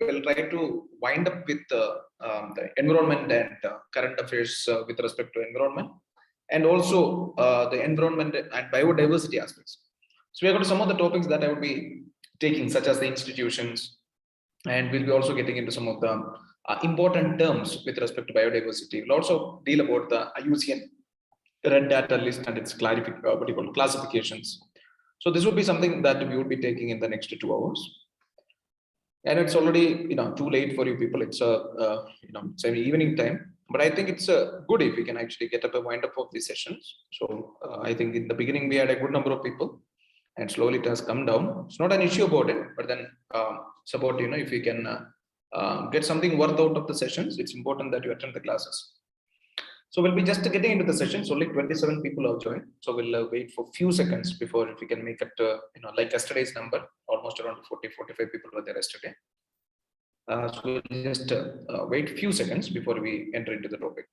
we'll try to wind up with the environment and current affairs with respect to environment, and also the environment and biodiversity aspects. So we have got some of the topics that I would be taking, such as the institutions, and we'll be also getting into some of the important terms with respect to biodiversity. We'll also deal about the IUCN red data list and its classifications. So this would be something that we would be taking in the next 2 hours. And it's already too late for you people. It's it's an evening time, but I think it's good if we can actually get up a wind up of these sessions. So I think in the beginning we had a good number of people, and slowly it has come down. It's not an issue about it, but then it's about if we can get something worth out of the sessions. It's important that you attend the classes. So we'll be just getting into the sessions. Only 27 people have joined. So we'll wait for few seconds before if we can make it, like yesterday's number, almost around 40-45 people were there yesterday. So we'll just wait few seconds before we enter into the topic.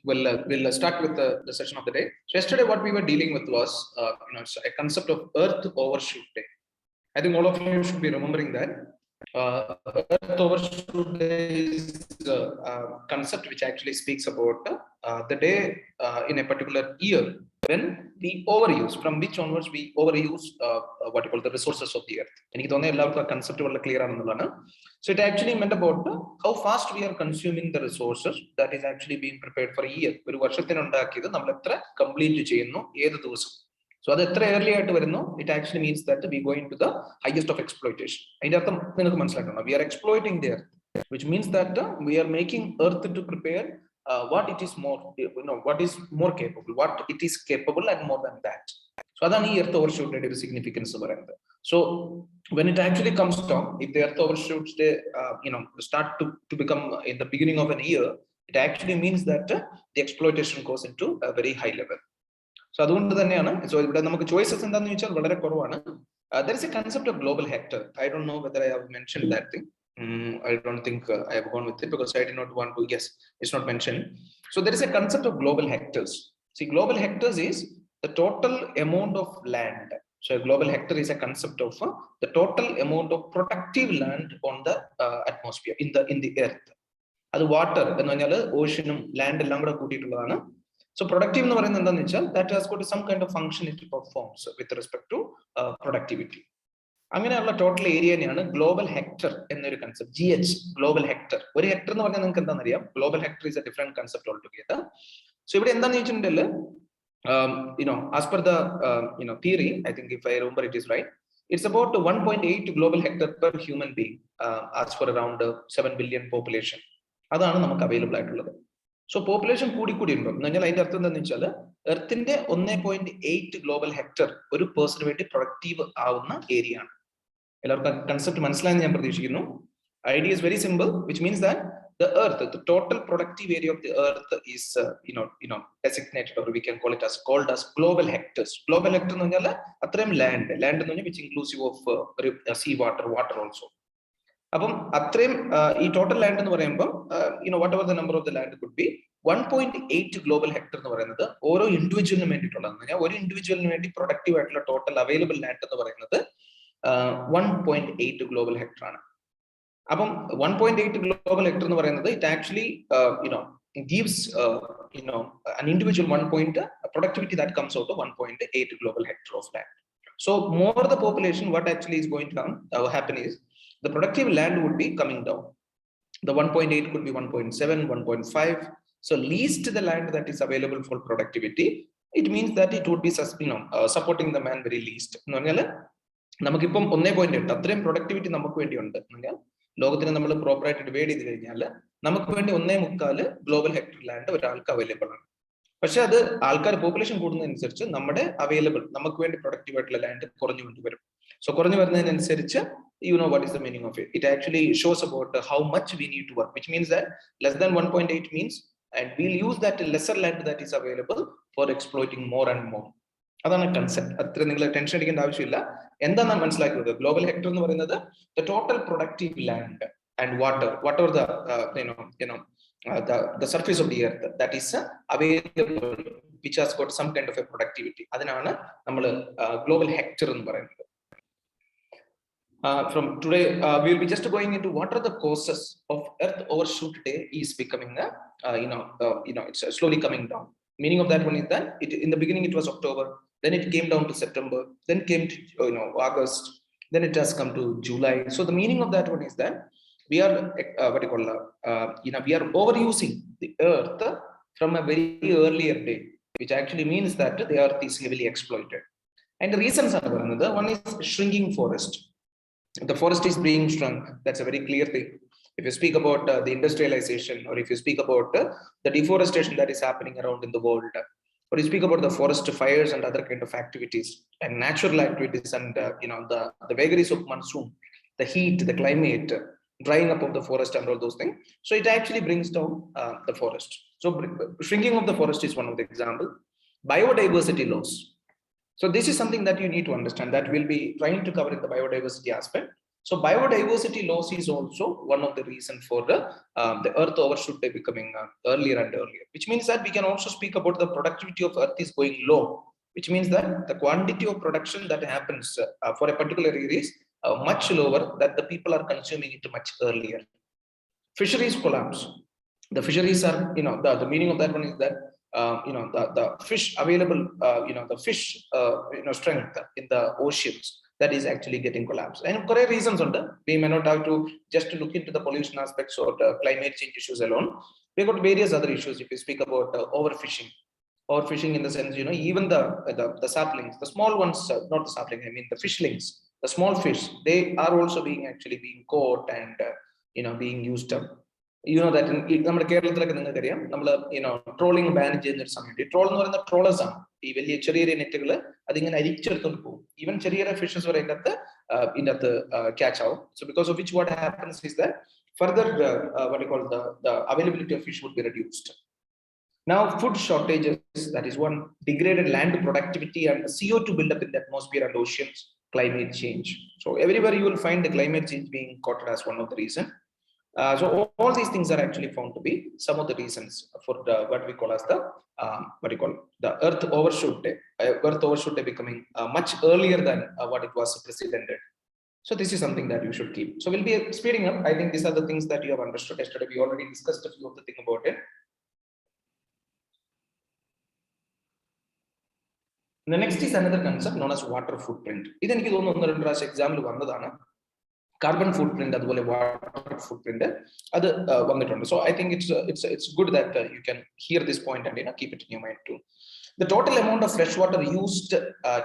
We'll start with the session of the day. So yesterday, what we were dealing with was a concept of Earth Overshoot Day. I think all of you should be remembering that. Earth Overshoot Day is a concept which actually speaks about the day in a particular year when we overuse, from which onwards we overuse what you call the resources of the earth. And concept clear. So it actually meant about how fast we are consuming the resources that is actually being prepared for a year. Complete. So that early it actually means that we go into the highest of exploitation. We are exploiting the earth, which means that we are making earth to prepare what it is more, what is more capable, what it is capable, and more than that. So that's the earth overshoot day significance. So when it actually comes down, if the earth overshoots day, start to become in the beginning of an year, it actually means that the exploitation goes into a very high level. So so choices there is a concept of global hectare. I don't know whether I have mentioned that thing. I don't think I have gone with it because I did not want to. Yes, it's not mentioned. So there is a concept of global hectares. See, global hectares is the total amount of land. So a global hectare is a concept of the total amount of productive land on the atmosphere in the earth. That's water, ocean, land. So productive that has got some kind of function it performs with respect to productivity. Total area global hectare concept. GH, global hectare. Global hectare is a different concept altogether. So as per the theory, I think if I remember it is right, it's about 1.8 global hectare per human being as for around 7 billion population. That's available. So population Earth in 1.8 global hectare per person productive area. Concept idea is very simple, which means that the earth, the total productive area of the earth is designated, or we can call it as called as global hectares. Global hectare land which inclusive of sea water also. അപ്പം അത്രയും ഈ total land എന്ന് പറയുമ്പോൾ whatever the number of the land could be 1.8 global hectare എന്ന് പറയുന്നത് ഓരോ ഇൻഡിവിജ്വലിനും വേണ്ടിയിട്ടുള്ളതാണ്. ഞാൻ ഒരു ഇൻഡിവിജ്വലിന് വേണ്ടി പ്രൊഡക്റ്റീവ് ആയിട്ടുള്ള ടോട്ടൽ അവൈലബിൾ ലാൻഡ് എന്ന് പറയുന്നത് 1.8 ഗ്ലോബൽ ഹെക്ടർ ആണ്. അപ്പം 1.8 ഗ്ലോബൽ ഹെക്ടർ എന്ന് പറയുന്നത് it actually gives an individual 1 point productivity that comes out of 1.8 global hectare of land. So more the population, what actually is going to happen is the productive land would be coming down. The 1.8 could be 1.7, 1.5. So least the land that is available for productivity, it means that it would be supporting the man very least. നമുക്കിപ്പം 1.8 അത്രയും productivity നമുക്ക് വേണ്ടി ഉണ്ട്. ലോകത്തിന് നമ്മൾ പ്രോപ്പറായിട്ട് divide ചെയ്ത് കഴിഞ്ഞാൽ നമുക്ക് വേണ്ടി 1.4 ഗ്ലോബൽ ഹെക്ടർ ലാൻഡ് ഒരാൾക്ക് അവൈലബിൾ ആണ്. പക്ഷെ അത് ആൾക്കാർ പോപ്പുലേഷൻ കൂടുന്നതനുസരിച്ച് നമ്മുടെ അവൈലബിൾ നമുക്ക് വേണ്ടി പ്രൊഡക്റ്റീവ് ആയിട്ടുള്ള ലാൻഡ് കുറഞ്ഞു കൊണ്ടുവരും. സോ കുറഞ്ഞു വരുന്നതിനനുസരിച്ച് what is the meaning of it? It actually shows about how much we need to work, which means that less than 1.8 means, and we'll use that lesser land that is available for exploiting more and more. അതാണ് concept. അത്ര നിങ്ങൾ tension അടിക്കേണ്ട ആവശ്യമില്ല. എന്താണെന്ന് മനസ്സിലാക്കുന്നത്, global hectare എന്ന് പറയുന്നത് the total productive land and water the surface of the earth that is available which has got some kind of a productivity, അതിനാണ് നമ്മൾ global hectare എന്ന് പറയുന്നത്. From today we will be just going into what are the causes of earth overshoot day is becoming it's slowly coming down. Meaning of that one is that in the beginning it was October, then it came down to September, then came to August, then it has come to July. So the meaning of that one is that we are we are overusing the earth from a very earlier day, which actually means that the earth is heavily exploited. And the reasons are another one is shrinking forest. The forest is being shrunk. That's a very clear thing. If you speak about the industrialization, or if you speak about the deforestation that is happening around in the world, or you speak about the forest fires and other kind of activities and natural activities, and the vagaries of monsoon, the heat, the climate, drying up of the forest and all those things. So it actually brings down the forest. So shrinking of the forest is one of the example. Biodiversity loss. So this is something that you need to understand, that we'll be trying to cover in the biodiversity aspect. So biodiversity loss is also one of the reasons for the earth overshoot day becoming earlier and earlier, which means that we can also speak about the productivity of earth is going low, which means that the quantity of production that happens for a particular area is much lower, that the people are consuming it much earlier. Fisheries collapse. The fisheries are, the meaning of that one is that the fish available, the fish strength in the oceans, that is actually getting collapsed. And for reasons on that, we may not have to just look into the pollution aspects or the climate change issues alone. We've got various other issues. If we speak about overfishing, in the sense, even the saplings, the small ones, not the sapling, I mean the fishlings, the small fish, they are also being caught and being used up. That നമ്മുടെ കേരളത്തിലൊക്കെ നിങ്ങൾക്ക് അറിയാം, നമ്മൾ trawling ban ചെയ്യുന്ന ഒരു സമയത്ത്, troll എന്ന് പറയുന്ന ട്രോളേഴ്സ് ആണ്, ഈ വലിയ ചെറിയ നെറ്റുകൾ അതിങ്ങനെ അരിച്ചെടുത്തോണ്ട് പോകും. ഈവൻ ചെറിയ ഫിഷസ് വരെ ഇതിന്റെ അകത്ത് ക്യാച്ച് ആവും. So because of which what happens is that further the availability of fish would be reduced. Now food shortages, that is one. Degraded land productivity and CO2 buildup in the atmosphere and oceans. Climate change. So everywhere you will find the climate change being quoted as one of the reasons. So all these things are actually found to be some of the reasons for what we call as the earth overshoot day. Earth overshoot day becoming much earlier than what it was precedented. So this is something that you should keep. So we'll be speeding up. I think these are the things that you have understood yesterday. We already discussed a few of the things about it. The next is another concept known as water footprint. This is one example of carbon footprint, അതുപോലെ water footprint അത് വന്നിട്ടുണ്ട്. So I think it's good that you can hear this point and keep it in your mind too. The total amount of fresh water used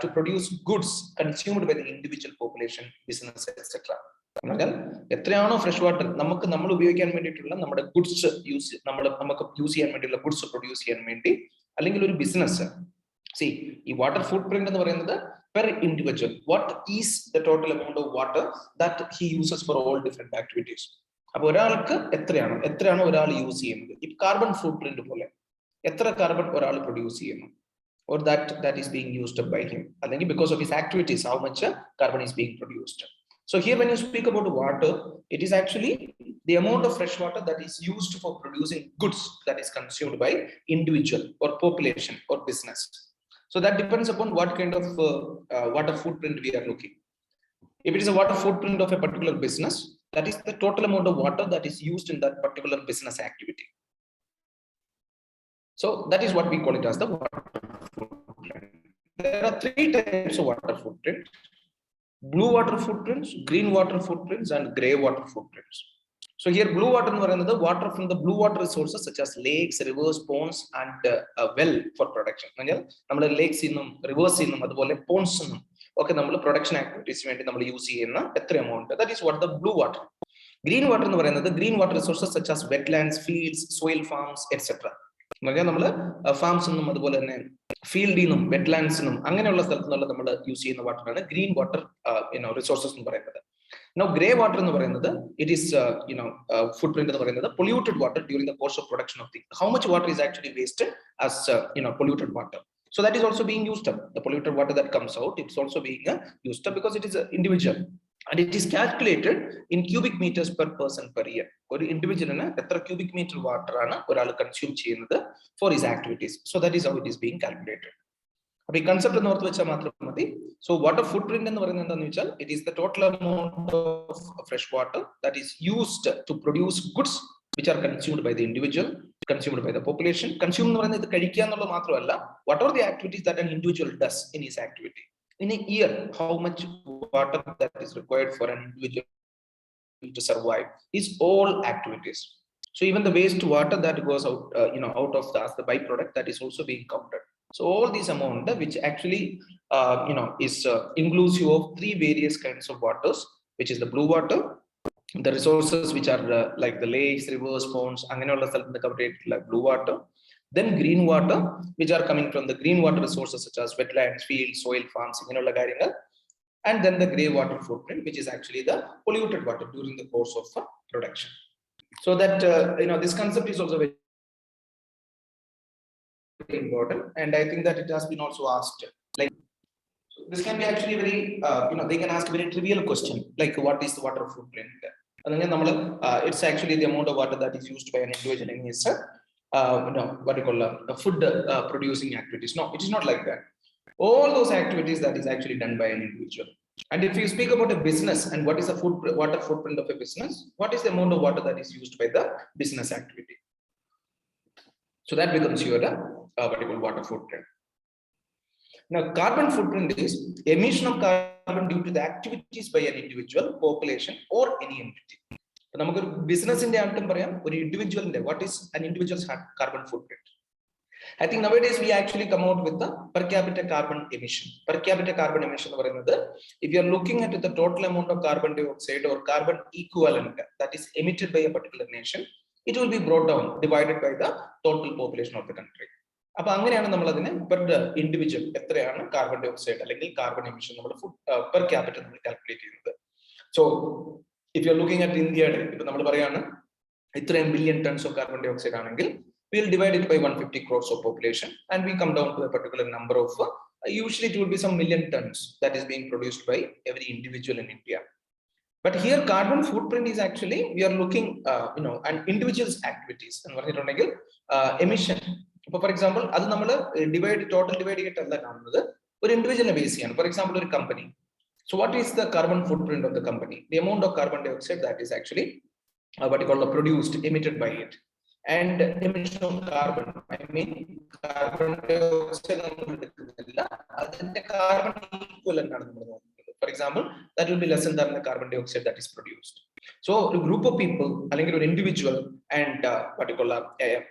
to produce goods consumed by the individual population, business, etc. എത്രയാണോ fresh water നമ്മൾ ഉപയോഗിക്കാൻ വേണ്ടിയിട്ടുള്ള നമ്മുടെ goods നമുക്ക് use ചെയ്യാൻ വേണ്ടിയുള്ള goods produce ചെയ്യാൻ വേണ്ടി, അല്ലെങ്കിൽ ഒരു ബിസിനസ്. ഈ വാട്ടർ ഫുട്പ്രിന്റ് എന്ന് പറയുന്നത് per individual, what is the total amount of water that he uses for all different activities. അപ്പോൾ ഒരാൾക്ക് എത്രയാണോ ഒരാൾ യൂസ് ചെയ്യുന്നത്, ഈ കാർബൺ ഫുട്പ്രിന്റ് പോലെ എത്ര കാർബൺ ഒരാൾ പ്രൊഡ്യൂസ് ചെയ്യുന്നു, or that is being used by him, അല്ലെങ്കിൽ because of his activities how much carbon is being produced. So here when you speak about water, it is actually the amount of fresh water that is used for producing goods that is consumed by individual or population or business. So that depends upon what kind of water footprint we are looking. If it is a water footprint of a particular business, that is the total amount of water that is used in that particular business activity. So that is what we call it as the water footprint. There are 3 types of water footprint: blue water footprints, green water footprints, and gray water footprints. So here blue water is the water from the blue water resources such as lakes, rivers, ponds, and a well for production. We lakes in rivers in ponds okay, production activities use amount. That is what the blue water. Green water the green water resources such as wetlands, fields, soil farms, etc. Farms field wetlands use water green water resources. Now gray water it is footprint the polluted water during the course of production of the how much water is actually wasted as polluted water. So that is also being used up. The polluted water that comes out, it's also being used up because it is individual, and it is calculated in cubic meters per person per year. One individual cubic meter water consume for his activities. So that is how it is being calculated. The concept so water footprint it is the total amount of fresh water that is used to produce goods which are consumed by the individual, consumed by the population. Consumed what are the activities that an individual does in his activity in a year, how much water that is required for an individual to survive is all activities. So even the waste water that goes out out of the byproduct, that is also being counted. So all these amount which actually is inclusive of 3 various kinds of waters, which is the blue water, the resources which are like the lakes, rivers, ponds, like blue water. Then green water, which are coming from the green water resources such as wetlands, fields, soil farms, and then the gray water footprint, which is actually the polluted water during the course of production. So that this concept is also very important, and I think that it has been also asked. Like this can be actually very they can ask a very trivial question like what is the water footprint? It's actually the amount of water that is used by an individual in his what you call food producing activities. No, it is not like that. All those activities that is actually done by an individual. And if you speak about a business and what is the water footprint of a business, what is the amount of water that is used by the business activity? So that becomes your what you call water footprint. Now, carbon footprint is emission of carbon due to the activities by an individual, population, or any entity. Business in the individual, what is an individual's carbon footprint? I think nowadays we actually come out with the per capita carbon emission. Per capita carbon emission, if you are looking at the total amount of carbon dioxide or carbon equivalent that is emitted by a particular nation, it will be brought down, divided by the total population of the country. Per individual carbon dioxide or carbon emission per capita calculate. So if you are looking at India, billion tons of carbon dioxide, we will divide it by 150 crores of population, and we come down to a particular number of usually it will be some million tons that is being produced by every individual in India. But here carbon footprint is actually we are looking an individual's activities and emission. For example, total divide individual base. For example, a company. So what is the carbon footprint of the company? The amount of carbon dioxide that is actually what you call produced, emitted by it. And emission of carbon, I mean carbon dioxide carbon equivalent. For example, that will be less than the carbon dioxide that is produced. So a group of people, an individual and what you call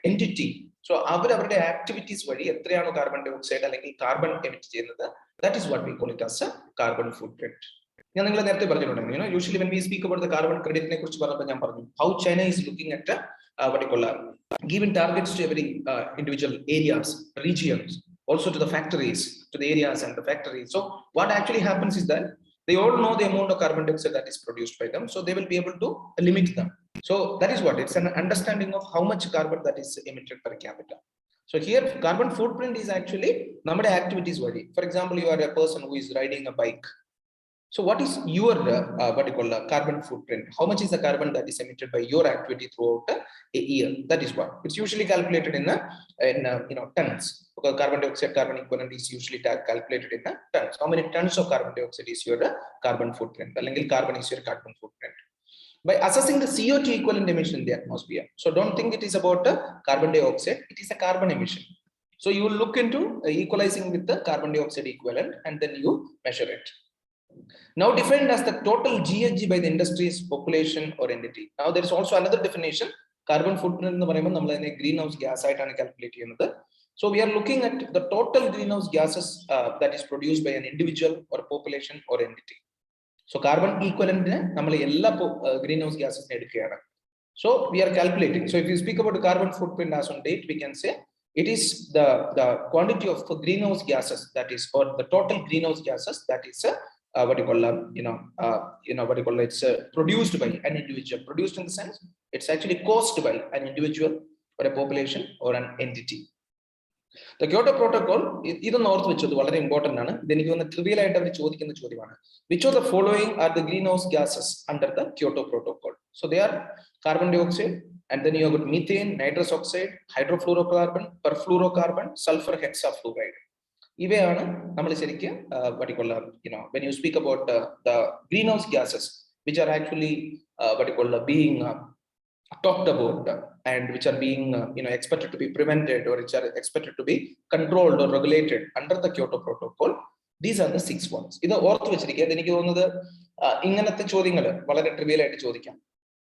entity. So our activities carbon dioxide carbon emit, that is what we call it as a carbon footprint. Usually when we speak about the carbon credit, how China is looking at what you call giving targets to every individual areas, regions, also to the factories, to the areas and the factories. So what actually happens is that they all know the amount of carbon dioxide that is produced by them, so they will be able to limit them. So that is what it's an understanding of how much carbon that is emitted per capita. So here carbon footprint is actually number activities. For example, you are a person who is riding a bike. So what is your what you call carbon footprint? How much is the carbon that is emitted by your activity throughout a year? That is what it's usually calculated in tons. Because carbon dioxide carbon equivalent is usually calculated in tons. How many tons of carbon dioxide is your carbon footprint? Carbon is your carbon footprint. By assessing the CO2 equivalent emission in the atmosphere. So don't think it is about carbon dioxide, it is a carbon emission. So you will look into equalizing with the carbon dioxide equivalent and then you measure it. Now defined as the total GHG by the industry's population or entity. Now there is also another definition. Carbon footprint in the greenhouse gas calculate. So we are looking at the total greenhouse gases that is produced by an individual or population or entity. So carbon equivalent greenhouse gases. So we are calculating. So if you speak about the carbon footprint as on date, we can say it is the quantity of greenhouse gases that is, or the total greenhouse gases that is it's produced by an individual. Produced in the sense it's actually caused by an individual or a population or an entity. The Kyoto Protocol is very important. Then you trivial which of the following are the greenhouse gases under the Kyoto Protocol? So they are carbon dioxide, and then you have got methane, nitrous oxide, hydrofluorocarbon, perfluorocarbon, sulfur hexafluoride. When you speak about the greenhouse gases, which are actually being talked about and which are being expected to be prevented or which are expected to be controlled or regulated under the Kyoto Protocol, these are the 6 ones. This is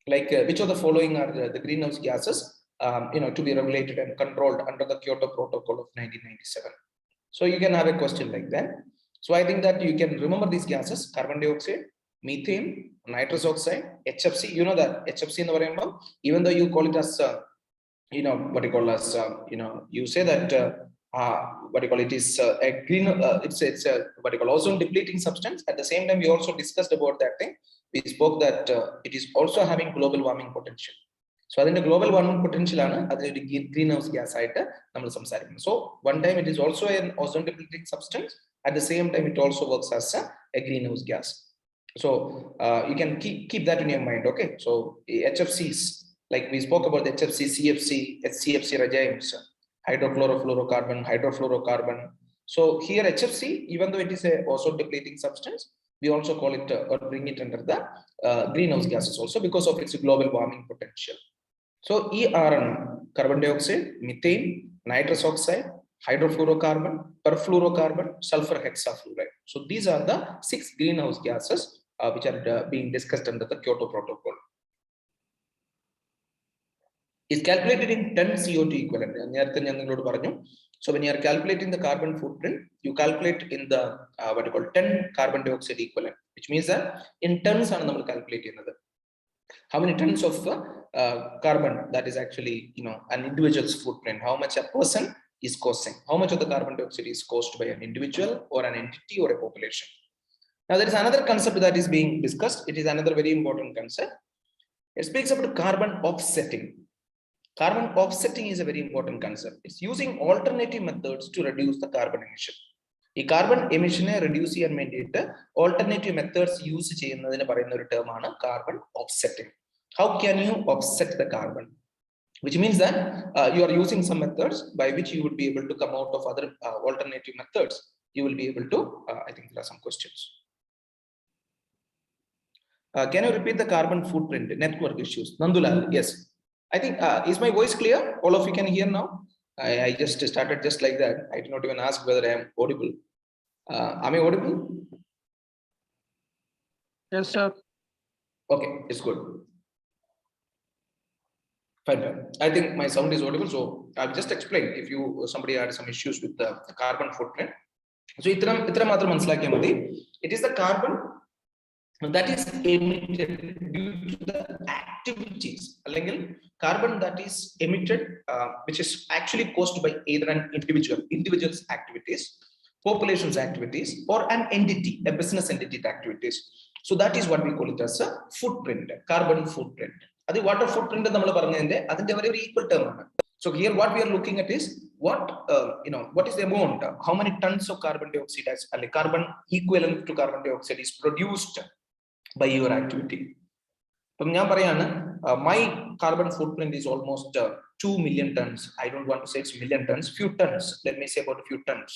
like which of the following are the greenhouse gases to be regulated and controlled under the Kyoto Protocol of 1997. So you can have a question like that. So I think that you can remember these gases: carbon dioxide, methane, nitrous oxide, HFC. You know that HFC in the variable, even though you call it as you say that it is a green, it's a ozone depleting substance. At the same time, we also discussed about that thing. We spoke that it is also having global warming potential. So the global warming potential is greenhouse gas. So one time it is also an ozone depleting substance. At the same time, it also works as a greenhouse gas. So you can keep that in your mind. Okay. So HFCs, like we spoke about the HFC, CFC, HCFC regimes, hydrofluorocarbon. So here HFC, even though it is a ozone depleting substance, we also call it or bring it under the greenhouse gases also because of its global warming potential. So ERN, carbon dioxide, methane, nitrous oxide, hydrofluorocarbon, perfluorocarbon, sulfur hexafluoride. So these are the 6 greenhouse gases which are being discussed under the Kyoto Protocol. Is calculated in 10 CO2 equivalent. So when you are calculating the carbon footprint, you calculate in the 10 carbon dioxide equivalent, which means that in tons are calculated. How many tons of carbon that is actually an individual's footprint, how much a person is causing, how much of the carbon dioxide is caused by an individual or an entity or a population. Now there is another concept that is being discussed. It is another very important concept. It speaks about carbon offsetting. Carbon offsetting is a very important concept. It's using alternative methods to reduce the carbon emission. The carbon emission reduce alternative methods used in the term carbon offsetting. How can you offset the carbon? Which means that you are using some methods by which you would be able to come out of other alternative methods. You will be able to, I think there are some questions. Can you repeat the carbon footprint? Network issues. Nandulal, yes. I think, is my voice clear? All of you can hear now? I just started just like that. I did not even ask whether I am audible. Am I audible? Yes, sir. Okay, it's good. Fine. I think my sound is audible, so I'll just explain if somebody had some issues with the carbon footprint. So it is the carbon that is emitted due to the activities. Carbon that is emitted, which is actually caused by either an individual's activities, population's activities, or an entity, a business entity activities. So that is what we call it as a footprint, carbon footprint. That water footprint is a very equal term. So here what we are looking at is what what is the amount, how many tons of carbon dioxide as carbon equivalent to carbon dioxide is produced by your activity. My carbon footprint is almost 2 million tons. I don't want to say it's million tons, few tons. Let me say about a few tons.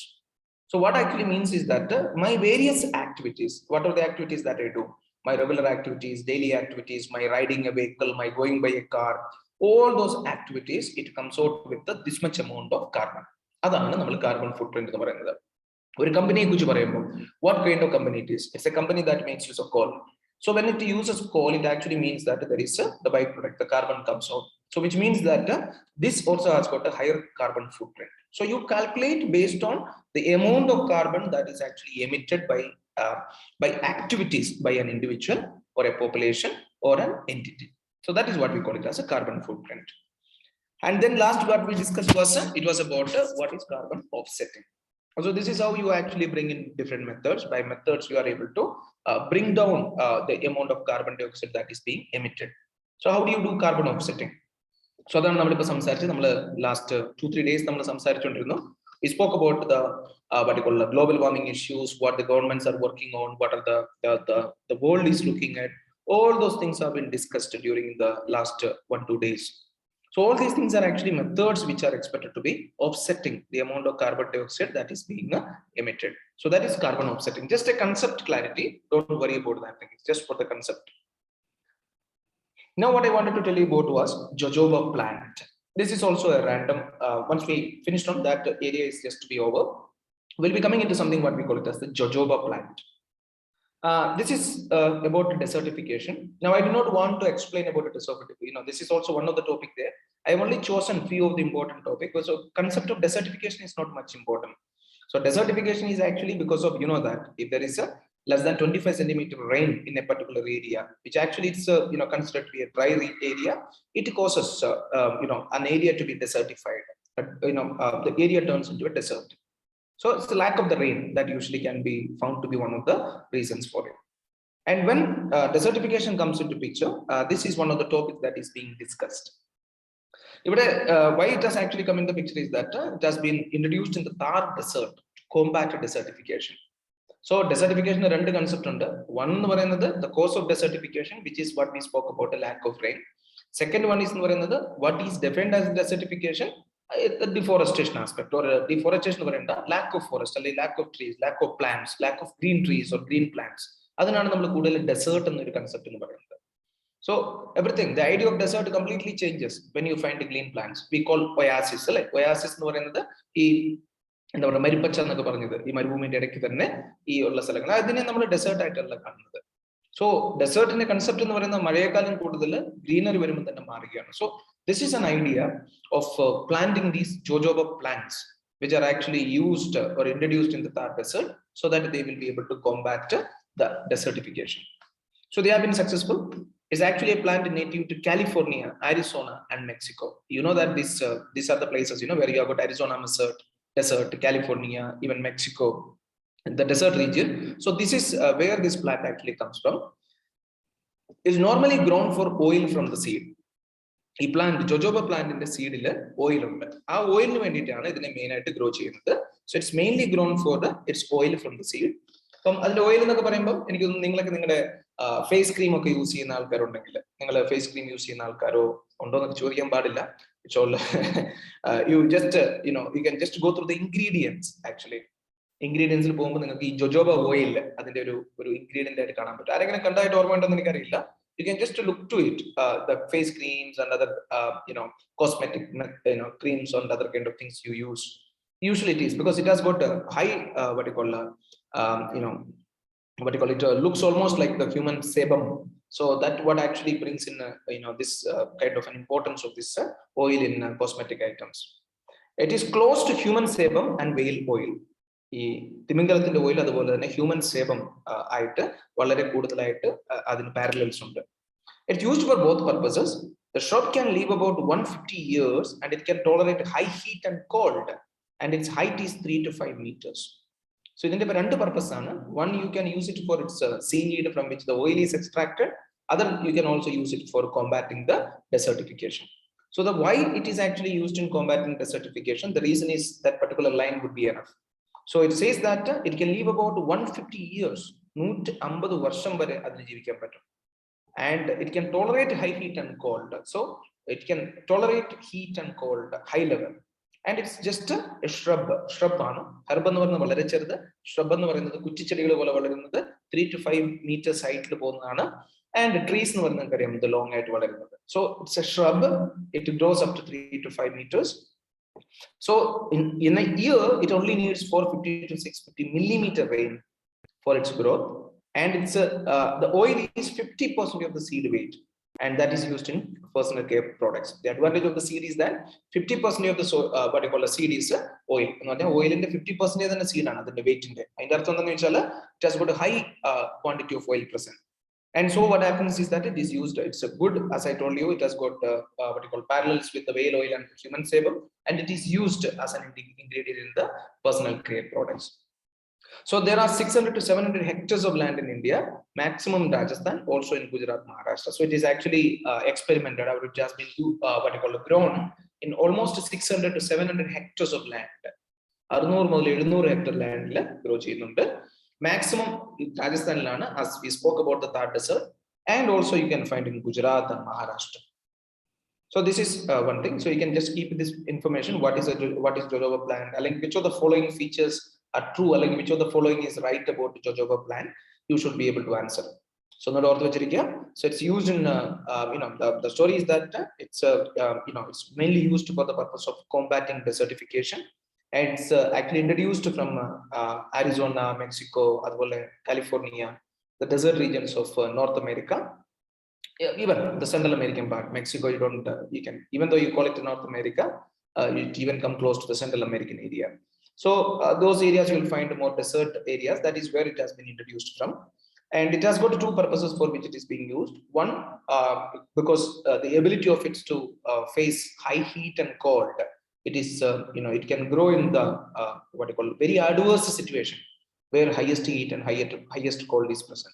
So what actually means is that my various activities, what are the activities that I do? My regular activities, daily activities, my riding a vehicle, my going by a car, all those activities, it comes out with this much amount of carbon. അതാണ് നമ്മൾ carbon footprint എന്ന് പറയുന്നത്. ഒരു കമ്പനിയെ കുറിച്ച് പറയുമ്പോൾ what kind of company it is? It's a company that makes use of coal. So when it uses coal, it actually means that there is the byproduct, the carbon comes out. So which means that this also has got a higher carbon footprint. So you calculate based on the amount of carbon that is actually emitted by activities by an individual or a population or an entity. So that is what we call it as a carbon footprint. And then last what we discussed was it was about what is carbon offsetting. So this is how you actually bring in different methods. By methods, you are able to bring down the amount of carbon dioxide that is being emitted. So how do you do carbon offsetting? So then last 2-3 days we spoke about the what you call the global warming issues, what the governments are working on, what are the world is looking at. All those things have been discussed during the last 1-2 days. So all these things are actually methods which are expected to be offsetting the amount of carbon dioxide that is being emitted. So that is carbon offsetting. Just a concept clarity. Don't worry about that thing. It's just for the concept. Now what I wanted to tell you about was jojoba plant. This is also a random. Once we finished on that area is just to be over. We'll be coming into something what we call it as the jojoba plant. This is about desertification. Now, I do not want to explain about the desertification. This is also one of the topic there. I have only chosen few of the important topics. So, concept of desertification is not much important. So, desertification is actually because of that if there is a less than 25 centimeter rain in a particular area, which actually it's considered to be a dry area, it causes an area to be desertified. The area turns into a desert. So it's the lack of the rain that usually can be found to be one of the reasons for it. And when desertification comes into picture, this is one of the topics that is being discussed. Why it has actually come in the picture is that it has been introduced in the Thar desert to combat desertification. So desertification is two concepts. One is the cause of desertification, which is what we spoke about, the lack of rain. Second one is what is defined as desertification, the deforestation aspect, or deforestation lack of forest, lack of trees, lack of plants, lack of green trees or green plants. That's desert concept. So everything, the idea of desert completely changes when you find the green plants. We call oasis. Oasis മരിപ്പച്ച പറഞ്ഞത് ഈ മരുഭൂമിന്റെ ഇടയ്ക്ക് തന്നെ ഈ ഉള്ള സ്ഥലങ്ങൾ അതിനെ നമ്മൾ desert ആയിട്ടല്ല കാണുന്നത്. സോ ഡെസേർട്ടിന്റെ കൺസെപ്റ്റ് എന്ന് പറയുന്നത് മഴയെക്കാളും കൂടുതൽ ഗ്രീനറി വരുമ്പോൾ തന്നെ മാറുകയാണ്. So this is an idea of planting these jojoba plants which are actually used or introduced in the Thar desert so that they will be able to combat the desertification. So they have been successful. It's actually a plant native to California, Arizona and Mexico. You know that these are the places where you have got Arizona desert, California, even Mexico, the desert region. So this is where this plant actually comes from. It's normally grown for oil from the seed. ഈ plant jojoba പ്ലാന്റിന്റെ സീഡിൽ oil ഉണ്ട്. ആ ഓയിലിന് വേണ്ടിയിട്ടാണ് ഇതിനെ main ആയിട്ട് grow ചെയ്യുന്നത്. So it's mainly grown for its oil from the seed. അപ്പം അതിന്റെ ഓയിൽ എന്നൊക്കെ പറയുമ്പോൾ എനിക്ക് നിങ്ങളൊക്കെ നിങ്ങളുടെ ഫേസ് ക്രീം ഒക്കെ യൂസ് ചെയ്യുന്ന ആൾക്കാരുണ്ടെങ്കിൽ, നിങ്ങൾ ഫേസ് ക്രീം യൂസ് ചെയ്യുന്ന ആൾക്കാരോ ഉണ്ടോ എന്നൊക്കെ ചോദിക്കാൻ പാടില്ല. You just you can just go through the ingredients. Actually ഇൻഗ്രീഡിയൻസിൽ പോകുമ്പോൾ നിങ്ങൾക്ക് ഈ ജോജോബ ഓയിൽ അതിന്റെ ഒരു ഇൻഗ്രീഡിയന്റ് ആയിട്ട് കാണാൻ പറ്റും. ആരെങ്കിലും കണ്ടായിട്ട് ഓർമ്മ ഉണ്ടെന്ന് എനിക്കറിയില്ല. You can just look to it, the face creams and other cosmetic creams and other kind of things you use. Usually it is because it has got a high looks almost like the human sebum. So that what actually brings in this kind of an importance of this oil in cosmetic items. It is close to human sebum and whale oil. ഈ തിമിംഗലത്തിന്റെ oil അതുപോലെ തന്നെ human സേബം ആയിട്ട് വളരെ കൂടുതലായിട്ട് അതിന് parallels ഉണ്ട്. It's used for both purposes. The shrub can live about 150 years and it can tolerate high heat and cold, and its height is 3 to 5 meters. So ഇതിന്റെ രണ്ട് പർപ്പസ് ആണ്. One, you can use it for its seed from which the oil is extracted. Other, you can also use it for combating the desertification. So the why it is actually used in combating desertification, the reason is that particular line would be enough. So it says that it can live about 150 years, 150 വർഷം വരെ അതിന് ജീവിക്കാൻ പറ്റും. And it can tolerate high heat and cold. So it can tolerate heat and cold, high level. And it's just a shrub. Shrub ആണ്. Herb എന്ന് പറയുന്നത് വളരെ ചെറുത്. Shrub എന്ന് പറയുന്നത് കുറ്റിച്ചെടികൾ പോലെ വളരുന്നത് 3 to 5 meters ഹൈറ്റിൽ പോകുന്നതാണ്. And trees എന്ന് പറയുന്നത് നമുക്കറിയാം ഇത് ലോങ് ആയിട്ട് വളരുന്നത്. So it's a shrub. It grows up to 3 to 5 meters. So in a year, it only needs 450 to 650 millimeter rain for its growth. And it's the oil is 50% of the seed weight, and that is used in personal care products. The advantage of the seed is that 50% of the what you call a seed is oil. Oil in the 50% is seed ആണ് അതിന്റെ വെയിറ്റിന്റെ. അതിന്റെ അർത്ഥം എന്താണെന്ന് വെച്ചാൽ it has got a high quantity of oil present. And so what happens is that it is used, it's a good, as I told you, it has got what you call parallels with the whale oil and human sebum, and it is used as an ingredient in the personal care products. So there are 600 to 700 hectares of land in India, maximum in Rajasthan, also in Gujarat, Maharashtra. So it is actually experimented, or it has been what you call grown in almost 600 to 700 hectares of land. 600 മുതൽ 700 hectare land grow ചെയ്യുന്നുണ്ട്. Maximum in Rajasthan, as we spoke about the Thar Desert, and also you can find in Gujarat and Maharashtra. So this is one thing. So you can just keep this information. What is jojoba plant? Which of the following features are true? Which of the following is right about the jojoba plant? You should be able to answer. So so it's used in the story is that it's it's mainly used for the purpose of combating desertification. And it's actually introduced from Arizona, Mexico, California, the desert regions of North America, even the Central American part. Mexico, you don't, you can, even though you call it North America, it even come close to the Central American area. So those areas you will find more desert areas. That is where it has been introduced from. And it has got two purposes for which it is being used. One, because the ability of it to face high heat and cold. It is, it can grow in the what you call very adverse situation where highest heat and highest cold is present.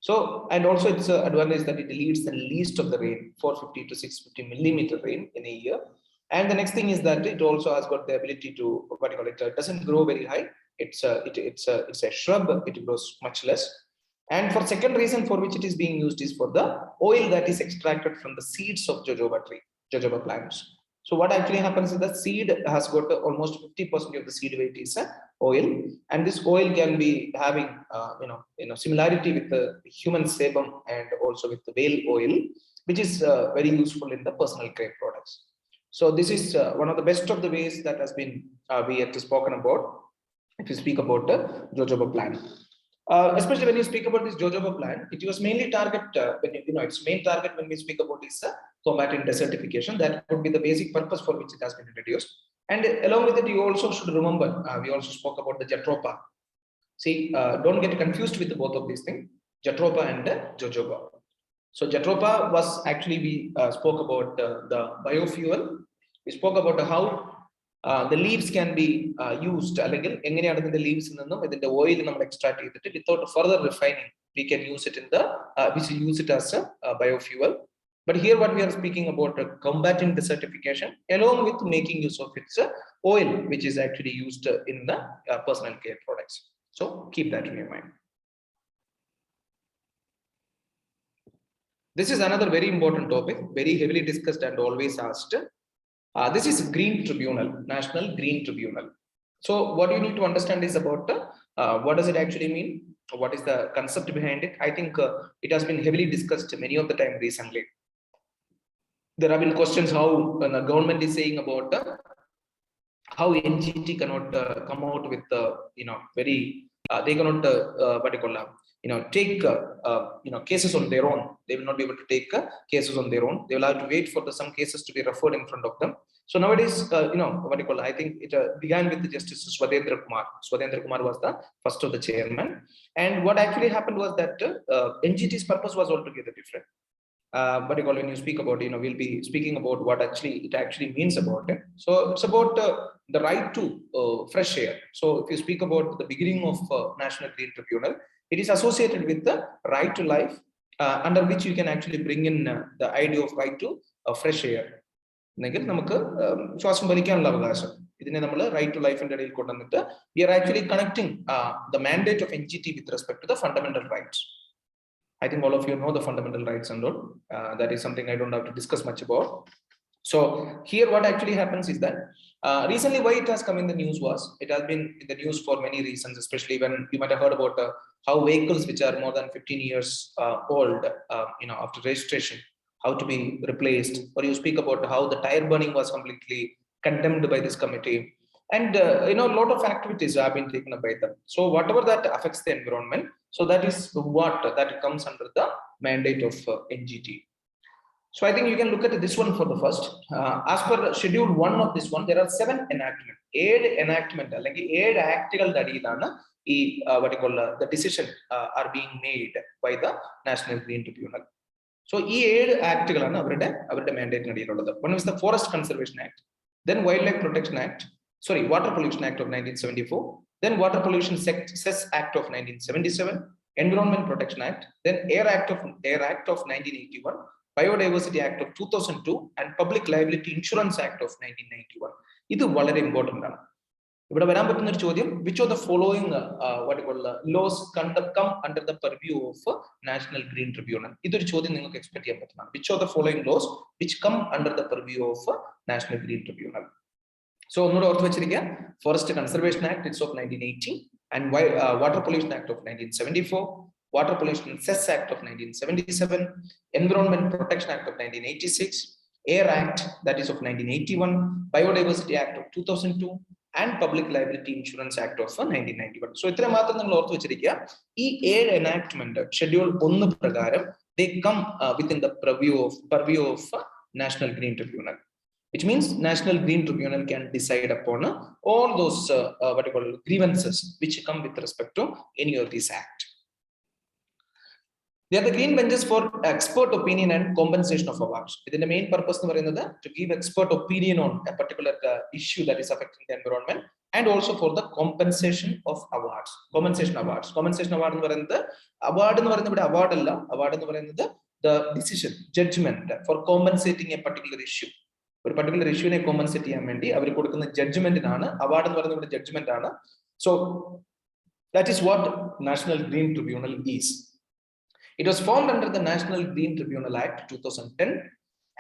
So, and also it's an advantage that it needs the least of the rain, 450 to 650 millimeter rain in a year. And the next thing is that it also has got the ability to what you call it doesn't grow very high. It's a shrub. It grows much less. And for second reason for which it is being used is for the oil that is extracted from the seeds of jojoba plants. So what actually happens is the seed has got almost 50% of the seed weight is oil, and this oil can be having similarity with the human sebum and also with the whale oil, which is very useful in the personal care products. So this is one of the best of the ways that has been we have spoken about if you speak about the jojoba plant. Especially when you speak about this jojoba plant, it was mainly target its main target when we speak about is combating desertification. That would be the basic purpose for which it has been introduced. And along with it, you also should remember we also spoke about the Jatropha. See, don't get confused with both of these things, Jatropha and jojoba. So Jatropha was actually we spoke about the biofuel. We spoke about how the leaves can be used. The leaves in the oil extract without further refining. We can use it in the we should use it as a biofuel. But here what we are speaking about combating desertification along with making use of its oil, which is actually used in the personal care products. So keep that in your mind. This is another very important topic, very heavily discussed and always asked. This is Green Tribunal, National Green Tribunal. So what you need to understand is about what does it actually mean? What is the concept behind it? I think it has been heavily discussed many of the time recently. There have been questions how the government is saying about how NGT cannot come out with very they cannot what you call take cases on their own. They will not be able to take cases on their own. They will have to wait for some cases to be referred in front of them. So nowadays, what you call, I think it began with the Justice Swadendra Kumar. Swadendra Kumar was the first of the chairman. And what actually happened was that NGT's purpose was altogether different. But when you speak about, we'll be speaking about what it actually means about it. So it's about the right to fresh air. So if you speak about the beginning of National Green Tribunal, it is associated with the right to life, under which you can actually bring in the idea of right to fresh air. എന്നെങ്കിൽ നമുക്ക് ശ്വാസം വലിക്കാനുള്ള അവകാശം ഇതിനെ നമ്മൾ right to ലൈഫിന്റെ ഇടയിൽ കൊണ്ടുവന്നിട്ട് we are actually connecting the mandate of NGT with respect to the fundamental rights. I think all of you know the fundamental rights and all. That is something I don't have to discuss much about. So here what actually happens is that recently why it has come in the news was it has been in the news for many reasons, especially when you might have heard about how vehicles which are more than 15 years old, after registration, how to be replaced, or you speak about how the tire burning was completely condemned by this committee, and a lot of activities have been taken up by them. So whatever that affects the environment, so that is what that comes under the mandate of NGT. So I think you can look at this one for the first. As per schedule 1 of this one, there are 7 enactment. 7 enactment, like 7 actകൾ അടിയിലാണ് ഈ what you call the decision are being made by the National Green Tribunal. So ഈ 7 ആക്ടുകളാണ് അവരുടെ മാൻഡേറ്റിന് അടിയിലുള്ളത്. One is the Forest Conservation Act, then Wildlife Protection Act, Water Pollution Act of 1974, then Water Pollution Cess Act of 1977, Environment Protection Act, then Air Act of 1981, Biodiversity Act of 2002, and Public Liability Insurance Act of 1991. ഇത് വളരെ important ആണ്. ഇവിടെ വരാൻ പറ്റുന്ന ഒരു ചോദ്യം, which of the following laws come under the purview of National Green Tribunal? ഇതൊരു ചോദ്യം നിങ്ങൾക്ക് എക്സ്പെക്ട് ചെയ്യാൻ പറ്റുന്നതാണ്. Which of the following laws which come under the purview of National Green Tribunal? So ഒന്നുകൂടെ ഓർത്ത് വെച്ചിരിക്കുക, Forest Conservation Act, it's of 1980, and Water Pollution Act of 1974, Water Pollution Cess Act of 1977, Environment Protection Act of 1986, Air Act, that is of 1981, Biodiversity Act of 2002, and Public Liability Insurance Act of 1991. So ഇത്ര മാത്രം നിങ്ങൾ ഓർത്ത് വെച്ചിരിക്കുക. ഈ 7 enactment schedule 1 പ്രകാരം they come within the purview of National Green Tribunal, which means National Green Tribunal can decide upon all those grievances which come with respect to any of these act. They are the green benches for expert opinion and compensation of awards. Within the main purpose to give expert opinion on a particular issue that is affecting the environment, and also for the compensation of awards. Compensation award എന്ന് പറയുന്നത് award എന്ന് പറയുന്നത് award അല്ല. Award എന്ന് പറയുന്നത് the decision, judgment for compensating a particular issue. ഒരു particular issue compensate ചെയ്യാൻ വേണ്ടി അവർ കൊടുക്കുന്ന ജഡ്ജ്മെന്റിനാണ് award എന്ന് പറയുന്നത് ജഡ്ജ്മെന്റ് ആണ്. So that is what National Green Tribunal is. It was formed under the National Green Tribunal Act 2010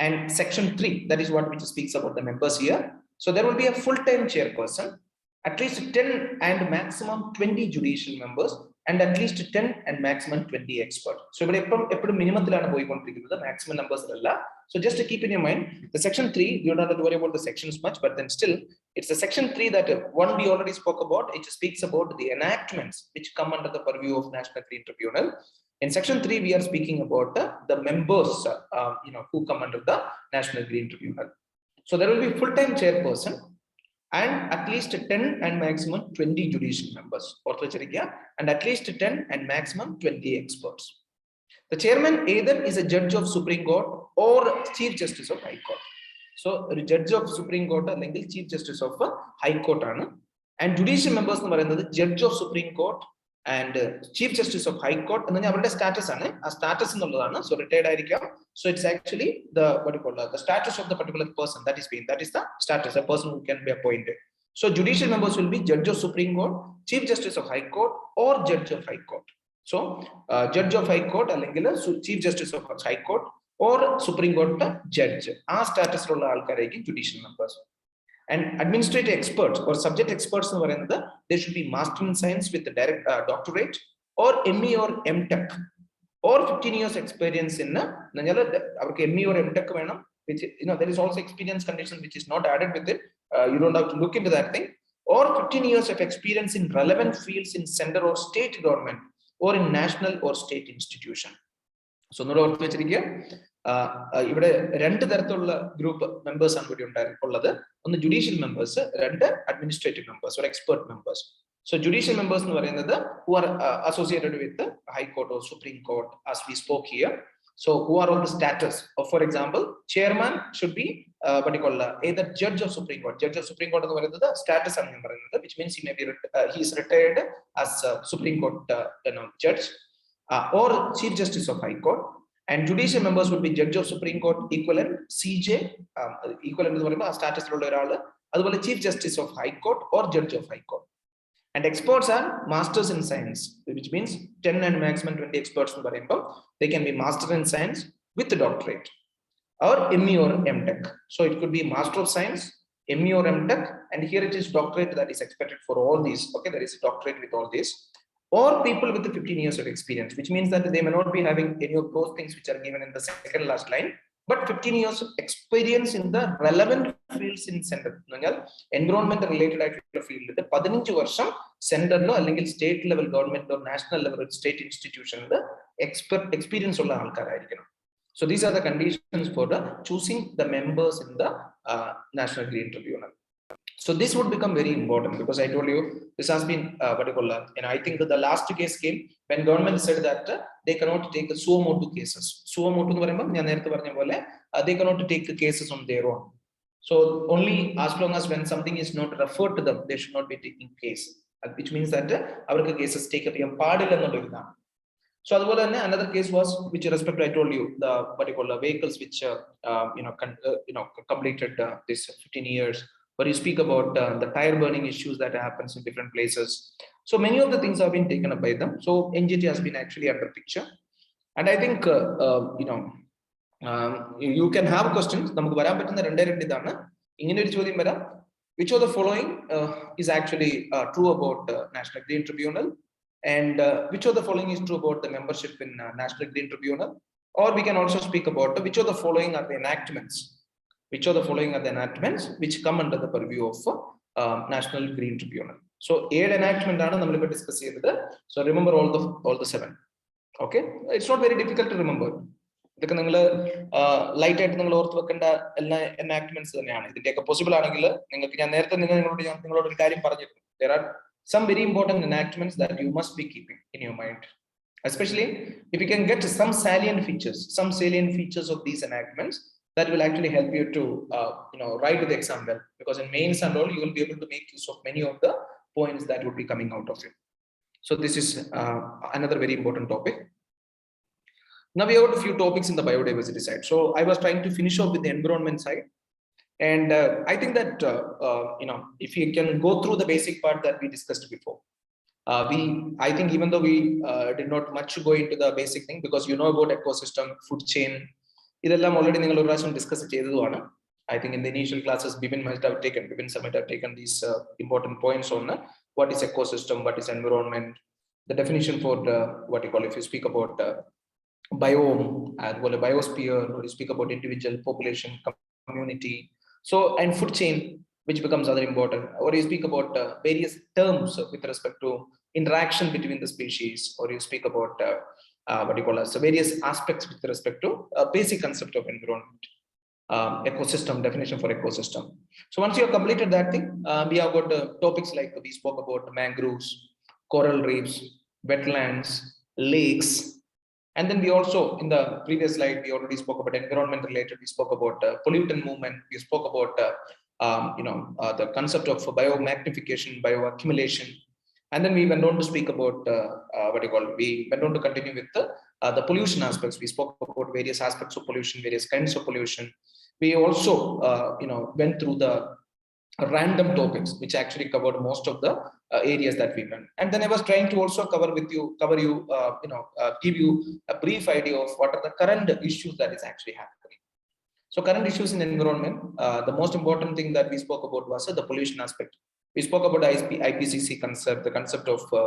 and Section 3, that is what which speaks about the members here. So there will be a full-time chairperson, at least 10 and maximum 20 judicial members, and at least 10 and maximum 20 experts. So ഇവിടെ മിനിമത്തിലാണ് പോയിക്കൊണ്ടിരിക്കുന്നത്, maximum numbers അല്ല. So just to keep in your mind, the Section 3, you don't have to worry about the sections much, but then still, it's the Section 3 that one we already spoke about. It speaks about the enactments which come under the purview of National Green Tribunal. In Section 3, we are speaking about the members, who come under the National Green Tribunal. So there will be full-time chairperson and at least 10 and maximum 20 judicial members, and at least 10 and maximum 20 experts. The chairman either is a judge of Supreme Court or Chief Justice of High Court. So a judge of Supreme Court or Chief Justice of High Court, and judicial members judge of Supreme Court and Chief Justice of High Court, and then avരുടെ status ആണ്, ആ status എന്നുള്ളതാണ്. So retired ആയിരിക്കാം. So it's actually the status of the particular person that is the status, a person who can be appointed. So judicial members will be judge of Supreme Court, Chief Justice of High Court, or judge of High Court. So judge of High Court അല്ലെങ്കിൽ Chief Justice of High Court or Supreme Court judge, ആ സ്റ്റാറ്റസിലുള്ള ആൾക്കാരായിരിക്കും judicial members. And administrative experts or subject experts, they should be master in science with a direct doctorate or ME or MTech or 15 years experience in ME or MTech, which there is also experience condition which is not added with it. You don't have to look into that thing. Or 15 years of experience in relevant fields in center or state government or in national or state institution. So ഇവിടെ 2 തരത്തിലുള്ള group members ആണ് ഇവിടെ ഉള്ളത്. ഒന്ന് judicial members, 2 administrative members or expert members. So judicial members എന്ന് പറയുന്നത് who are associated with the High Court or Supreme Court, as we spoke here. So who are on the status of, for example, chairman should be either judge of Supreme Court. Judge of Supreme Court എന്ന് പറയുന്നത് status ആണ് ഞാൻ പറയുന്നത്, which means he is retired as Supreme Court judge, or Chief Justice of High Court. And judicial members would be Judge of Supreme Court equivalent, CJ, equivalent status Chief Justice of High Court or Judge of High Court. And experts are masters in science, which means 10 and maximum 20 experts. They can be master in science with a doctorate or ME or MTech. So it could be Master of Science, ME or MTech, and here it is doctorate that is expected for all these. Okay, there is a doctorate with all this. Or people with 15 years of experience, which means that they may not be having any of those things which are given in the second last line, but 15 years of experience in the relevant fields in center. Environment related field, the 15 varsham center no അല്ലെങ്കിൽ state level government or national level state institution the experience ഉള്ള ആൾക്കാരായിരിക്കണം. So these are the conditions for the choosing the members in the National Green Tribunal. So this would become very important because I told you this has been particular, and I think that the last case came when government said that they cannot take the suo motu cases. Suo motu എന്ന് പറയുമ്പോൾ ഞാൻ നേരത്തെ പറഞ്ഞ പോലെ they cannot take the cases on their own. So only as long as when something is not referred to them, they should not be taking case, which means that അവർക്ക് cases take up ചെയ്യാൻ പാടില്ല എന്നുള്ള ഇതാണ്. So another case was which respect I told you the particular vehicles which completed this 15 years. But you speak about the tire burning issues that happens in different places. So many of the things have been taken up by them. So NGT has been actually under picture. And I think, you can have questions. Which of the following is actually true about National Green Tribunal? And which of the following is true about the membership in National Green Tribunal? Or we can also speak about which of the following are the enactments. Which of the following are the enactments which come under the purview of National Green Tribunal? So, 8 enactment we discuss here. So, remember all the 7. Okay, it's not very difficult to remember. Light enactments possible. There are some very important enactments that you must be keeping in your mind. Especially if you can get some salient features of these enactments, that will actually help you to write the exam well, because in mains and all you will be able to make use of many of the points that would be coming out of it. So this is another very important topic. Now we have a few topics in the biodiversity side. So I was trying to finish off with the environment side, and I think that if you can go through the basic part that we discussed before, I think even though we did not much go into the basic thing, because you know about ecosystem, food chain. ഇതെല്ലാം already നിങ്ങൾ ഒരു പ്രാവശ്യം discuss ചെയ്തതുമാണ്. I think in the initial classes Bipin might have taken these important points on what is ecosystem, what is environment, the definition for what you call, if you speak about biome, as well as biosphere, or you speak about individual, population, community, so and food chain, which becomes other important, or you speak about various terms with respect to interaction between the species, or you speak about so various aspects with respect to basic concept of environment, ecosystem, definition for ecosystem. So once you have completed that thing, we have got topics like we spoke about mangroves, coral reefs, wetlands, lakes, and then we also in the previous slide we already spoke about environment related. We spoke about pollutant movement. We spoke about the concept of biomagnification, bioaccumulation. And then we went on to speak about we went on to continue with the pollution aspects. We spoke about various aspects of pollution, various kinds of pollution. We also went through the random topics which actually covered most of the areas that we went. And then I was trying to also give you a brief idea of what are the current issues that is actually happening. So current issues in environment, the most important thing that we spoke about was the pollution aspect. We spoke about the IPCC concept, the concept of the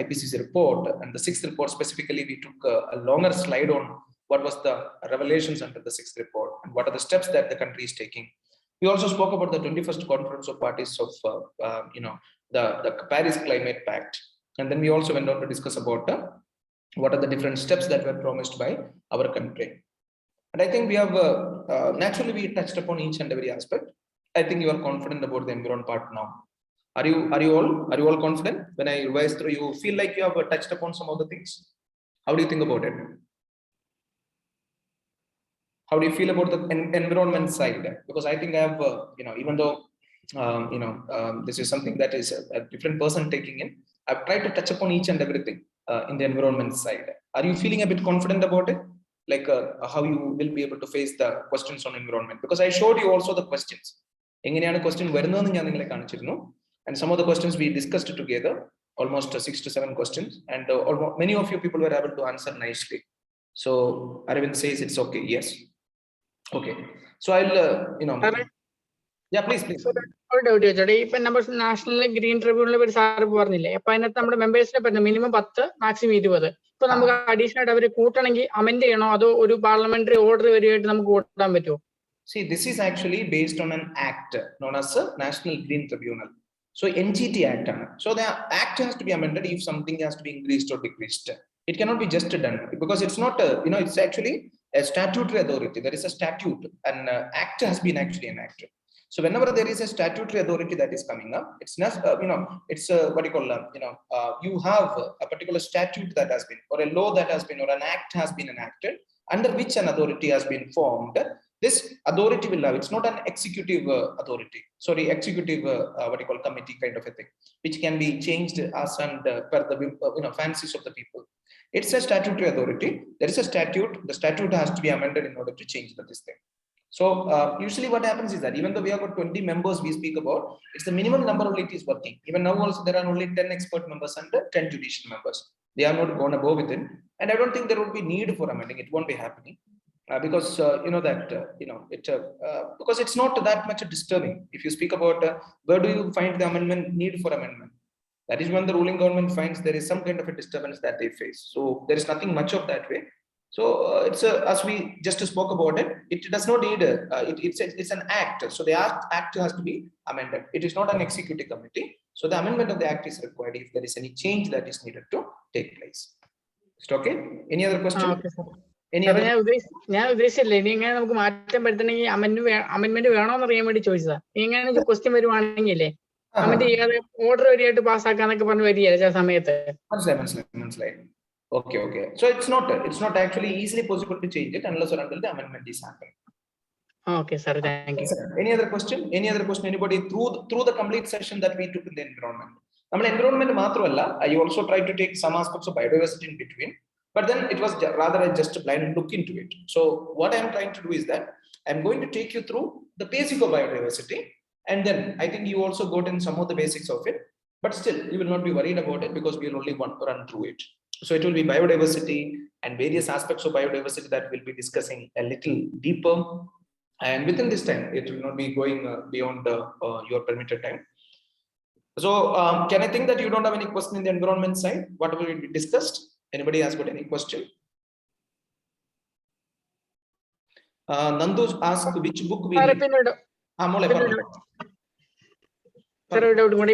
IPCC report, and the 6th report specifically. We took a longer slide on what was the revelations under the 6th report and what are the steps that the country is taking. We also spoke about the 21st Conference of Parties of the Paris Climate Pact, and then we also went on to discuss about what are the different steps that were promised by our country. And I think we have naturally we touched upon each and every aspect. I think you are confident about the environment part now. Are you all confident? When I revise through, you feel like you have touched upon some of the things? How do you think about it? How do you feel about the environment side? Because I think I have, even though this is something that is a different person taking in, I've tried to touch upon each and everything in the environment side. Are you feeling a bit confident about it? Like how you will be able to face the questions on environment? Because I showed you also the questions. എങ്ങനെയാണ് question വരുന്നതെന്ന് ഞാൻ നിങ്ങളെ കാണിച്ചിരുന്നു. And some of the questions we discussed together, almost 6 to 7 questions, and many of you people were able to answer nicely. So Arvind says it's okay. Yes. Okay. So I'll yeah, please. ഒരു doubt ചോദിച്ചോട്ടെ. ഇപ്പൊ നമ്മൾ national green ട്രിബ്യൂണലിനെ പറ്റി sir പറഞ്ഞില്ലേ, അപ്പൊ അതിനകത്ത് നമ്മുടെ മെമ്പേഴ്സിനെ പറ്റും മിനിമം 10 മാക്സിമം 20. ഇപ്പൊ നമുക്ക് അഡീഷണൽ ആയിട്ട് അവർ കൂട്ടണമെങ്കിൽ അമെൻഡ് ചെയ്യണോ, അതോ ഒരു പാർലമെന്ററി ഓർഡർ വരികയായിട്ട് നമുക്ക് കൂട്ടാൻ പറ്റുമോ? See, this is actually based on an act known as a National Green Tribunal. So NGT Act. So the act has to be amended if something has to be increased or decreased. It cannot be just done because it's not it's actually a statutory authority. There is a statute, and act has been actually enacted. So whenever there is a statutory authority that is coming up, it's not it's what you call you have a particular statute that has been, or a law that has been, or an act has been enacted under which an authority has been formed. This authority will have, it's not an executive authority, executive what you call committee kind of a thing, which can be changed as and per the fancies of the people. It's a statutory authority. There is a statute. The statute has to be amended in order to change this thing. So usually what happens is that even though we have got 20 members we speak about, it's the minimum number only it is working. Even now also there are only 10 expert members and 10 judicial members. They are not going to go with it, and I don't think there would be need for amending. It won't be happening because because it's not that much disturbing. If you speak about where do you find the amendment need for amendment, that is when the ruling government finds there is some kind of a disturbance that they face. So there is nothing much of that way. So it's as we just spoke about it, it does not need it's an act. So the act has to be amended. It is not an executive committee. So the amendment of the act is required if there is any change that is needed to take place. Is it okay? Any other question? Okay, sir. ഞാൻ ഉദ്ദേശിച്ചില്ല ഇനി ഇങ്ങനെ നമുക്ക് മാറ്റം വരുത്തണമെങ്കിൽ amendment വേണോന്ന് അറിയാൻ വേണ്ടി ചോദിച്ചതാ. ഇങ്ങനെ ക്വസ്റ്റ്യൻ വരുവാണെങ്കിലേ അമെന്റ് ചെയ്യാതെ ഓർഡർ വരിയായിട്ട് പാസ്സാക്കാന്നൊക്കെ പറഞ്ഞ് വരികയല്ലേ ചില സമയത്ത്. മനസ്സിലായി. Okay. So it's not actually easily possible to change it unless or until the amendment is happening. Okay, sir. Thank you. Any other question? Anybody through the complete session that we took in the environment? Environment മാത്രമല്ല, I also tried to take some aspects of biodiversity in between, but then it was rather just a blind look into it. So what I am trying to do is that I'm going to take you through the basic of biodiversity, and then I think you also got in some of the basics of it, but still you will not be worried about it because we will only want to run through it. So it will be biodiversity and various aspects of biodiversity that we'll be discussing a little deeper, and within this time it will not be going beyond your permitted time. So can I think that you don't have any question in the environment side? What will be discussed? Anybody has got any question? Nandu asked which book we read.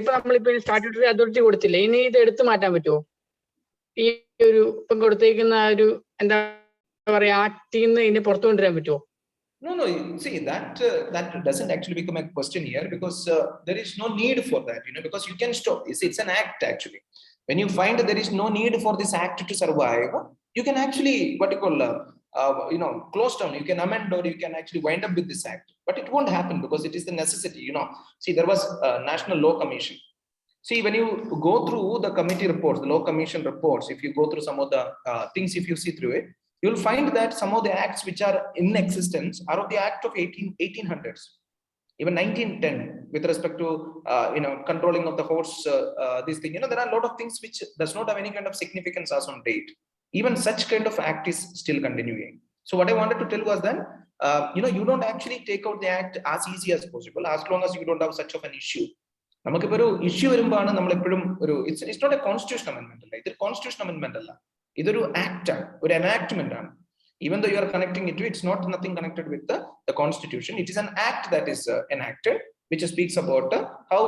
ഇപ്പൊ നമ്മളിപ്പോ statutory authority കൊടുത്തില്ലേ, ഇനി ഇത് എടുത്തു മാറ്റാൻ പറ്റുമോ? ഈ ഒരു ഇപ്പം കൊടുത്തേക്കുന്ന ഒരു എന്താ പറയാ ആക്ടിന്ന് ഇതിനെ പുറത്തു കൊണ്ടുവരാൻ പറ്റുമോ? No, see that doesn't actually become a question here because there is no need for that, because you can stop. It's an act actually. When you find that there is no need for this act to survive, you can actually close down. You can amend or you can actually wind up with this act, but it won't happen because it is the necessity. See, there was a National Law Commission. See, when you go through the committee reports, the law commission reports, if you go through some of the things, if you see through it, you'll find that some of the acts which are in existence are of the act of 1800s, even 1910, with respect to controlling of the horse, this thing. There are a lot of things which does not have any kind of significance as on date. Even such kind of act is still continuing. So what I wanted to tell was that you don't actually take out the act as easy as possible as long as you don't have such of an issue. നമുക്കിപ്പോ ഒരു issue വരുമ്പോഴാണ് നമ്മൾ എപ്പോഴും it's not a constitution amendment അല്ല, ഇതൊരു constitution amendment അല്ല, ഇതൊരു act ആണ്, ഒരു എനാക്ട്മെന്റ് ആണ്. Even though you are connecting it to, it's not nothing connected with the constitution. It is an act that is enacted, which speaks about how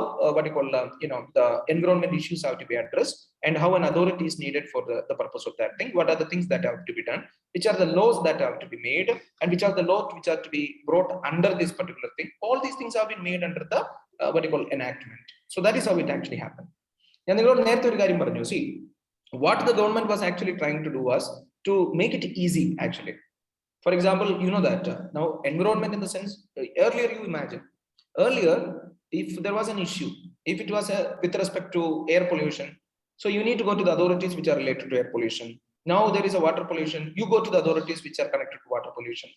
the environment issues have to be addressed and how an authority is needed for the purpose of that thing. What are the things that have to be done? Which are the laws that have to be made, and which are the laws which are to be brought under this particular thing? All these things have been made under the enactment. So that is how it actually happened. See, what the government was actually trying to do was to make it easy actually. For example, that now environment in the sense, earlier if there was an issue, if it was with respect to air pollution, so you need to go to the authorities which are related to air pollution. Now there is a water pollution, you go to the authorities which are connected to water pollution.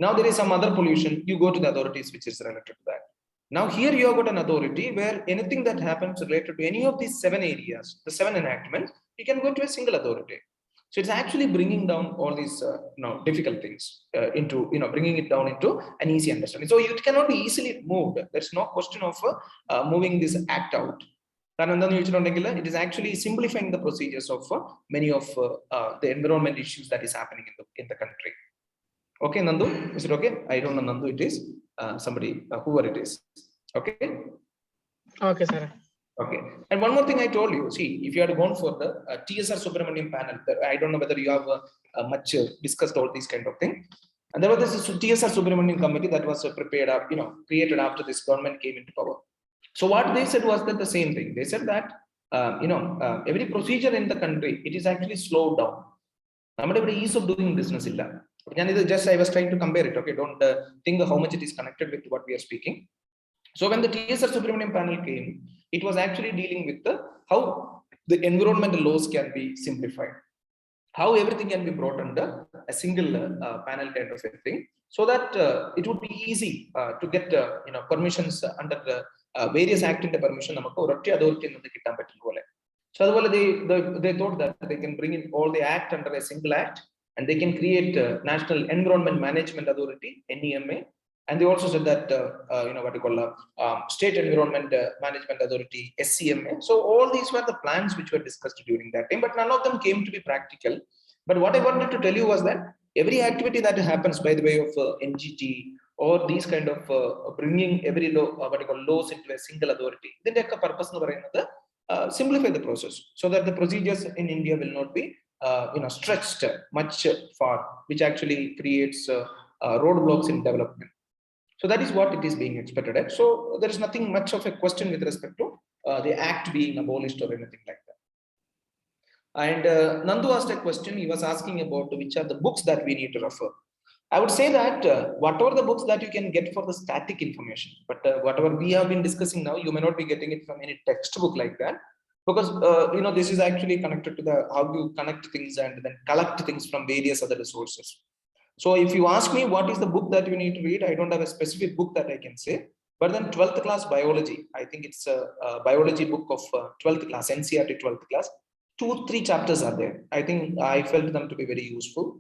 Now there is some other pollution, you go to the authorities which is related to that. Now here you have got an authority where anything that happens related to any of these 7 areas, the 7 enactments, you can go to a single authority. So it's actually bringing down all these difficult things into, bringing it down into an easy understanding. So it cannot be easily moved. There's no question of moving this act out. It is actually simplifying the procedures of many of the environment issues that is happening in the country. Okay, Nandu, is it okay? I don't know, Nandu, it is somebody, whoever it is. Okay. Okay, sir. Okay. And one more thing I told you, see, if you had gone for the TSR Subramanian panel, I don't know whether you have much discussed all these kind of things. And there was this TSR Subramanian committee that was prepared up, created after this government came into power. So what they said was that the same thing. They said that, every procedure in the country, it is actually slowed down. Ease of doing business. Just I was trying to compare it. Okay, don't think how much it is connected with what we are speaking. So when the TSR Subramanian panel came, it was actually dealing with how the environmental laws can be simplified, how everything can be brought under a single panel kind of a thing, so that it would be easy to get permissions under the various act in the permission. So they thought that they can bring in all the act under a single act, and they can create National Environment Management Authority, NEMA. And they also said that, what you call State Environment Management Authority, SCMA. So all these were the plans which were discussed during that time, but none of them came to be practical. But what I wanted to tell you was that every activity that happens by the way of NGT or these kind of bringing every law, what you call laws into a single authority, then the purpose simplify the process so that the procedures in India will not be stretched much far, which actually creates roadblocks in development. So that is what it is being expected at. So there is nothing much of a question with respect to the act being abolished or anything like that. And Nandu asked a question. He was asking about which are the books that we need to refer. I would say that whatever the books that you can get for the static information, but whatever we have been discussing now, you may not be getting it from any textbook like that, because this is actually connected to the how you connect things and then collect things from various other resources. So if you ask me what is the book that you need to read, I don't have a specific book that I can say. But then 12th class biology, I think it's a biology book of 12th class, NCERT 12th class. 2-3 chapters are there. I think I felt them to be very useful.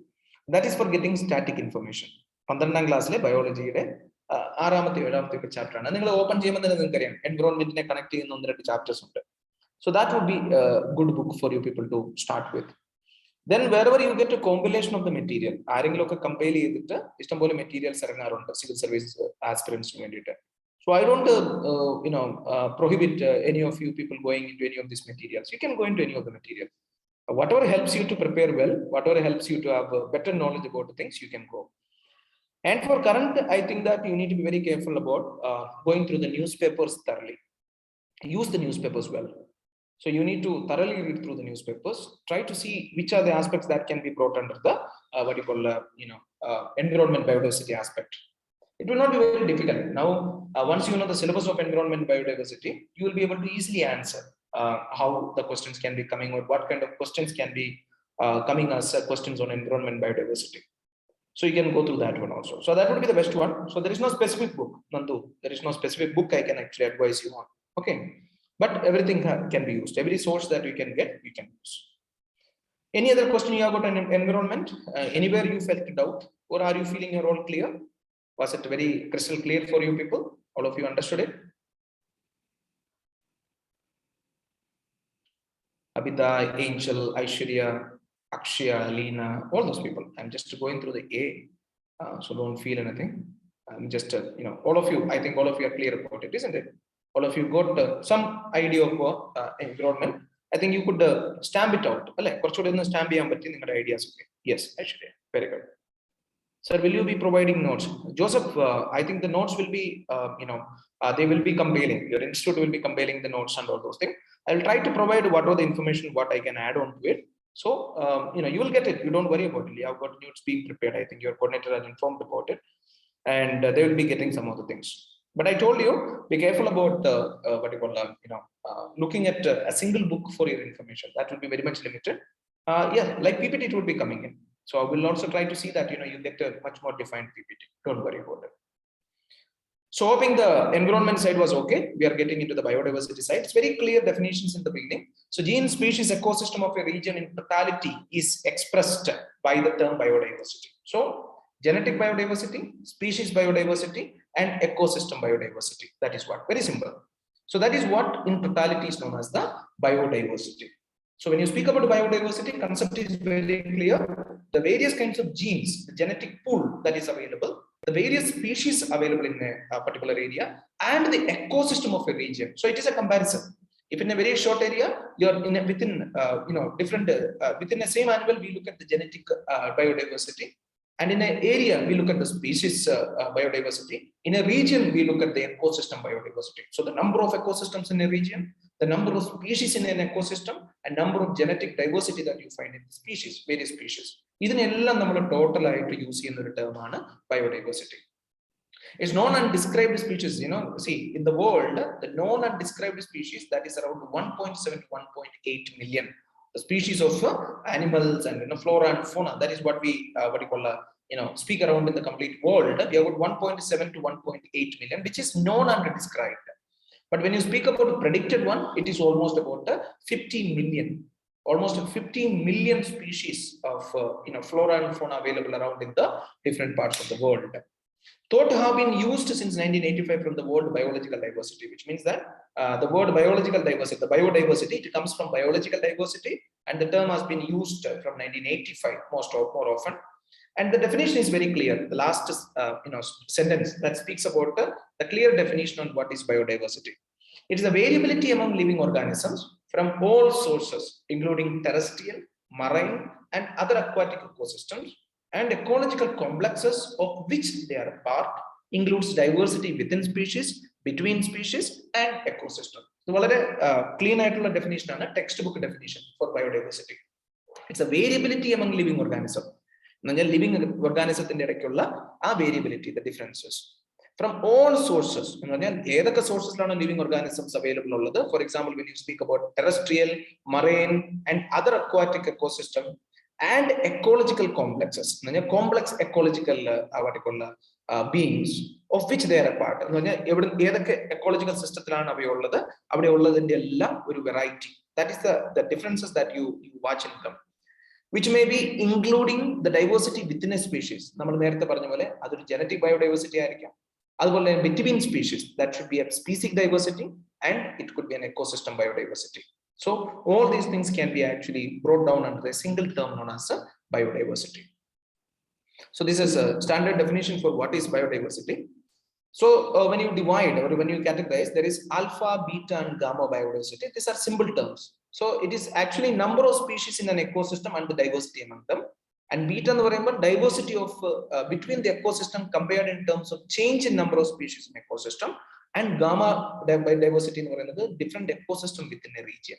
That is for getting static information. 12th class biology chapter. Open environment connecting chapters. So that would be a good book for you people to start with. Then wherever you get a compilation of the material, compile materials civil service aspirants. So I don't prohibit any of you people going into any of these materials. You can go into any of the material. Whatever helps you to prepare well, whatever helps you to have better knowledge about the things, you can go. And for current, I think that you need to be very careful about going through the newspapers thoroughly. Use the newspapers well. So you need to thoroughly read through the newspapers, try to see which are the aspects that can be brought under the environment biodiversity aspect. It will not be very difficult. Now, once you know the syllabus of environment biodiversity, you will be able to easily answer how the questions can be coming, or what kind of questions can be coming as questions on environment biodiversity. So you can go through that one also. So that would be the best one. So there is no specific book, Nandu. There is no specific book I can actually advise you on. Okay. But everything can be used. Every source that you can get, you can use. Any other question you have got on environment? Anywhere you felt doubt, or are you feeling you're all clear? Was it very crystal clear for you people? All of you understood it? Abhida, Angel, Aishwarya, Akshaya, Leena, all those people. I'm just going through the A, so don't feel anything. I'm just, all of you, I think all of you are clear about it, isn't it? All of you got some idea of environment. I think you could stamp it out. Stamp ideas. Yes, actually, very good. Sir, will you be providing notes? Joseph, I think the notes will be, they will be compiling. Your institute will be compiling the notes and all those things. I will try to provide whatever the information, what I can add on to it. So, you will get it. You don't worry about it. You have got notes being prepared. I think your coordinator has informed about it. And they will be getting some of the things. But I told you, be careful about looking at a single book for your information. That will be very much limited. Yeah, like PPT it would be coming in. So I will also try to see that, you get a much more defined PPT. Don't worry about it. So hoping the environment side was okay. We are getting into the biodiversity side. It's very clear definitions in the beginning. So gene, species, ecosystem of a region in totality is expressed by the term biodiversity. So genetic biodiversity, species biodiversity, and ecosystem biodiversity. That is what, very simple. So that is what in totality is known as the biodiversity. So when you speak about biodiversity, concept is very clear. The various kinds of genes, the genetic pool that is available, the various species available in a particular area, and the ecosystem of a region. So it is a comparison. If in a very short area, you are in a, within different within the same animal, we look at the genetic biodiversity, and in an area we look at the species biodiversity. In a region, we look at the ecosystem biodiversity. So the number of ecosystems in a region, the number of species in an ecosystem, and number of genetic diversity that you find in the species, various species. ഇതിനെല്ലാം നമ്മൾ total ആയിട്ട് use ചെയ്യുന്ന ഒരു ടേമാണ് biodiversity. It's known and described species, see in the world, the known and described species, that is around 1.7 to 1.8 million. The species of animals and flora and fauna, that is what we speak around in the complete world. We have got 1.7 to 1.8 million, which is known and described. But when you speak about the predicted one, it is almost about 15 million. Almost 15 million species of flora and fauna available around in the different parts of the world. Thought to have been used since 1985 from the word biological diversity, which means that the word biological diversity, the biodiversity, it comes from biological diversity, and the term has been used from 1985 more often. And the definition is very clear. The last sentence that speaks about the clear definition on what is biodiversity. It is the variability among living organisms from all sources, including terrestrial, marine, and other aquatic ecosystems, and ecological complexes of which they are a part, includes diversity within species, between species, and ecosystem. So, clean definition and a textbook definition for biodiversity. It's a variability among living organisms. Living organisms in the variability, the differences. From all sources, sources living organisms available. For example, when you speak about terrestrial, marine, and other aquatic ecosystem, and ecological complexes, complex ecological beings of which they are a part. Ecological system variety. That is the differences that you watch in them, which may be including the diversity within a species. Genetic biodiversity, between species, that should be a species diversity, and it could be an ecosystem biodiversity. So all these things can be actually brought down under a single term known as biodiversity. So this is a standard definition for what is biodiversity. So when you divide or when you categorize, there is alpha, beta, and gamma biodiversity. These are simple terms. So it is actually number of species in an ecosystem and the diversity among them. And beta and the diversity of between the ecosystem compared in terms of change in number of species in ecosystem, and gamma biodiversity in the different ecosystem within a region.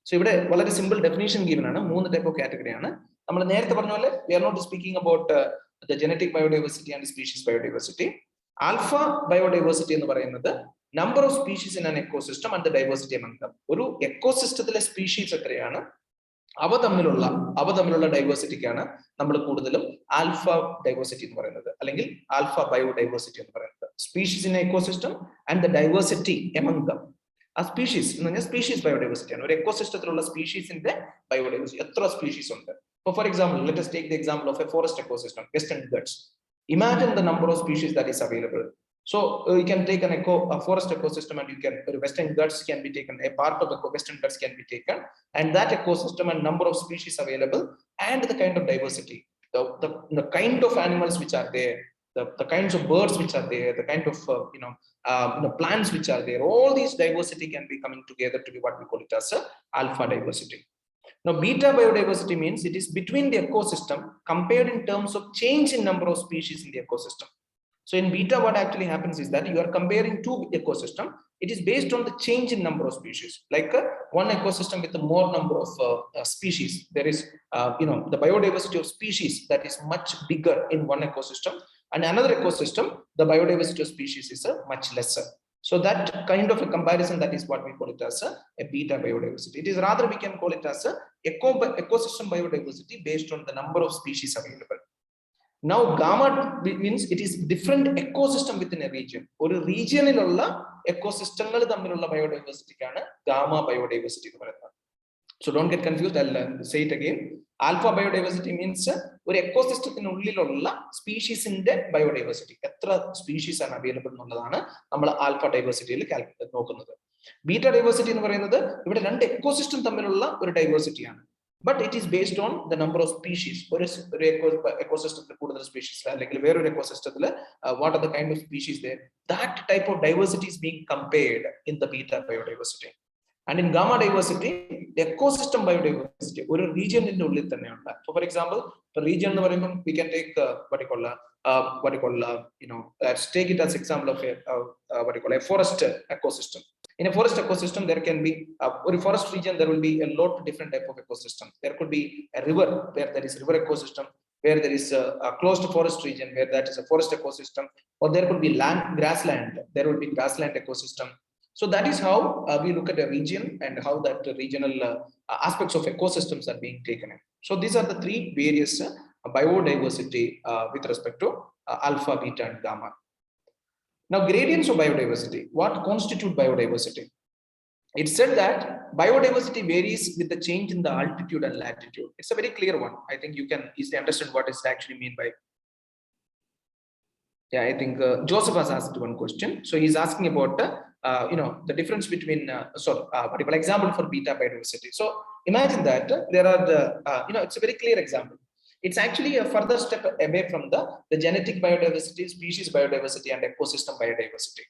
So here a simple definition given ആണ് മൂന്ന് type of category ആണ്. നമ്മൾ നേരത്തെ പറഞ്ഞ പോലെ we are not speaking about the genetic biodiversity and species biodiversity. Alpha biodiversity എന്ന് പറയുന്നത് number of species in an ecosystem and the diversity among them. ഒരു എക്കോസിസ്റ്റത്തിലെ സ്പീഷീസ് എത്രയാണ്, അവ തമ്മിലുള്ള ഡൈവേഴ്സിറ്റിക്കാണ് നമ്മൾ കൂടുതലും ആൽഫ ഡൈവേഴ്സിറ്റി എന്ന് പറയുന്നത്, അല്ലെങ്കിൽ ആൽഫ ബയോഡൈവേഴ്സിറ്റി എന്ന് പറയുന്നത്. Species in ecosystem and the diversity among them. ആ സ്പീഷീസ് എന്ന് പറഞ്ഞാൽ സ്പീഷീസ് ബയോഡൈവേഴ്സിറ്റി ആണ്. ഒരു എക്കോസിസ്റ്റത്തിലുള്ള സ്പീഷീസിന്റെ ബയോഡൈവേഴ്സിറ്റി, എത്ര സ്പീഷീസ് ഉണ്ട്. For example, let us take the example of a forest ecosystem, Western Ghats. Imagine the number of species that is available. So you can take a forest ecosystem, and you can Western Ghats can be taken, a part of the Western Ghats can be taken, and that ecosystem and number of species available, and the kind of diversity, the kind of animals which are there, the kinds of birds which are there, the kind of plants which are there, all these diversity can be coming together to be what we call it as alpha diversity. Now beta biodiversity means it is between the ecosystem compared in terms of change in number of species in the ecosystem. So in beta, what actually happens is that you are comparing two ecosystem. It is based on the change in number of species. Like one ecosystem with a more number of species, there is the biodiversity of species that is much bigger in one ecosystem, and another ecosystem, the biodiversity of species is much lesser. So that kind of a comparison, that is what we call it as a beta biodiversity. It is rather, we can call it as a ecosystem biodiversity based on the number of species available. Now gamma means it is different ecosystem within a region. Or a regionilulla ecosystemgal thammilulla biodiversity ആണ് gamma biodiversity എന്ന് പറയുന്നത്. So don't get confused, I'll say it again. Alpha biodiversity means ഒരു എക്കോസിസ്റ്റത്തിനുള്ളിലുള്ള സ്പീഷീസിന്റെ biodiversity, എത്ര species ആണ് available എന്നുള്ളതാണ് നമ്മൾ alpha ഡൈവേഴ്സിറ്റിയിൽ നോക്കുന്നത്. Beta diversity എന്ന് പറയുന്നത് ഇവിടെ രണ്ട് എക്കോസിസ്റ്റം തമ്മിലുള്ള ഒരു ഡൈവേഴ്സിറ്റിയാണ്. But it is based on the number of species. ഒരു ecosystem കൂടുതൽ സ്പീഷീസ് അല്ലെങ്കിൽ വേറൊരു ecosystem what are the kind of species there, that type of diversity is being compared in the beta biodiversity. And in gamma diversity, the ecosystem biodiversity ഒരു region-ന്റെ ഉള്ളിൽ തന്നെയുണ്ട്. So for example, the region എന്ന് പറയുമ്പോൾ we can take what you call let's take it as example of a forest ecosystem. In a forest ecosystem, there can be a forest region, there will be a lot of different type of ecosystem. There could be a river where there is river ecosystem, where there is a closed forest region where that is a forest ecosystem, or there could be grassland, there will be grassland ecosystem. So that is how we look at a region and how that regional aspects of ecosystems are being taken in. So these are the three various biodiversity with respect to alpha, beta and gamma. Now, gradients of biodiversity. What constitute biodiversity? It said that biodiversity varies with the change in the altitude and latitude. It's a very clear one. I think you can easily understand what is actually mean by. Yeah, I think Joseph has asked one question. So he's asking about the difference between particular example for beta biodiversity. So imagine that there are the it's a very clear example. It's actually a further step away from the genetic biodiversity, species biodiversity, and ecosystem biodiversity.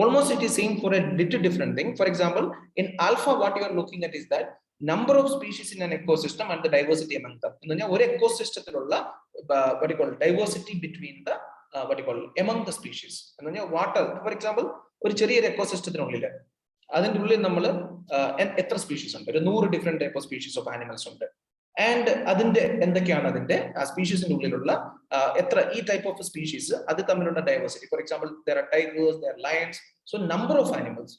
Almost it is same for a little different thing. For example, in alpha, what you are looking at is that number of species in an ecosystem and the diversity among them. One ecosystem what you call diversity between the among the species. Water, for example, ഒരു ചെറിയൊരു എക്കോസിസ്റ്റത്തിനുള്ളിൽ അതിൻ്റെ ഉള്ളിൽ നമ്മൾ എത്ര species ഉണ്ട്? ഒരു 100 different type of species of animals ഉണ്ട്. And അതിന്റെ എന്തൊക്കെയാണ് അതിന്റെ ആ സ്പീഷീസിന്റെ ഉള്ളിലുള്ള എത്ര ഈ ടൈപ്പ് ഓഫ് സ്പീഷീസ് അത് തമ്മിലുള്ള diversity. For example there are tigers, there are lions. So number of animals,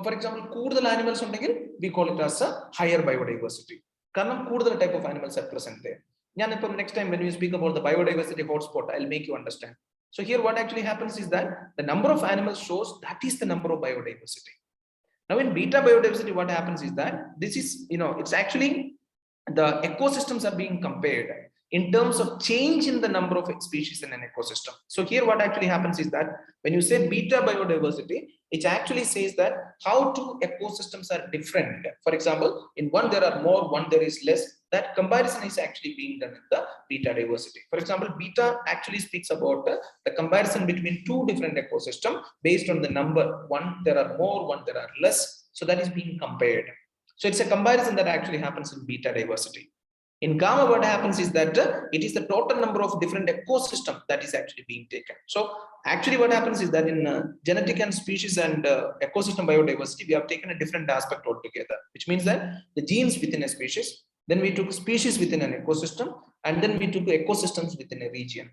for example കൂടുതൽ ആനിമൽസ് ഉണ്ടെങ്കിൽ we call it as A higher biodiversity, കാരണം കൂടുതൽ type of animals are present there. ഞാനിപ്പം next time when we speak about the biodiversity hotspot, I'll make you understand. So here what actually happens is that the number of animals shows that is the number of biodiversity. Now in beta biodiversity, what happens is that this is, it's actually the ecosystems are being compared in terms of change in the number of species in an ecosystem. So here what actually happens is that when you say beta biodiversity, it actually says that how two ecosystems are different. For example, in one there are more, one there is less. That comparison is actually being done in the beta diversity. For example, beta actually speaks about the comparison between two different ecosystems based on the number. One there are more, one there are less. So that is being compared. So it's a comparison that actually happens in beta diversity. In gamma, what happens is that it is the total number of different ecosystems that is actually being taken. So actually what happens is that in genetic and species and ecosystem biodiversity, we have taken a different aspect altogether, which means that the genes within a species, then we took species within an ecosystem, and then we took ecosystems within a region.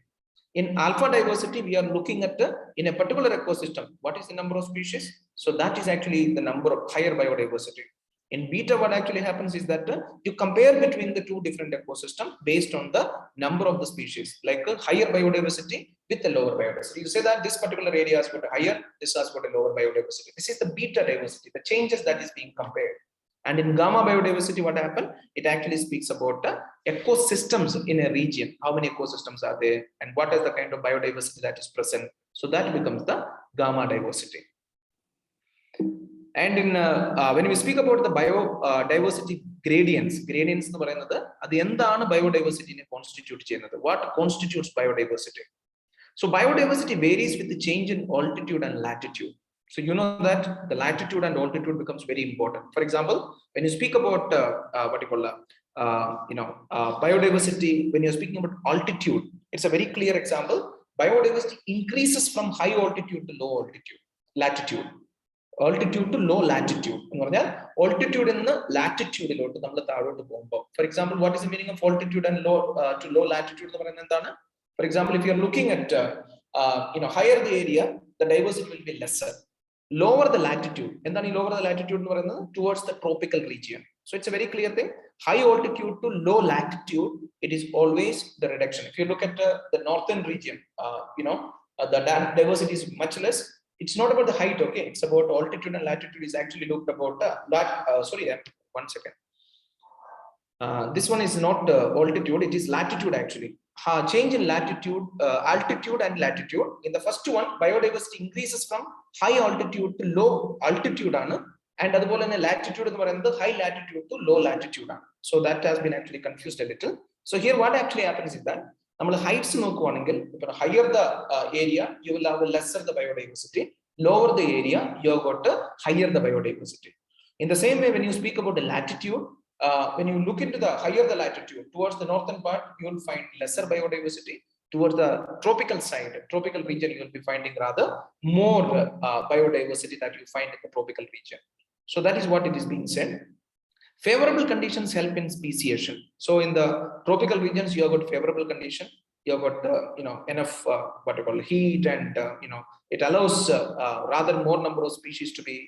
In alpha diversity, we are looking at in a particular ecosystem, what is the number of species? So that is actually the number of higher biodiversity. In beta, what actually happens is that you compare between the two different ecosystems based on the number of the species, like a higher biodiversity with a lower biodiversity. You say that this particular area has got a higher, this has got a lower biodiversity. This is the beta diversity, the changes that is being compared. And in gamma biodiversity, what happened? It actually speaks about ecosystems in a region. How many ecosystems are there, and what is the kind of biodiversity that is present? So that becomes the gamma diversity. And in when we speak about the biodiversity gradients എന്ന് പറയുന്നത് അത് എന്താണ് ബയോഡൈവേഴ്സിറ്റിനെ constitute ചെയ്യുന്നത്? What constitutes biodiversity? So biodiversity varies with the change in altitude and latitude. So you know that the latitude and altitude becomes very important. For example, when you speak about biodiversity, when you're speaking about altitude, it's a very clear example. Biodiversity increases from high altitude to low latitude. Altitude to low latitude. Altitude in the latitude. For example, what is the meaning of altitude and low to low latitude? For example, if you are looking at higher the area, the diversity will be lesser. lower the latitude. And then you lower the latitude towards the tropical region. So it's a very clear thing. High altitude to low latitude, it is always the reduction. If you look at the northern region, the diversity is much less. It's not about the height, okay? It's about altitude and latitude is actually looked about. One second. This one is not altitude, it is latitude actually. Change in latitude, altitude and latitude. In the first one, biodiversity increases from high altitude to low altitude, and the latitude the high latitude to low latitude. So that has been actually confused a little. So here what actually happens is that heights higher the area, you will have lesser the biodiversity. Lower the area, you have got higher the biodiversity. In the same way, when you speak about the latitude, when you look into the higher the latitude towards the northern part, you will find lesser biodiversity. Towards the tropical side, tropical region, you will be finding rather more biodiversity that you find in the tropical region. So that is what it is being said. Favorable conditions help in speciation. So in the tropical regions, you have got favorable condition. You have got enough what you call heat, and it allows rather more number of species to be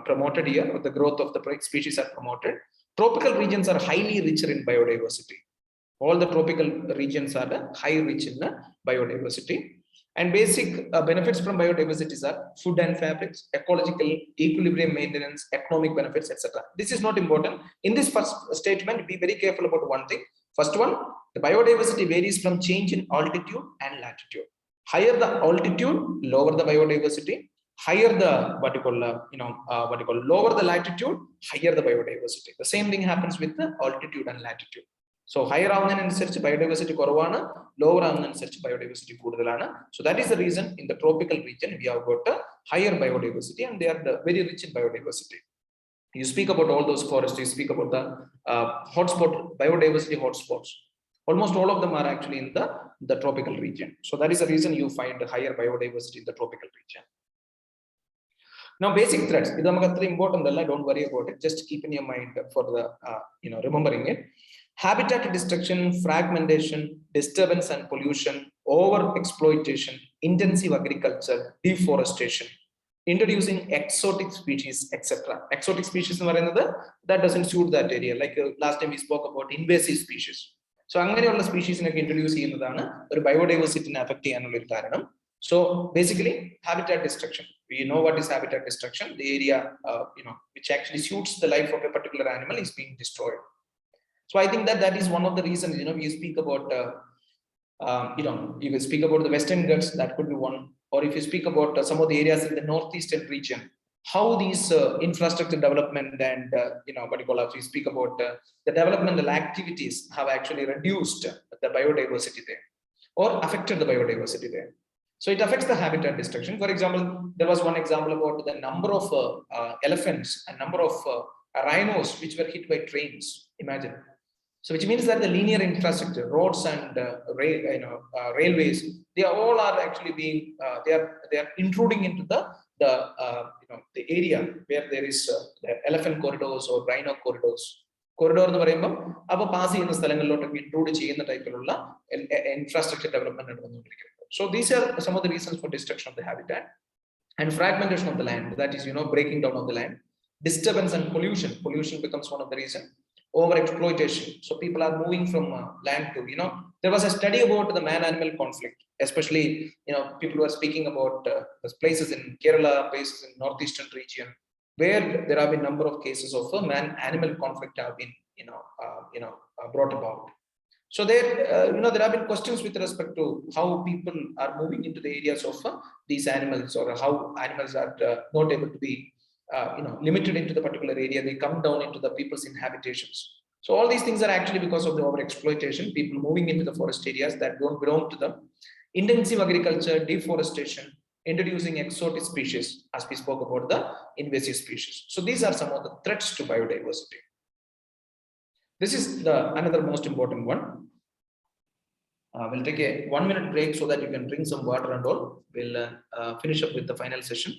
promoted here. The growth of the species are promoted. Tropical regions are highly richer in biodiversity. All the tropical regions are high rich in biodiversity. And basic benefits from biodiversity are food and fabrics, ecological equilibrium maintenance, economic benefits, etc. This is not important. In this first statement, be very careful about one thing. First one, the biodiversity varies from change in altitude and latitude. Higher the altitude, lower the biodiversity. Higher the lower the latitude, higher the biodiversity. The same thing happens with the altitude and latitude. So higher biodiversity korvana, lower biodiversity kudalana. So that is the reason in the tropical region we have got a higher biodiversity, and they are very rich in biodiversity. You speak about all those forests, you speak about the hotspot biodiversity hotspots. Almost all of them are actually in the tropical region. So that is the reason you find higher biodiversity in the tropical region. Now, basic threats. This is important. Don't worry about it. Just keep in your mind for the remembering it. Habitat destruction, fragmentation, disturbance and pollution, over exploitation, intensive agriculture, deforestation, introducing exotic species, etc. Exotic species that doesn't suit that area. Like last time we spoke about invasive species. So അങ്ങനെയുള്ള species introduce ചെയ്യുന്നതാണ് ഒരു biodiversity affect ചെയ്യാനുള്ള കാരണം. So basically, habitat destruction. We know what is habitat destruction. The area which actually suits the life of a particular animal is being destroyed. So I think that is one of the reasons, we speak about you will speak about the Western Ghats, that could be one. Or if you speak about some of the areas in the northeastern region, how these infrastructure development and we speak about the developmental activities have actually reduced the biodiversity there or affected the biodiversity there. So it affects the habitat destruction. For example, there was one example about the number of elephants and number of rhinos which were hit by trains. Imagine. So which means that the linear infrastructure, roads and railways, they all are actually being they are intruding into the area where there is the elephant corridors or rhino corridors. Corridor എന്ന് പറയുമ്പോൾ അപ്പോൾ pass ചെയ്യുന്ന സ്ഥലങ്ങളിലോട്ടൊക്കെ include ചെയ്യുന്ന ടൈപ്പിലുള്ള infrastructure development നടന്നുകൊണ്ടിരിക്കുന്നത്. So these are some of the reasons for destruction of the habitat. And fragmentation of the land, that is breaking down of the land. Disturbance and pollution. Pollution becomes one of the reasons. Over exploitation. So people are moving from land to there was a study about the man-animal conflict, especially people were speaking about places in Kerala, places in northeastern region, where there have been number of cases of man-animal conflict have been brought about. So there there have been questions with respect to how people are moving into the areas of these animals, or how animals are not able to be limited into the particular area. They come down into the people's inhabitations. So all these things are actually because of the over exploitation, people moving into the forest areas that don't belong to them. Intensive agriculture, deforestation, introducing exotic species, as we spoke about the invasive species. So these are some of the threats to biodiversity. This is another most important one. We'll take a 1-minute break so that you can drink some water and all. We'll finish up with the final session.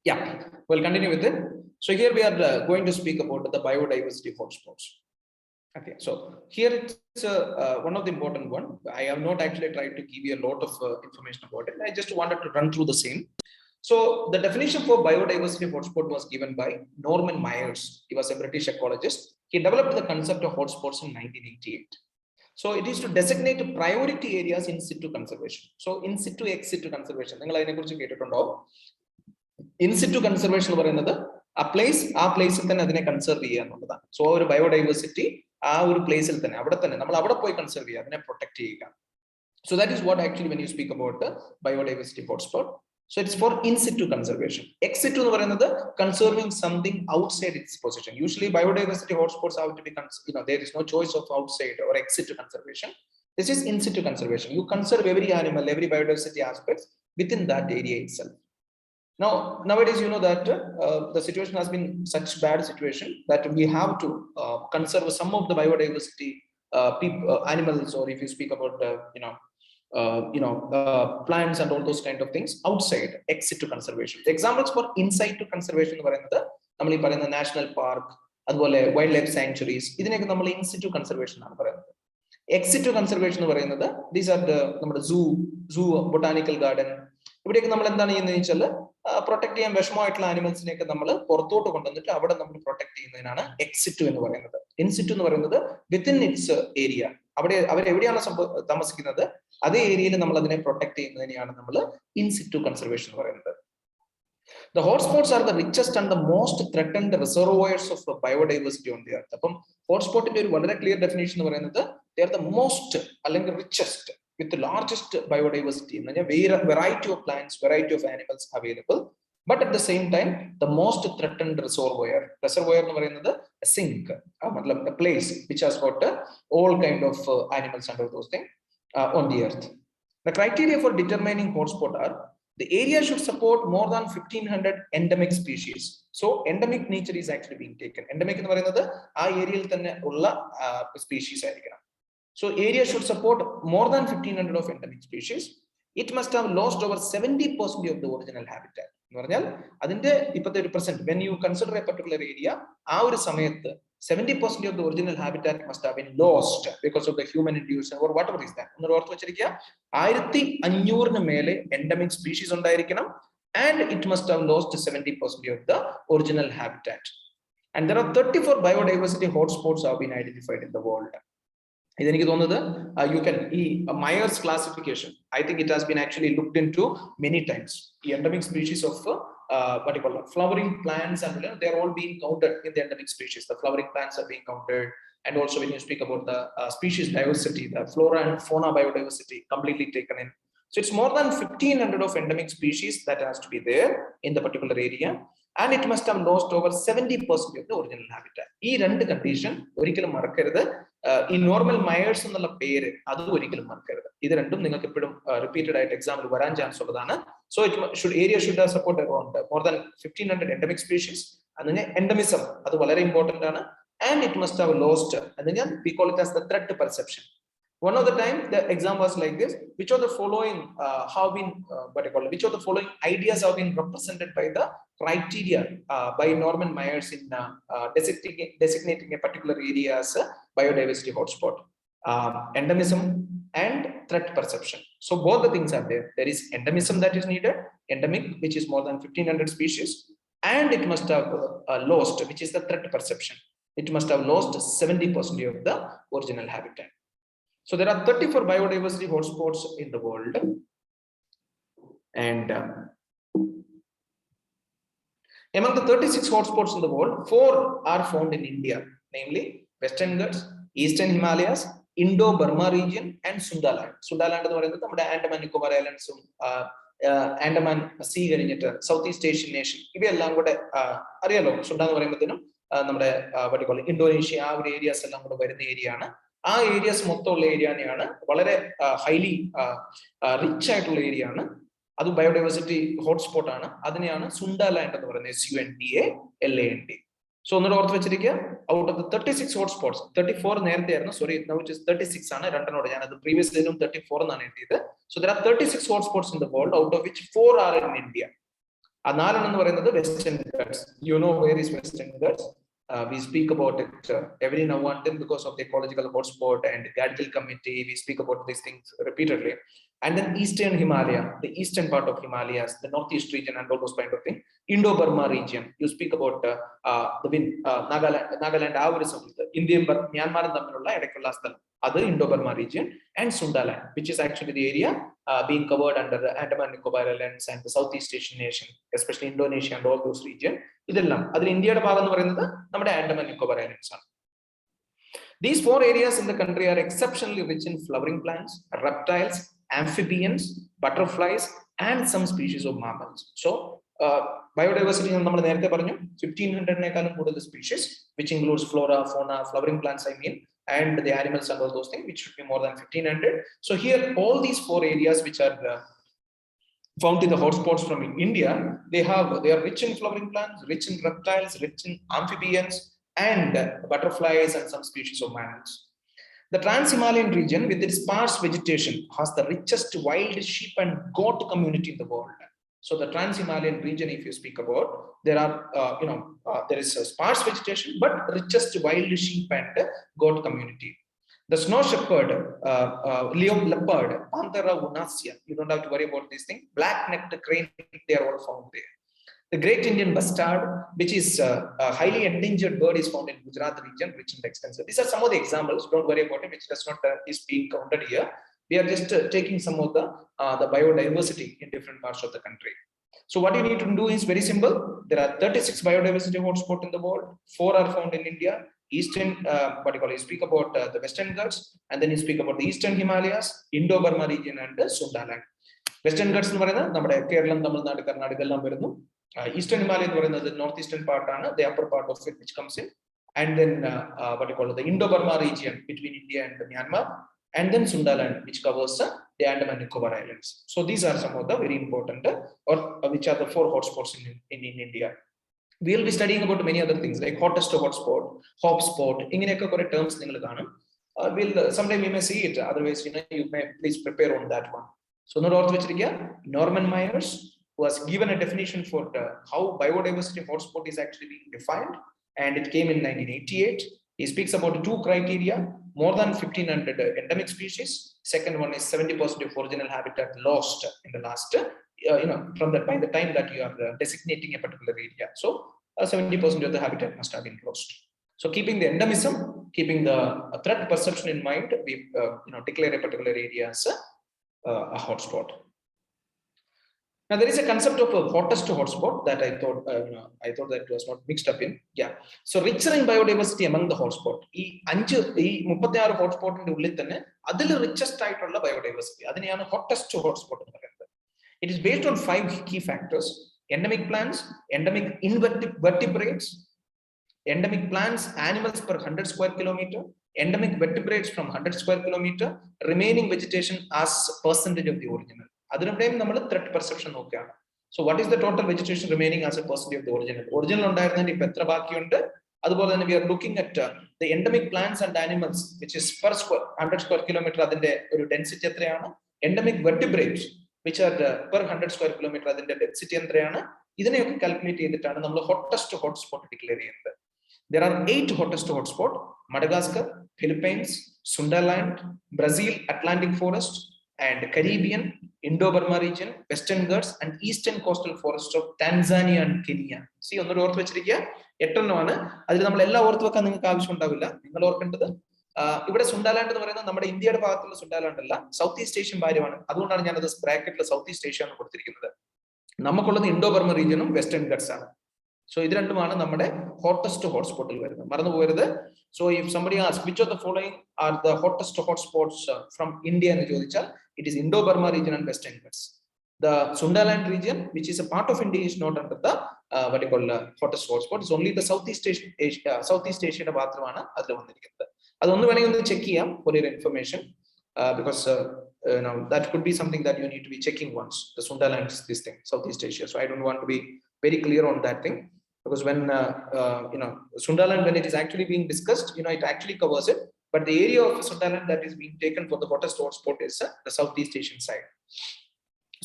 Yeah, we'll continue with it. So here we are going to speak about the biodiversity hotspots. Okay, so here it's one of the important one. I have not actually tried to give you a lot of information about it. I just wanted to run through the same. So the definition for biodiversity hotspot was given by Norman Myers. He was a British ecologist. He developed the concept of hotspots in 1988. So it is to designate priority areas in situ conservation. So in situ, ex situ conservation. In situ conservation a place തന്നെ അതിനെ conserve ചെയ്യുക എന്നുള്ളതാണ്. So ഒരു biodiversity ആ ഒരു പ്ലേസിൽ തന്നെ നമ്മൾ അവിടെ പോയി കൺസർവ് ചെയ്യുക, അതിനെ പ്രൊട്ടക്ട് ചെയ്യുക. So that is what actually when you speak about the biodiversity hotspot. So it's for in situ conservation. Ex situ എന്ന് പറയുന്നത് conserving something outside its position. Usually biodiversity hotspots have to be, there is no choice of outside or ex situ conservation. This is in situ conservation. You conserve every animal, every biodiversity aspects within that area itself. Now, nowadays, you know that the situation has been such bad situation that we have to conserve some of the biodiversity animals, or if you speak about plants and all those kind of things outside ex situ conservation. The examples for in situ conservation എന്ന് പറയുന്നത് നമ്മൾ ഈ പറയുന്ന national park, അതുപോലെ wild life sanctuaries, ഇതിനൊക്കെ നമ്മൾ in situ conservation ആണ് പറയുന്നത്. എക്സ് സിറ്റു കൺസർവേഷൻ എന്ന് പറയുന്നത് ദീസ് ആർ നമ്മുടെ സൂ ബൊട്ടാനിക്കൽ ഗാർഡൻ, ഇവിടെയൊക്കെ നമ്മൾ എന്താണ് ചെയ്യുന്നത് വെച്ചാൽ പ്രൊട്ടക്ട് ചെയ്യാൻ വിഷമമായിട്ടുള്ള ആനിമൽസിനെയൊക്കെ നമ്മൾ പുറത്തോട്ട് കൊണ്ടുവന്നിട്ട് അവിടെ നമ്മൾ പ്രൊട്ടക്ട് ചെയ്യുന്നതിനാണ് എക്സിറ്റു എന്ന് പറയുന്നത്. ഇൻസിറ്റു എന്ന് പറയുന്നത് വിത്തിൻ ഇറ്റ്സ് ഏരിയ, അവിടെ അവരെവിടെയാണ് താമസിക്കുന്നത് അതേ ഏരിയയിൽ നമ്മൾ അതിനെ പ്രൊട്ടക്ട് ചെയ്യുന്നതിനെയാണ് നമ്മൾ ഇൻസിറ്റു കൺസർവേഷൻ എന്ന് പറയുന്നത്. The hotspots are the richest and the most threatened reservoirs of biodiversity on the earth. അപ്പം ഹോട്ട്സ്പോട്ടിന്റെ ഒരു വളരെ ക്ലിയർ ഡെഫിനേഷൻ എന്ന് പറയുന്നത് they are the most അല്ലെങ്കിൽ richest with the largest biodiversity, variety of plants, variety of animals available, but at the same time the most threatened reservoir എന്ന് പറയുന്നത് a sink, a place which has got all kind of animals under those things on the earth. The criteria for determining hotspot are the area should support more than 1500 endemic species. So endemic nature is actually being taken. Endemic എന്ന് പറയുന്നത് ആ ഏരിയയിൽ തന്നെ ഉള്ള species ആയിരിക്കണം. So area should support more than 1500 of endemic species. It must have lost over 70% of the original habitat. എന്ന് പറഞ്ഞാൽ അതിന്റെ ഇപ്പോഴത്തെ ഒരു percent, when you consider a particular area, ആ ഒരു സമയത്ത് 70% of the original habitat must have been lost because of the human induced or whatever is that. ഒന്ന് ഓർത്ത് വെച്ചിരിക്കുക, 1500 മേലെ endemic species ഉണ്ടായിരിക്കണം, and it must have lost 70% of the original habitat. And there are 34 biodiversity hotspots have been identified in the world. ഇതെനിക്ക് തോന്നുന്നത് you can Myers classification, I think it has been actually looked into many times. The endemic species of what you call flowering plants, and they are all being counted in the endemic species. The flowering plants are being counted, and also when you speak about the species diversity, the flora and fauna biodiversity completely taken in. So it's more than 1500 of endemic species that has to be there in the particular area, and it must have lost over 70% of the original habitat. ഈ രണ്ട് condition ഒരിക്കലും മറക്കരുത്. ഈ normal Myers എന്നുള്ള പേര് അത് ഒരിക്കലും മറക്കരുത്. ഇത് രണ്ടും നിങ്ങൾക്ക് എപ്പോഴും റിപ്പീറ്റഡ് ആയിട്ട് എക്സാമിൽ വരാൻ ചാൻസ് ഉള്ളതാണ്. So area should support around more than 1500 endemic species. അതിന് എൻഡമിസം അത് വളരെ ഇമ്പോർട്ടന്റ് ആണ്. And it must have lost, and then we call it as the threat perception. One of the time the exam was like this: which of the following have been which of the following ideas have been represented by the criteria by Norman Myers in designating a particular area as a biodiversity hotspot? Endemism and threat perception. So both the things are there. There is endemism that is needed, endemic, which is more than 1500 species, and it must have lost, which is the threat perception. It must have lost 70% of the original habitat. So there are 34 biodiversity hotspots in the world, and among the 36 hotspots in the world, 4 are found in India, namely Western Ghats, Eastern Himalayas, Indo-Burma region, and Sundaland. Sundaland എന്ന് പറയുന്നത് നമ്മുടെ Andaman Nicobar ഐലൻഡ്സും Andaman see കഴിഞ്ഞിട്ട് south east Asian nation ഇവയെല്ലാം കൂടെ അറിയാലോ. സുണ്ട എന്ന് പറയുമ്പോഴത്തേനും നമ്മുടെ ഇന്തോനേഷ്യ ആ ഒരു ഏരിയാസ് എല്ലാം കൂടെ വരുന്ന ഏരിയ ആണ്. ആ ഏരിയാസ് മൊത്തമുള്ള ഏരിയയാണ് വളരെ ഹൈലി റിച്ച് ആയിട്ടുള്ള ഏരിയ ആണ്. അത് ബയോഡൈവേഴ്സിറ്റി ഹോട്ട്സ്പോട്ട് ആണ്. അതിനെയാണ് സുണ്ടാലാൻഡ് എന്ന് പറയുന്നത്, SUNDALAND. സോ ഒന്നുകൂടെ ഓർത്ത് വെച്ചിരിക്കുക, ഔട്ട് ഓഫ് ദ 36 ഹോട്ട്സ്പോട്ട്സ്, 34 നേരത്തെ ആയിരുന്നു, സോറി, 36 ആണ് രണ്ടെണ്ണോട്. ഞാനത് പ്രീവിയസ് ദിനം 34 എന്നാണ് എഴുതിയത്. So there are 36 hotspots in the world, out of which 4 are in India. ആ 4 എന്ന് പറയുന്നത് Western Ghats. You know where is Western Ghats? We speak about it every now and then because of the ecological hotspot and Gadgil committee. We speak about these things repeatedly. And then Eastern Himalaya, the eastern part of Himalayas, the northeast region and all those kind of things. Indo-Burma region, you speak about the Nagaland, Indian Myanmar and Tamilulla Edakkulla sthalam, other Indo-Burma region, and Sundaland, which is actually the area being covered under the Andaman Nicobar Islands and the Southeast Asian nation, especially Indonesia and all those regions. ഇതെല്ലാം അതിൽ ഇന്ത്യയുടെ ഭാഗം എന്ന് പറയുന്നത് നമ്മുടെ Andaman Nicobar islands ആണ്. These 4 areas in the country are exceptionally rich in flowering plants, reptiles, amphibians, butterflies, and some species of mammals. So, biodiversity നമ്മൾ നേരത്തെ പറഞ്ഞു 1500-നേക്കാളും കൂടുതൽ species, which includes flora, fauna, flowering plants, and the animals and all those things, which should be more than 1500. So here, all these 4 areas which are found in the hotspots from India, they are rich in flowering plants, rich in reptiles, rich in amphibians, and butterflies, and some species of mammals. The Trans-Himalayan region, with its sparse vegetation, has the richest wild sheep and goat community in the world. So the Trans-Himalayan region, if you speak about, there are, there is a sparse vegetation, but richest wild sheep and goat community. The snow shepherd, leopard, Panthera vunacea, you don't have to worry about this thing. Black-necked crane, they are all found there. The great Indian bustard, which is a highly endangered bird, is found in Gujarat region, rich and extensive. These are some of the examples. Don't worry about it, which does not is being counted here. We are just taking some of the biodiversity in different parts of the country. So what you need to do is very simple. There are 36 biodiversity hotspots in the world. 4 are found in India. Eastern, you speak about the Western Ghats, and then you speak about the Eastern Himalayas, Indo-Burma region, and Sundaland. Western Ghats എന്ന് പറയുന്നത് നമ്മുടെ കേരളം, തമിഴ്നാട്, കർണാടക എല്ലാം വരുന്നു. Eastern Himalaya എന്ന് പറയുന്നത് the northeastern part ആണ്, the upper part of it which comes in, and then the Indo-Burma region between India and Myanmar, and then Sundaland, which covers the Andaman Nicobar Islands. So these are some of the very important, which are the 4 hotspots in India. We will be studying about many other things like hottest hotspot, hopspot, inginekka kore terms ningal kanum. Sometime you may see it, otherwise you may please prepare on that one. So not orthu vechirikka, Norman Myers, who has given a definition for how biodiversity hotspot is actually being defined, and it came in 1988. He speaks about 2 criteria: more than 1500 endemic species. Second one is 70% of original habitat lost in the last, from by the time that you are designating a particular area. So 70% of the habitat must have been lost. So keeping the endemism, keeping the threat perception in mind, we declare a particular area as a hotspot. Now there is a concept of a hottest hotspot that I thought that it was not mixed up in. Yeah. So richer in biodiversity among the hotspot. ഈ 36 ഹോട്ട്സ്പോട്ടിന്റെ ഉള്ളിൽ തന്നെ അതിൽ richest ആയിട്ടുള്ള biodiversity, അതിനെയാണ് hottest hotspot എന്ന് പറയുന്നത്. It is based on 5 key factors: endemic plants, endemic invertebrates, endemic plants, animals per 100 square kilometer, endemic vertebrates from 100 square kilometer, remaining vegetation as percentage of the original. അതിനുടെയും നമ്മൾ threat perception നോക്കുകയാണ്. So what is the total vegetation remaining as a percentage of the original? Original ഉണ്ടായിരുന്നതിന് ഇപ്പൊ എത്ര ബാക്കിയുണ്ട്? അതുപോലെ തന്നെ we are looking at the endemic plants and animals, which is per 100 square kilometer അതിന്റെ ഒരു density എത്രയാണ്? Endemic vertebrates, which are per 100 square kilometer അതിന്റെ density എത്രയാണ്? ഇതിനെയൊക്കെ കാൽക്കുലേറ്റ് ചെയ്തിട്ടാണ് നമ്മൾ hottest hotspot ഡിക്ലെയർ ചെയ്യുന്നത്. There are 8 hottest hotspot: Madagascar, Philippines, Sundaland, Brazil, Atlantic forest, and Caribbean, Indo-Burma region, Western Ghats, and eastern coastal forests of Tanzania and Kenya. See, ഒന്നൊരു ഓർത്ത് വെച്ചിരിക്കുക, 8 എണ്ണമാണ്. അതിൽ നമ്മൾ എല്ലാം ഓർത്ത് വെക്കാൻ നിങ്ങൾക്ക് ആവശ്യം ഉണ്ടാവില്ല. നിങ്ങൾ ഓർക്കേണ്ടത് ഇവിടെ സുണ്ടാലാൻഡ് എന്ന് പറയുന്നത് നമ്മുടെ ഇന്ത്യയുടെ ഭാഗത്തുള്ള സുണ്ടാലാൻഡ് അല്ല, സൗത്ത് ഈസ്റ്റ് ഏഷ്യൻ ഭാര്യമാണ്. അതുകൊണ്ടാണ് ഞാനത് ബ്രാക്കറ്റിൽ സൗത്ത് ഈസ്റ്റ് ഏഷ്യ എന്ന് കൊടുത്തിരിക്കുന്നത്. നമുക്കുള്ളത് ഇൻഡോ-ബർമ റീജിയനും വെസ്റ്റേൺ ഗട്ട്സ് ആണ്. So ഇത് രണ്ടുമാണ് നമ്മുടെ hottest hotspot ൽ വരുന്നത്. മറന്നു പോകരുത്. So if somebody asks which of the following are the hottest hotspots from India എന്ന് ചോദിച്ചാൽ, it is Indo-Burma region and Western Ghats. The Sundaland region, which is a part of India, is not under the hottest hotspot. It's only the Southeast Asia മാത്രമാണ് അതിൽ വന്നിരിക്കുന്നത്. അതൊന്ന് വേണമെങ്കിൽ ഒന്ന് check ചെയ്യാം for your information, because that could be something that you need to be checking once. The Sundaland is this thing, Southeast Asia. So I don't want to be very clear on that thing, because when Sundaland, when it is actually being discussed, it actually covers it, but the area of Sundaland that is being taken for the hottest hotspot is the Southeast Asian side.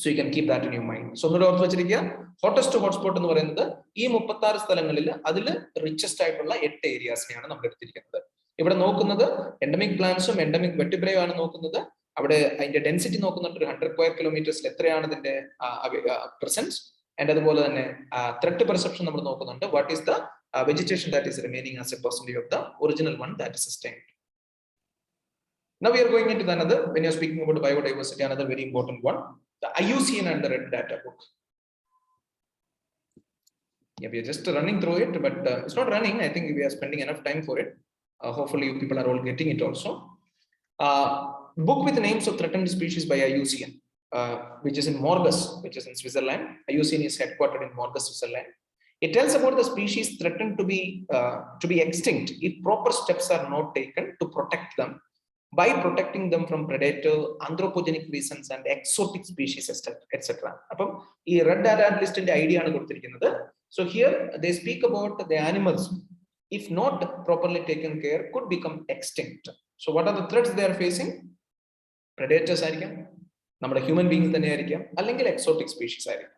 So you can keep that in your mind. So hottest hotspot എന്ന് പറയുന്നത് ഈ 36 സ്ഥലങ്ങളിൽ അതിൽ richest ആയിട്ടുള്ള 8 ഏരിയാസിനെയാണ് നമ്മൾ എടുത്തിരിക്കുന്നത്. ഇവിടെ നോക്കുന്നത് എൻഡമിക് പ്ലാന്റ്സും എൻഡമിക് വെർട്ടിബ്രയും ആണ് നോക്കുന്നത്. അവിടെ അതിന്റെ ഡെൻസിറ്റി നോക്കുന്നുണ്ട് 100 സ്ക്വയർ കിലോമീറ്റേഴ്സിൽ എത്രയാണ് അതിന്റെ പ്രസൻസ്. ആൻഡ് അതുപോലെ തന്നെ ത്രെട്ട് പെർസെപ്ഷൻ നമ്മൾ നോക്കുന്നുണ്ട്. What is the vegetation that is remaining as a percentage of the original one that is sustained. Now we are going into another, when you are speaking about biodiversity, another very important one, the IUCN and the Red Data Book. Yeah, we are just running through it, but it's not running. I think we are spending enough time for it. Hopefully you people are all getting it also. Book with names of threatened species by IUCN, which is in Morges, which is in Switzerland. IUCN is headquartered in Morges, Switzerland. It tells about the species threatened to be extinct if proper steps are not taken to protect them by protecting them from predator, anthropogenic reasons, and exotic species, etc. Appo ee red data list inde idea aanu koduttirikkunnathu. So here they speak about the animals, if not properly taken care, could become extinct. So what are the threats they are facing? Predators ആയിരിക്കാം, നമ്മുടെ human beings തന്നെ ആയിരിക്കാം, അല്ലെങ്കിൽ exotic species ആയിരിക്കാം.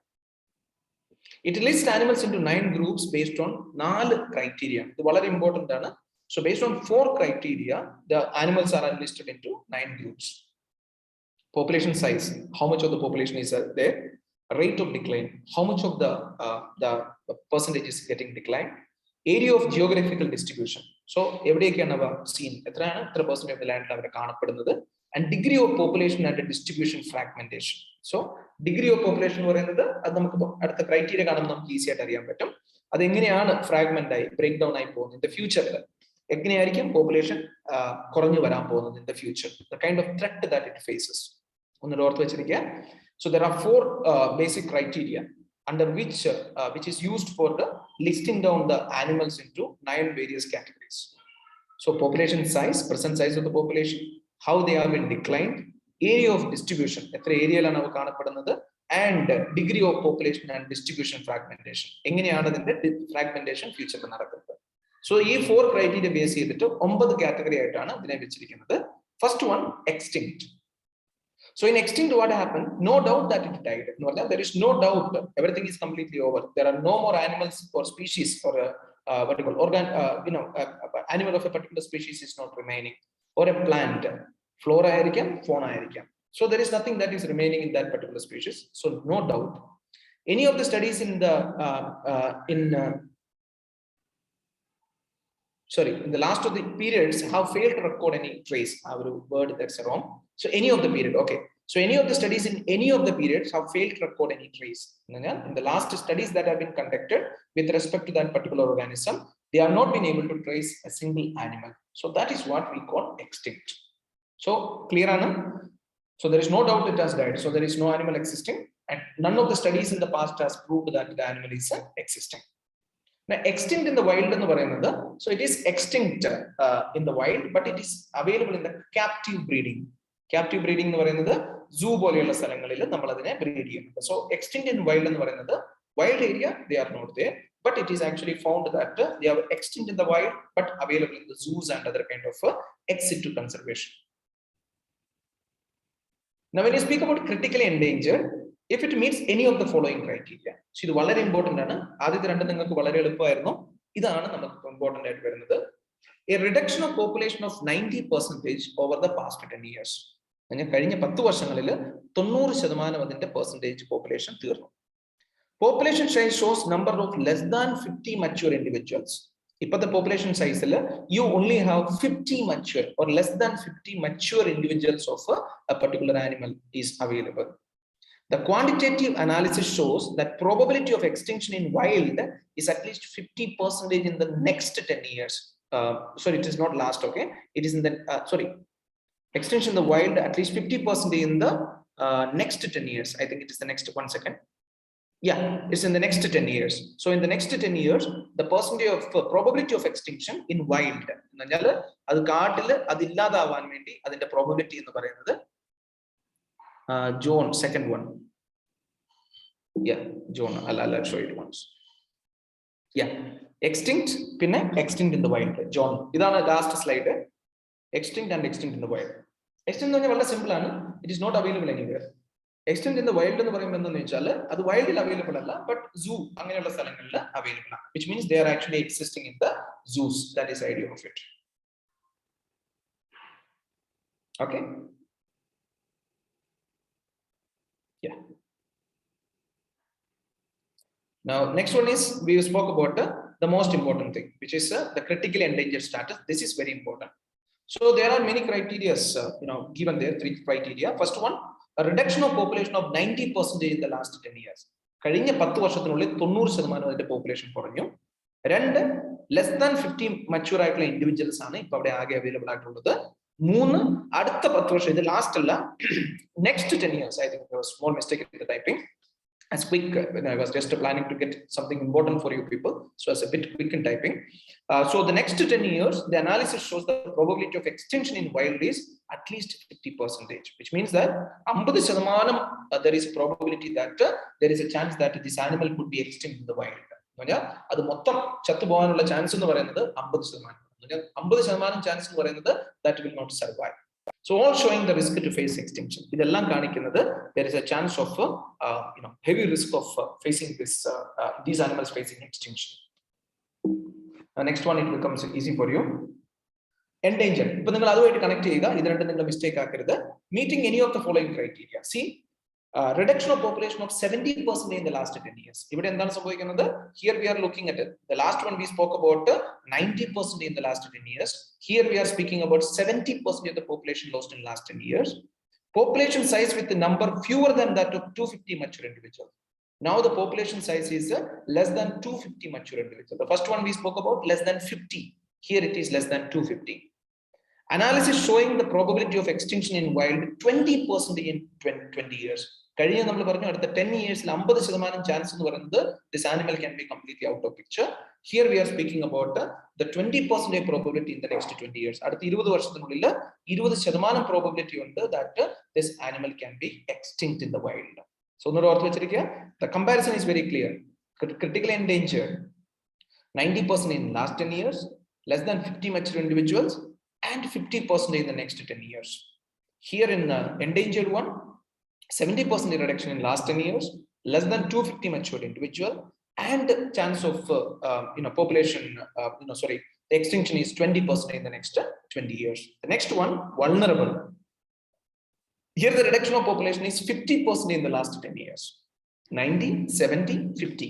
It lists animals into 9 groups based on 4 criteria. This is very important. So based on 4 criteria, the animals are listed into 9 groups. Population size, how much of the population is there? Rate of decline, how much of the percentage is getting declined? Area of geographical distribution. So every can have seen percent of the land and degree of population and distribution fragmentation. So degree of population at the criteria easy at fragment breakdown in the future. Population in the future, the kind of threat that it faces. So there are 4 basic criteria under which is used for the listing down the animals into 9 various categories. So population size, present size of the population, how they have been declined, area of distribution, and degree of population and distribution fragmentation. Fragmentation future. So these 4 criteria base ചെയ്തിട്ട് 9 category ആയിട്ടാണ് ഇതിനെ വെച്ചിരിക്കുന്നത്. First one, extinct. So in extinct, what happened? No doubt that it died. There is no doubt. Everything is completely over. There are no more animals or species or what you call animal of a particular species is not remaining, or a plant, flora airicam, fauna airicam. So there is nothing that is remaining in that particular species. So no doubt. Any of the studies in the in the last of the periods have failed to record any trace. Our word that's wrong. So any of the period, okay. So any of the studies in any of the periods have failed to record any trace. In the last studies that have been conducted with respect to that particular organism, they have not been able to trace a single animal. So that is what we call extinct. So clear, Anna? So there is no doubt it has died. So there is no animal existing, and none of the studies in the past has proved that the animal is existing. Now, extinct in the wild, so it is extinct in the wild, but it is available in the captive breeding. Captive breeding zoo breed. So extinct in wild wild area, they are not there, but it is actually found that they are extinct in the wild, but available in the zoos and other kind of ex situ conservation. Now, when you speak about critically endangered, if it meets any of the following criteria, so this is very important. Important. A reduction of population of 90% over the past 10 years. Percentage population. Population size shows number of less than 50 mature individuals. If the population size, you only have 50 mature or less than 50 mature individuals of a particular animal is available. The quantitative analysis shows that probability of extinction in wild is at least 50% in the next 10 years. Sorry, it is not last, okay? It is in the, extinction in the wild, at least 50% in the next 10 years. I think it is the next 1 second. Yeah, it's in the next 10 years. So in the next 10 years, the percentage of probability of extinction in wild, the probability in the John, second one. Yeah, John, I'll show it once. Yeah, extinct, extinct in the wild. John, this is the last slide. Extinct and extinct in the wild. Extinct is simple, it is not available anywhere. Extinct in the wild എന്ന് പറയുമ്പോൾ എന്താണെന്ന് വെച്ചാൽ അത് വൈൽഡിൽ available അല്ല, but സൂ അങ്ങനെയുള്ള സ്ഥലങ്ങളിൽ available ആണ്, which means they are actually existing in the zoos. That is the idea of it. Okay. Yeah. Now next one is we spoke about the most important thing, which is the critically endangered status. This is very important. So there are many criteria given there, 3 criteria. First one, a reduction of population of 90% in the last 10 years. കഴിഞ്ഞ 10 വർഷത്തിനുള്ളിൽ 90% അതിന്റെ population കുറഞ്ഞു. രണ്ട്, less than 50 mature ആയിട്ടുള്ള individuals ആണ് ഇപ്പൊ അവിടെ ആകെ അവൈലബിൾ ആയിട്ടുള്ളത്. മൂന്ന്, അടുത്ത 10 വർഷം, ഇത് ലാസ്റ്റ് അല്ല, next 10 years. I think there was small mistake in the typing. As quick, I was just planning to get something important for you people, so it's a bit quick in typing. So the next 10 years, the analysis shows the probability of extinction in wild is at least 50%, which means that 50% there is a probability that there is a chance that this animal could be extinct in the wild. അത് മൊത്തം ചത്തു പോകാനുള്ള chance എന്ന് പറയുന്നത് 50%. 50% chance എന്ന് പറയുന്നത് that will not survive. So all showing the risk to face extinction. ഇതെല്ലാം കാണിക്കുന്നത് there is a chance of heavy risk of facing these animals facing extinction. Next one, it becomes easy for you. Endangered. ഇപ്പൊ നിങ്ങൾ അതുമായിട്ട് connect ചെയ്യുക, ഇത് രണ്ടും നിങ്ങൾ mistake ആക്കരുത്. Meeting any of the following criteria. See, reduction of population of 70% in the last 10 years. ഇവിടെ എന്താണ് സംഭവിക്കുന്നത്? Here we are looking at it. The last one we spoke about 90% in the last 10 years. Here we are speaking about 70% of the population lost in the last 10 years. Population size with the number fewer than that of 250 mature individuals. Now the population size is less than 250 mature individuals. The first one we spoke about less than 50. Here it is less than 250. Analysis showing the probability of extinction in wild 20% in 20 years. കഴിഞ്ഞ നമ്മൾ പറഞ്ഞു അടുത്ത 10 years 50% chance എന്ന് പറയുന്നത് this animal can be completely out of picture. Here we are speaking about the 20% probability in the next 20 years. അടുത്ത 20 വർഷത്തിനുള്ളിൽ 20% probability ഉണ്ട് that this animal can be extinct in the wild. So ഒന്നുകൂടെ ഓർത്ത് വെച്ചിരിക്കുക, the comparison is very clear. Critically endangered 90% in last 10 years, less than 50 mature individuals, and 50% in the next 10 years. Here in the endangered one, 70% reduction in last 10 years, less than 250 mature individual, and chance of population, the extinction is 20% in the next 20 years. The next one, vulnerable. Here the reduction of population is 50% in the last 10 years. 90, 70, 50.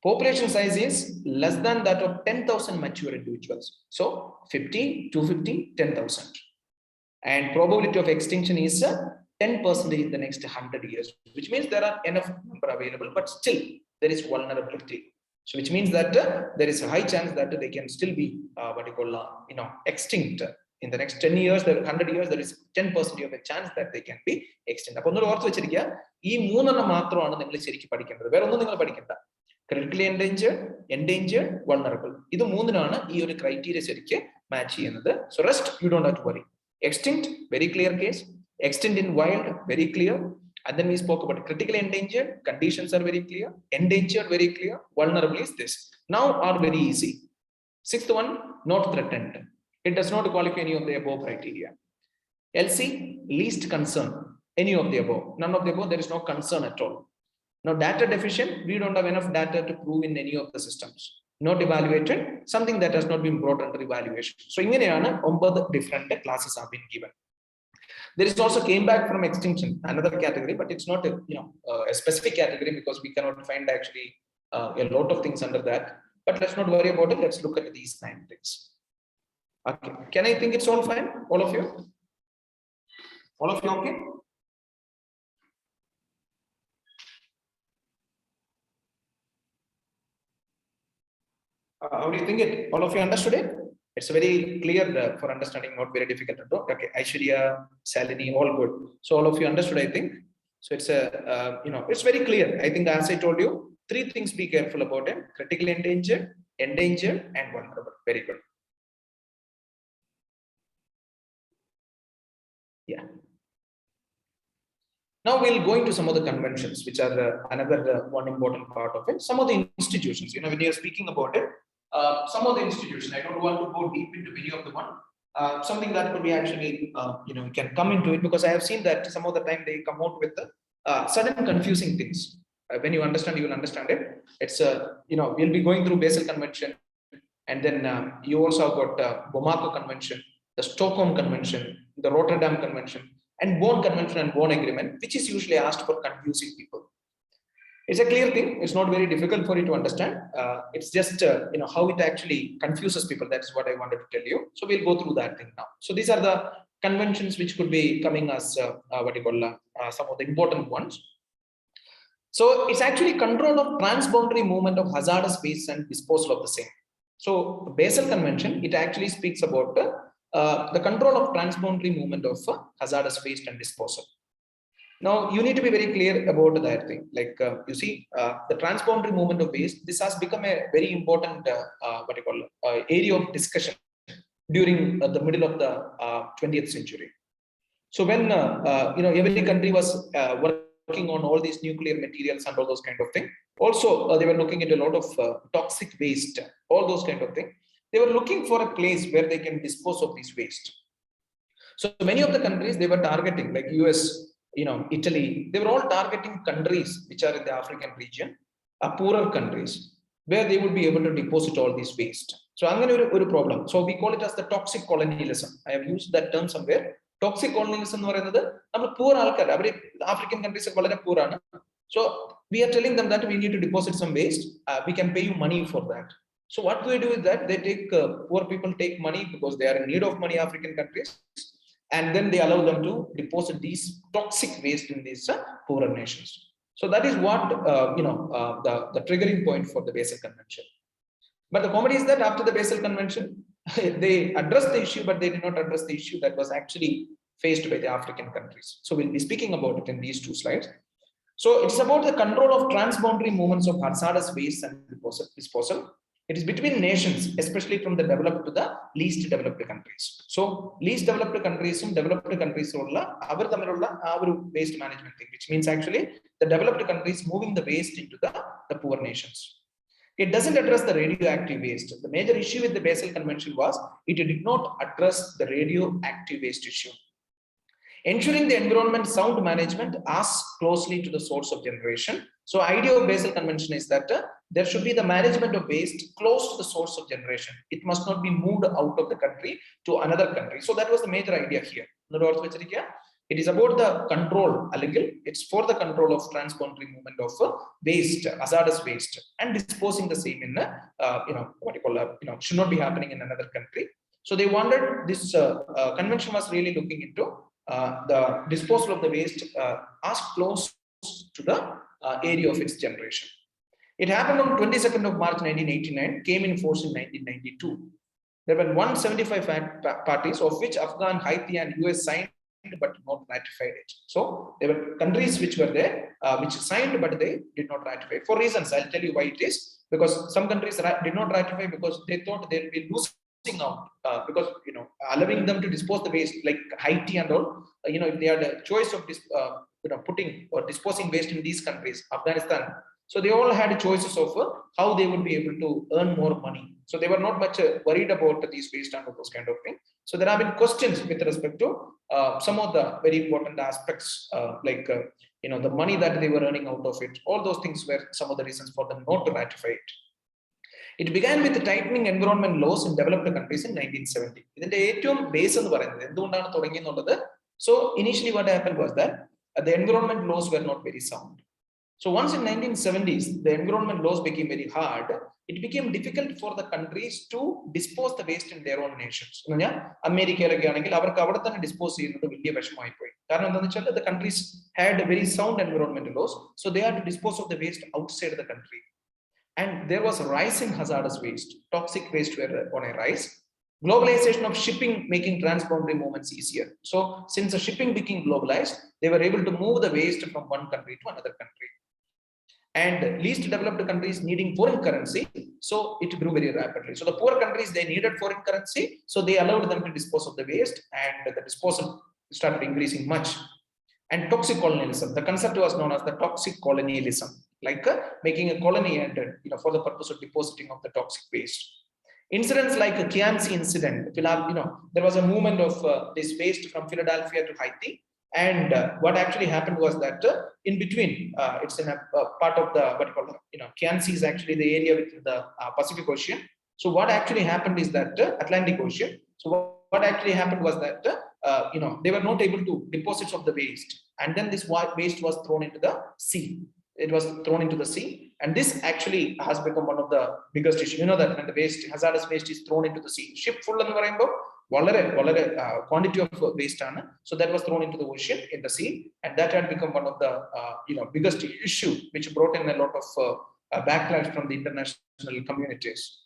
Population size is less than that of 10,000 mature individuals. So 50, 250, 10,000. And probability of extinction is 10% in the next 100 years, which means there are enough number available, but still there is vulnerability. So which means that there is a high chance that they can still be extinct. In the next 10 years, 100 years, there is 10% of a chance that they can be extinct. അപ്പോൾ ഒന്ന് ഓർത്ത് വെച്ചിരിക്കുക, ഈ മൂന്നെണ്ണം മാത്രമാണ് നിങ്ങൾ ശരിക്കും പഠിക്കേണ്ടത്, വേറെ ഒന്നും നിങ്ങൾ പഠിക്കണ്ട. Critically endangered, vulnerable. ഇത് മൂന്നിനാണ് ഈ ഒരു ക്രൈറ്റീരിയ ശരിക്ക് മാച്ച് ചെയ്യുന്നത്. So rest you don't have to worry. Extinct, very clear case. Extinct in wild, very clear. And then we spoke about critically endangered. Conditions are very clear. Endangered, very clear. Vulnerable is this. Now are very easy. Sixth one, not threatened. It does not qualify any of the above criteria. LC, least concern. Any of the above. None of the above, there is no concern at all. Now data deficient, we don't have enough data to prove in any of the systems. Not evaluated, something that has not been brought under evaluation. So ഇങ്ങനെയാണ് 9 different classes have been given. There is also came back from extinction, another category, but it's not a specific category because we cannot find actually a lot of things under that. But let's not worry about it. Let's look at these 9 things. Okay, can I think it's all fine? All of you? All of you okay? How do you think it? All of you understood it? It's very clear for understanding, not very difficult to do. Okay, Aishwarya, Salini, all good. So all of you understood, I think. So it's it's very clear. I think as I told you, 3 things be careful about it: critically endangered, and vulnerable. Very good. Yeah. Now we'll go into some of the conventions, which are another one important part of it. Some of the institutions, when you're speaking about it, some of the institutions, I don't want to go deep into any of the one. Something that could be actually, can come into it, because I have seen that some of the time they come out with certain confusing things. When you understand, you will understand it. It's we'll be going through Basel Convention, and then you also have got Bamako Convention, the Stockholm Convention, the Rotterdam Convention, and Bonn Convention and Bonn Agreement, which is usually asked for confusing people. It's a clear thing. It's not very difficult for you to understand. It's just how it actually confuses people. That's what I wanted to tell you. So we'll go through that thing now. So these are the conventions which could be coming as some of the important ones. So it's actually control of transboundary movement of hazardous waste and disposal of the same. So Basel Convention, it actually speaks about the control of transboundary movement of hazardous waste and disposal. Now you need to be very clear about that thing. Like you see, the transboundary movement of waste. This has become a very important area of discussion during the middle of the 20th century. So when every country was working on all these nuclear materials and all those kind of things. Also, they were looking at a lot of toxic waste, all those kind of things. They were looking for a place where they can dispose of these waste. So many of the countries they were targeting, like US, Italy, they were all targeting countries which are in the African region, poorer countries, where they would be able to deposit all these waste. So I'm going to problem. So we call it as the toxic colonialism. I have used that term somewhere. Toxic colonialism poor African countries are poor. So we are telling them that we need to deposit some waste. We can pay you money for that. So what they do is that they take poor people take money because they are in need of money, African countries, and then they allow them to deposit these toxic waste in these poorer nations. So that is what the triggering point for the Basel Convention. But the comedy is that after the Basel Convention, they addressed the issue, but they did not address the issue that was actually faced by the African countries. So we'll be speaking about it in these two slides. So it's about the control of transboundary movements of hazardous waste and disposal. It is between nations, especially from the developed to the least developed countries. So least developed countries and developed countries our waste management thing, which means actually the developed countries moving the waste into the poor nations. It doesn't address the radioactive waste. The major issue with the Basel Convention was it did not address the radioactive waste issue. Ensuring the environment sound management as closely to the source of generation. So idea of Basel Convention is that there should be the management of waste close to the source of generation. It must not be moved out of the country to another country. So that was the major idea here. It is about the control, it's for the control of transboundary movement of waste, hazardous waste, and disposing the same in should not be happening in another country. So they wanted this convention was really looking into the disposal of the waste as close to the area of its generation. It happened on 22nd of March 1989, came in force in 1992. There were 175 parties, of which Afghan, Haiti, and US signed but not ratified it. So there were countries which were there, which signed but they did not ratify. For reasons, I'll tell you why it is. Because some countries did not ratify because they thought they would be losing out. Because allowing them to dispose the waste, like Haiti and all, if they had a choice of putting or disposing waste in these countries, Afghanistan. So they all had choices of how they would be able to earn more money. So they were not much worried about these waste and those kind of things. So there have been questions with respect to some of the very important aspects, like the money that they were earning out of it. All those things were some of the reasons for them not to ratify it. It began with the tightening environment laws in developed countries in 1970. So initially what happened was that the environment laws were not very sound. So once in 1970s, the environment laws became very hard. It became difficult for the countries to dispose the waste in their own nations. America, dispose the countries had very sound environmental laws, so they had to dispose of the waste outside the country. And there was a rising hazardous waste. Toxic waste were on a rise. Globalization of shipping making transboundary movements easier. So since the shipping became globalized, they were able to move the waste from one country to another country. And least developed countries needing foreign currency, so it grew very rapidly. So the poor countries, they needed foreign currency, so they allowed them to dispose of the waste, and the disposal started increasing much. And toxic colonialism, the concept was known as the toxic colonialism, like making a colony and for the purpose of depositing of the toxic waste. Incidents like the Kiansi incident, there was a movement of this waste from Philadelphia to Haiti, And what actually happened was that in between, it's in a part of the what you call, Kansas is actually the area within the Pacific Ocean. So what actually happened is that Atlantic Ocean. So what actually happened was that they were not able to deposit of the waste, and then this waste was thrown into the sea. It was thrown into the sea, and this actually has become one of the biggest issues. You know that when the waste, hazardous waste, is thrown into the sea, ship full and quantity of waste, so that was thrown into the ocean, in the sea, and that had become one of the biggest issue, which brought in a lot of backlash from the international communities.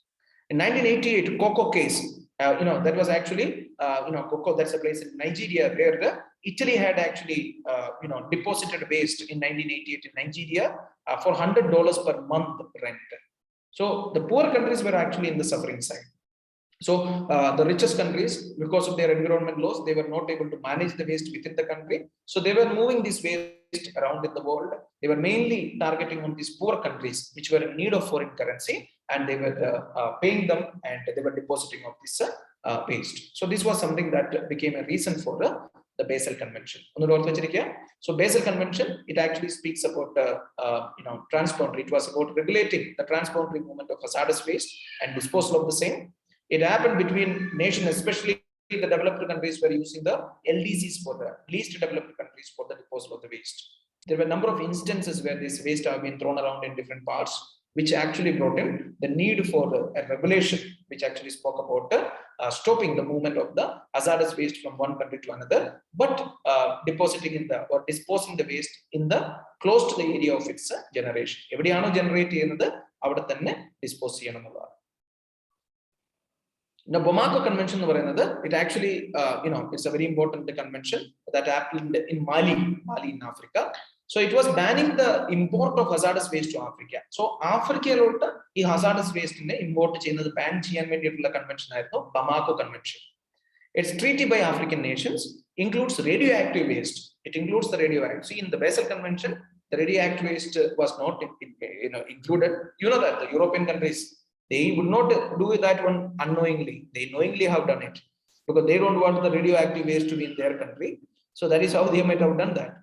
In 1988, Cocoa case, that was actually, Cocoa, that's a place in Nigeria where Italy had actually, deposited waste in 1988 in Nigeria for $100 per month rent. So the poor countries were actually in the suffering side. So the richest countries, because of their environment laws, they were not able to manage the waste within the country. So they were moving this waste around in the world. They were mainly targeting on these poor countries, which were in need of foreign currency, and they were paying them, and they were depositing of this waste. So this was something that became a reason for the Basel Convention. So Basel Convention, it actually speaks about transboundary. It was about regulating the transboundary movement of hazardous waste and disposal of the same. It happened between nations, especially the developed countries were using the LDCs for the least developed countries for the disposal of the waste. There were a number of instances where this waste have been thrown around in different parts, which actually brought in the need for a regulation, which actually spoke about stopping the movement of the hazardous waste from one country to another, but depositing in the, or disposing the waste in the close to the area of its generation. Evidiyano generate cheyyunnathu avade thanne dispose cheyyanamulladu. Now, Bamako Convention, it actually, it's a very important convention that happened in Mali in Africa. So it was banning the import of hazardous waste to Africa. So Africa lotta ee hazardous waste ne import cheyyunnathu ban cheyan vendiyittulla convention aayirunnu Bamako Convention. Its treaty by African nations includes radioactive waste. It includes the radioactive. See, in the Basel Convention, the radioactive waste was not included. You know that the European countries, they would not do that one unknowingly. They knowingly have done it because they don't want the radioactive waste to be in their country. So that is how they might have done that.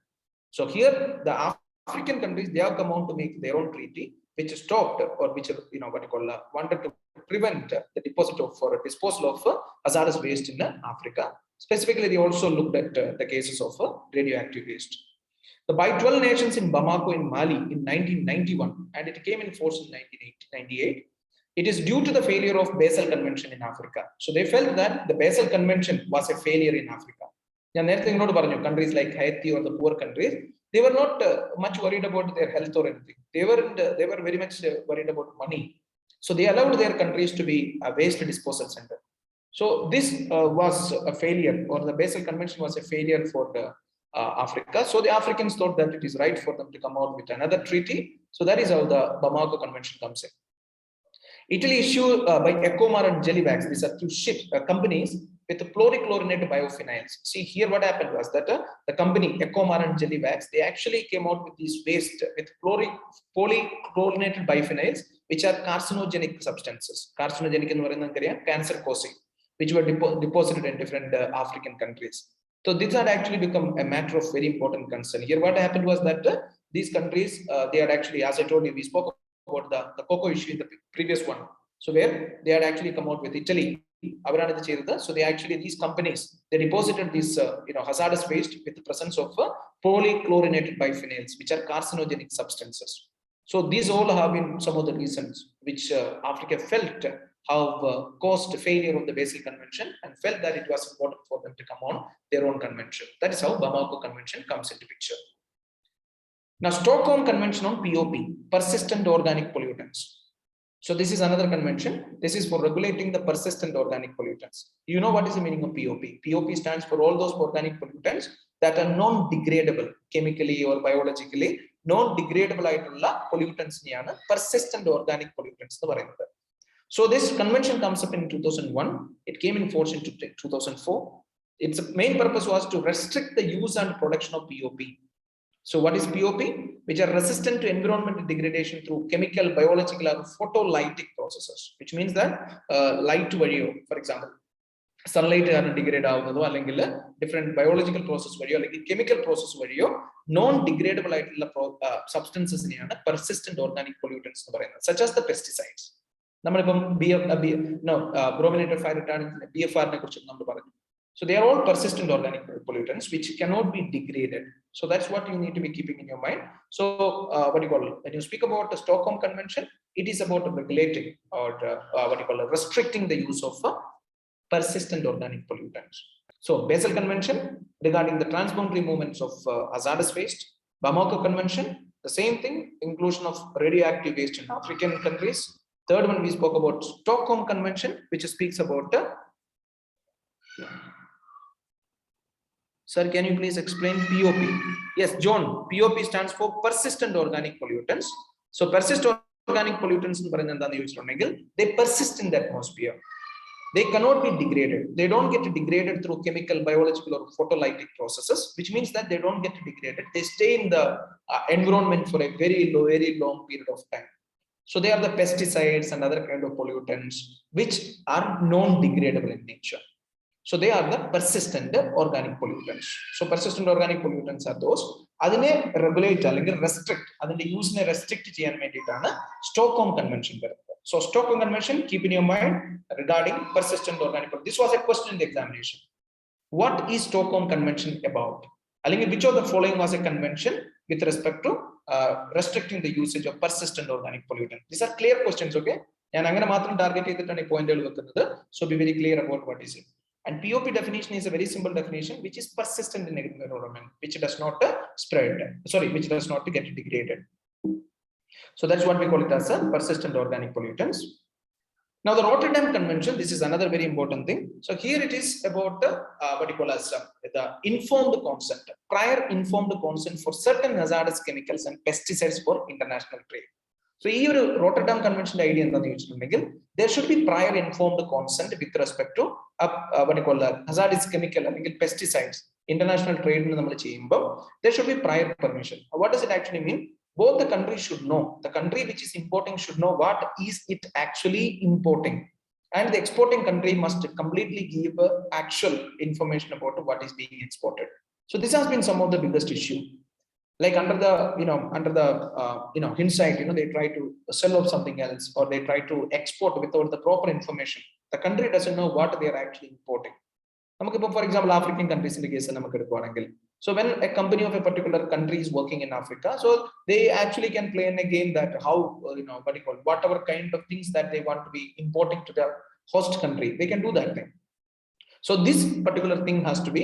So here, the African countries, they have come out to make their own treaty, which stopped, or which wanted to prevent the deposit of or disposal of hazardous waste in Africa. Specifically, they also looked at the cases of radioactive waste. The by 12 nations in Bamako in Mali in 1991, and it came in force in 1998. It is due to the failure of Basel Convention in Africa. So they felt that the Basel Convention was a failure in Africa. Countries like Haiti or the poor countries, they were not much worried about their health or anything. They were very much worried about money. So they allowed their countries to be a waste disposal center. So this was a failure, or the Basel Convention was a failure for Africa. So the Africans thought that it is right for them to come out with another treaty. So that is how the Bamako Convention comes in. Italy issued by Ecomar and Jellybags, these are two companies with polychlorinated biophenyls. See, here what happened was that the company Ecomar and Jellybags, they actually came out with these waste with polychlorinated biphenyls, which are carcinogenic substances. Carcinogenic in cancer causing, which were deposited in different African countries. So this had actually become a matter of very important concern. Here what happened was that these countries, they had actually, as I told you, we spoke about the cocoa issue in the previous one. So where they had actually come out with Italy. So they actually, these companies, they deposited these hazardous waste with the presence of polychlorinated biphenyls, which are carcinogenic substances. So these all have been some of the reasons which Africa felt have caused failure of the Basel Convention, and felt that it was important for them to come on their own convention. That is how Bamako Convention comes into picture. Now, Stockholm Convention on POP, persistent organic pollutants. So this is another convention. This is for regulating the persistent organic pollutants. You know what is the meaning of POP? POP stands for all those organic pollutants that are non-degradable chemically or biologically. Non-degradable pollutants, persistent organic pollutants. So this convention comes up in 2001. It came in force in 2004. Its main purpose was to restrict the use and production of POP. So what is POP? Which are resistant to environmental degradation through chemical, biological, or photolytic processes, which means that light to video, for example. sunlight degrade ആവുന്നതോ അല്ലെങ്കിൽ different biological process വഴിയോ അല്ലെങ്കിൽ chemical process വഴിയോ non degradable ആയിട്ടുള്ള substancesനെയാണ് persistent organic pollutants എന്ന് പറയുന്നത്, such as the pesticides. നമ്മളിപ്പം brominated fire retardant BFR നെ കുറിച്ച് നമ്മൾ പറഞ്ഞു. So they are all persistent organic pollutants which cannot be degraded. So that's what you need to be keeping in your mind. So what do you call it? When you speak about the Stockholm Convention, it is about regulating or restricting the use of persistent organic pollutants. So Basel Convention regarding the transboundary movements of hazardous waste. Bamako Convention, the same thing, inclusion of radioactive waste in African countries. Third one we spoke about Stockholm Convention, which speaks about Sir, can you please explain POP? Yes, John, POP stands for persistent organic pollutants. So persistent organic pollutants, they persist in the atmosphere. They cannot be degraded. They don't get degraded through chemical, biological, or photolytic processes, which means that they don't get degraded. They stay in the environment for a very long period of time. So they are the pesticides and other kind of pollutants which are non-degradable in nature. So they are the persistent organic pollutants. So persistent organic pollutants are those adine regulate അല്ലെങ്കിൽ restrict adinte use ne restrict cheyan venditana Stockholm Convention varunnu. So Stockholm Convention, keep in your mind regarding persistent organic pollutants. This was a question in the examination. What is Stockholm Convention about? അല്ലെങ്കിൽ which of the following was a convention with respect to restricting the usage of persistent organic pollutants? These are clear questions, okay? ഞാൻ അങ്ങനെ മാത്രം target ചെയ്തിട്ടാണ് ഈ പോയിന്റുകൾ വെക്കുന്നത്. So be very clear about what is it. And POP definition is a very simple definition, which is persistent in environment, which does not which does not get degraded. So that's what we call it as a persistent organic pollutants. Now the Rotterdam Convention, this is another very important thing. So here it is about what you call as the informed consent, prior informed consent for certain hazardous chemicals and pesticides for international trade. So here Rotterdam Convention idea there should be prior informed consent with respect to what you call hazardous chemical and pesticides. International trade there should be prior permission. What does it actually mean? Both the countries should know, the country which is importing should know what is it actually importing, and the exporting country must completely give actual information about what is being exported. So this has been some of the biggest issue. Like under the hindsight, they try to sell off something else, or they try to export without the proper information. The country doesn't know what they are actually importing. For example, African countries in the case, so when a company of a particular country is working in Africa, so they actually can play in a game that how whatever kind of things that they want to be importing to the host country, they can do that thing. So this particular thing has to be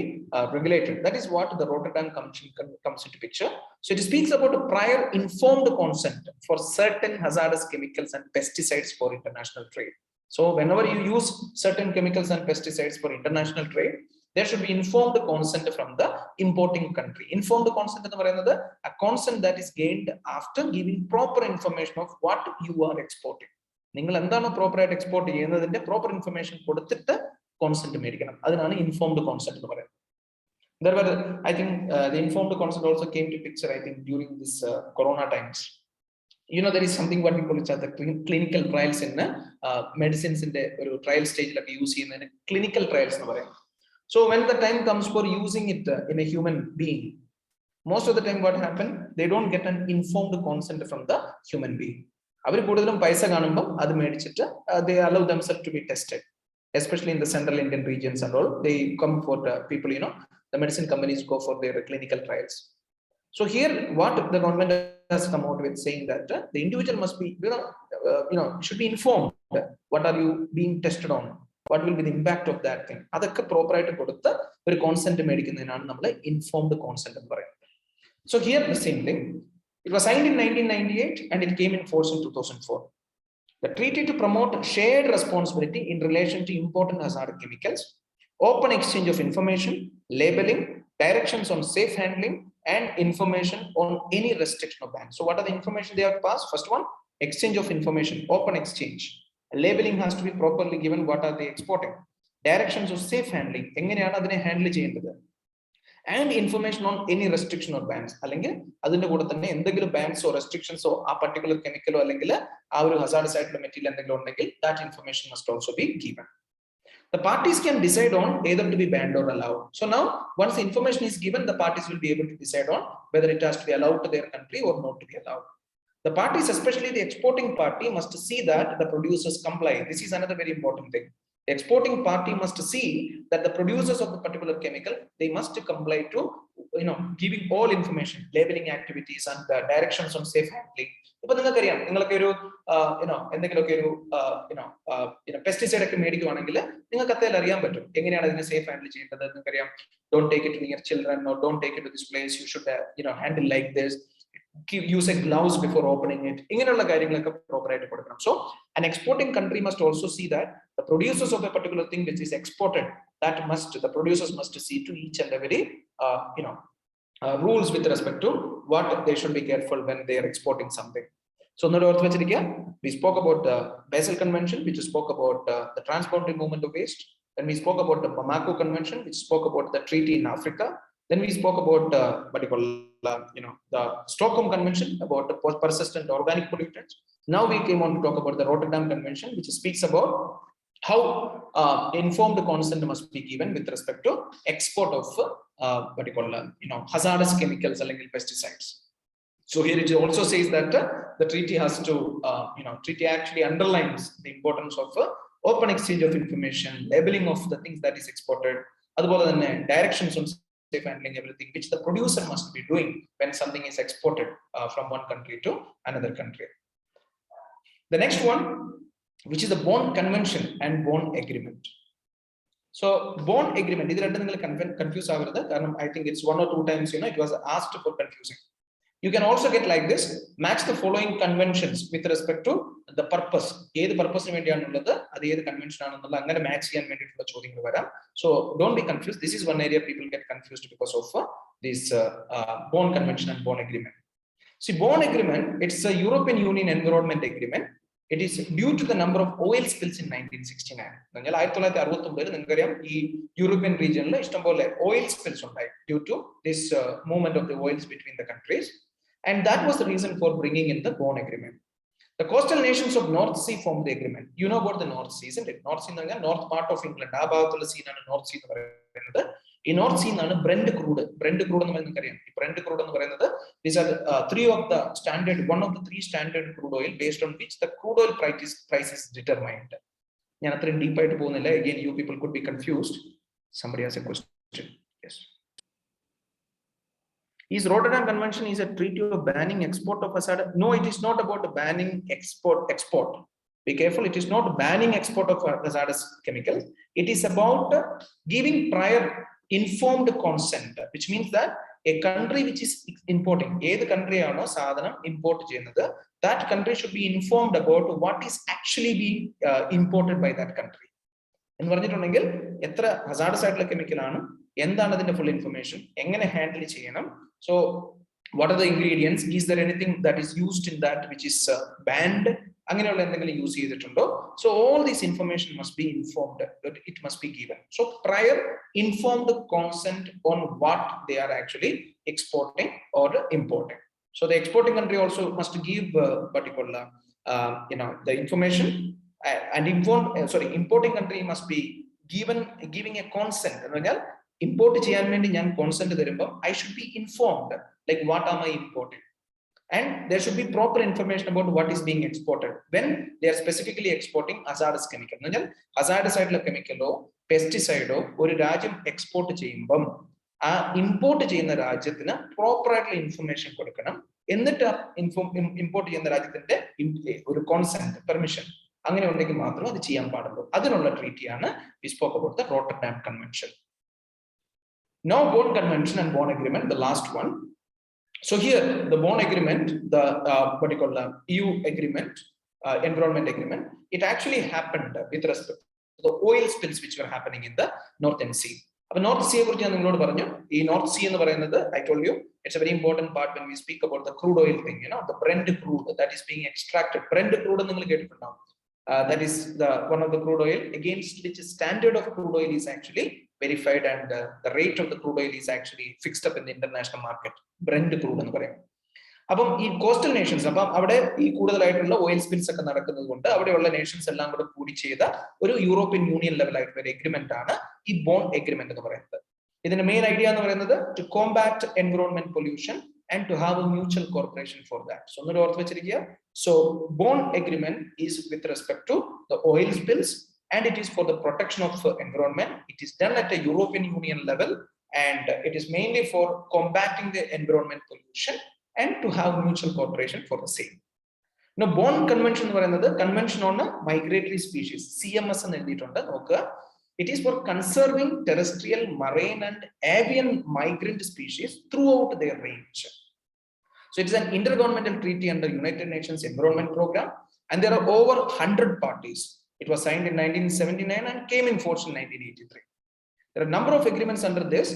regulated. That is what the Rotterdam Convention comes into picture. So it speaks about a prior informed consent for certain hazardous chemicals and pesticides for international trade. So whenever you use certain chemicals and pesticides for international trade, there should be informed consent from the importing country. Informed consent is a consent that is gained after giving proper information of what you are exporting. നിങ്ങൾ എന്താണ് proper ആയിട്ട് export ചെയ്യുന്നതിന്റെ proper information കൊടുത്തിട്ട് consent മേടിക്കണം. അതിനാണ് informed consent എന്ന് പറയുന്നത്. There were, I think, the informed consent also came to picture, I think, during this corona times. There is something what we call it as the clinical trials in medicines in the trial stage like use in clinical trials എന്ന് പറയും. So when the time comes for using it in a human being, most of the time what happen, they don't get an informed consent from the human being. അവർ കൂടുതലും പൈസ കാണുമ്പോൾ അത് മേടിച്ചിട്ട് they allow themselves to be tested, especially in the central Indian regions and all. They come for the people, the medicine companies go for their clinical trials. So here what the government has come out with saying that the individual must be should be informed what are you being tested on, what will be the impact of that thing. അതൊക്കെ proper ആയിട്ട് കൊടുത്ത് ഒരു consent മേടിക്കുന്നതിനാണ് നമ്മൾ informed consent എന്ന് പറയുന്നത്. So here the same thing. It was signed in 1998 and it came in force in 2004. The treaty to promote shared responsibility in relation to important hazardous chemicals, open exchange of information, labeling, directions on safe handling, and information on any restriction or ban. So what are the information they have passed? First one, exchange of information, open exchange. Labeling has to be properly given, what are they exporting. Directions of safe handling, എങ്ങനെയാണ് അതിനെ handle ചെയ്യേണ്ടത്. And information on any restriction or bans. അല്ലെങ്കിൽ അതിന്റെ കൂടെ തന്നെ എന്തെങ്കിലും band saw റെസ്ട്രിക്ഷൻസോ ആ particular കെമിക്കലോ അല്ലെങ്കിൽ ആ ഒരു ഹസാർഡസ് ആയിട്ടുള്ള മെറ്റീരിയൽ എന്തെങ്കിലും ഉണ്ടെങ്കിൽ that information must also be given. The parties can decide on either to be banned or allowed. So now, once the information is given, the parties will be able to decide on whether it has to be allowed to their country or not to be allowed. The parties, especially the exporting party, must see that the producers comply. This is another very important thing. The exporting party must see that the producers of the particular chemical, they must comply to, giving all information, labeling activities and directions on safe handling. ഇപ്പൊ നിങ്ങൾക്കറിയാം, നിങ്ങളൊക്കെ ഒരു എന്തെങ്കിലുമൊക്കെ ഒരു pesticide ഒക്കെ മേടിക്കുവാണെങ്കിൽ നിങ്ങൾക്ക് അത്തേൽ അറിയാൻ പറ്റും എങ്ങനെയാണ് ഇതിനെ സേഫ് ഹാൻഡിൽ ചെയ്യേണ്ടത്. നിങ്ങൾക്കറിയാം, don't take it near children or don't take it to this place, you should handle like this, use a gloves before opening it. ഇങ്ങനെയുള്ള കാര്യങ്ങളൊക്കെ പ്രോപ്പർ ആയിട്ട് കൊടുക്കണം. So an exporting country must also see that the producers of a particular thing which is exported, the producers must see to each and every rules with respect to what they should be careful when they are exporting something. So we spoke about the Basel Convention, which spoke about the transboundary movement of waste. Then we spoke about the Bamako Convention, which spoke about the treaty in Africa. Then we spoke about the Stockholm Convention about the persistent organic pollutants. Now we came on to talk about the Rotterdam Convention, which speaks about how informed consent must be given with respect to export of hazardous chemicals and pesticides. So here it also says that the treaty has to, treaty actually underlines the importance of open exchange of information, labeling of the things that is exported, അതുപോലെ തന്നെ directions on safe handling everything, which the producer must be doing when something is exported from one country to another country. The next one, which is the Bonn Convention and Bonn Agreement. So Bonn Agreement, this is confuse I think it's one or two times, it was asked for confusing. You can also get like this: match the following conventions with respect to the purpose. ഏത് പർപ്പസിന് വേണ്ടിയാണുള്ളത്, അത് ഏത് convention ആണെന്നുള്ള അങ്ങനെ match ചെയ്യാൻ വേണ്ടിയിട്ടുള്ള ചോദ്യങ്ങൾ വരാം. So don't be confused. This is one area people get confused because of this Bonn Convention and Bonn Agreement. See, Bonn Agreement, it's a European Union Environment Agreement. It is due to the number of oil spills in 1969. 1969 നിങ്ങൾക്കറിയാം, ഈ European റീജിയനിൽ ഇഷ്ടംപോലെ oil spills ഉണ്ടായി due to this movement of the oils between the countries. And that was the reason for bringing in the Bonn Agreement. The coastal nations of North Sea formed the agreement. You know about the North Sea, isn't it? North Sea is north part of England. ആ ഭാഗത്തുള്ള സീനാണ് North Sea എന്ന് പറയുന്നത്. ഈ North Sea എന്നാണ് Brent crude എന്ന് നിങ്ങൾക്കറിയാം. ഈ Brent crude എന്ന് പറയുന്നത്, these are one of the three standard crude oil based on which the crude oil price is determined. ഞാൻ അത്രയും ഡീപ്പ് ആയിട്ട് പോകുന്നില്ല. Again, you people could be confused. Somebody has a question. Yes. Is Rotterdam Convention is a treaty of banning export of hazardous? No, it is not about banning export. Be careful, it is not banning export of hazardous chemicals. It is about giving prior informed consent, which means that a country which is importing, ഏത് country ആണോ സാധനം import ചെയ്യുന്നത്, that country should be informed about what is actually being imported by that country. എന്ന് പറഞ്ഞിട്ടുണ്ടെങ്കിൽ എത്ര hazardous ആയിട്ടുള്ള chemical ആണ്, എന്താണ് അതിന്റെ full information, എങ്ങനെ ഹാൻഡിൽ ചെയ്യണം, so what are the ingredients, is there anything that is used in that which is banned, അങ്ങനെയുള്ള എന്തെങ്കിലും യൂസ് ചെയ്തിട്ടുണ്ടോ. So all this information must be informed, it must be given. So prior informed consent on what they are actually exporting or importing. So the exporting country also must give particular the information, and importing country must be giving a consent. Import ചെയ്യാൻ വേണ്ടി ഞാൻ consent തരുമ്പോൾ I should be informed, like what am I importing, and there should be proper information about what is being exported when they are specifically exporting hazardous chemical. hazardous ആയിട്ടുള്ള കെമിക്കലോ പെസ്റ്റിസൈഡോ ഒരു രാജ്യം export ചെയ്യുമ്പം ആ import ചെയ്യുന്ന രാജ്യത്തിന് proper ആയിട്ടുള്ള information കൊടുക്കണം. എന്നിട്ട് ഇമ്പോർട്ട് ചെയ്യുന്ന രാജ്യത്തിന്റെ ഒരു കോൺസെന്റ്, പെർമിഷൻ അങ്ങനെ ഉണ്ടെങ്കിൽ മാത്രമേ അത് ചെയ്യാൻ പാടുള്ളൂ. അതിനുള്ള ട്രീറ്റിയാണ് we spoke about the Rotterdam Convention. Now Bonn Convention and Bonn Agreement, the last one. So here the Bonn Agreement, the EU Agreement, Environment Agreement, it actually happened with respect to the oil spills which were happening in the Northern Sea. Now North Sea കുറിച്ച് ഞാൻ നിങ്ങളോട് പറഞ്ഞു. ഈ North Sea എന്ന് പറയുന്നത്, I told you, it's a very important part when we speak about the crude oil thing, the Brent crude that is being extracted. Brent crude നിങ്ങൾ കേട്ടിട്ടുണ്ടാവും. That is one of the crude oil against which standard of crude oil is actually verified, and the rate of the crude oil is actually fixed up in the international market. Brent crude എന്ന് പറയും. അപ്പം ഈ coastal Nations, അപ്പം അവിടെ ഈ കൂടുതലായിട്ടുള്ള oil spills ഒക്കെ നടക്കുന്നത് കൊണ്ട് അവിടെയുള്ള നേഷൻസ് എല്ലാം കൂടെ കൂടി ചെയ്ത ഒരു യൂറോപ്യൻ യൂണിയൻ ലെവലായിട്ടുള്ള ഒരു എഗ്രിമെന്റ് ആണ് ഈ ബോൺ എഗ്രിമെന്റ് എന്ന് പറയുന്നത്. ഇതിന്റെ മെയിൻ ഐഡിയ എന്ന് പറയുന്നത് to combat environment pollution and to have a mutual cooperation for that. So ഒന്നുകൂടെ ഓർത്ത് വെച്ചിരിക്കുക. So bond agreement is with respect to the oil spills and it is for the protection of environment. It is done at a European Union level and it is mainly for combating the environment pollution and to have mutual cooperation for the same. Now bond convention എന്ന് പറയുന്നത് convention on migratory species, CMS എന്ന് എഴുതിയിട്ടുണ്ട് നോക്കുക. It is for conserving terrestrial, marine and avian migrant species throughout their range. So it is an intergovernmental treaty under United Nations Environment Program and there are over 100 parties. It was signed in 1979 and came in force in 1983. There are a number of agreements under this,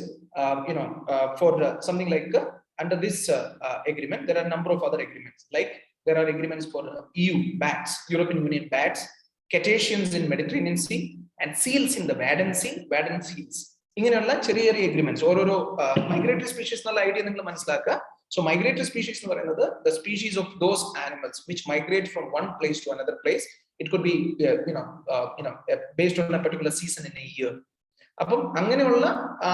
for something like under this agreement, there are a number of other agreements. Like there are agreements for EU bats, European Union bats, cetaceans in Mediterranean Sea, and seals in the Wadden Sea, Wadden seals. ഇങ്ങനെയുള്ള ചെറിയ ചെറിയ agreements ഓരോരോ migratory species എന്നുള്ള idea നിങ്ങൾ മനസ്സിലാക്കുക. So migratory species എന്ന് പറയുന്നത് the species of those animals which migrate from one place to another place. It could be based on a particular season in a year. അപ്പം അങ്ങനെയുള്ള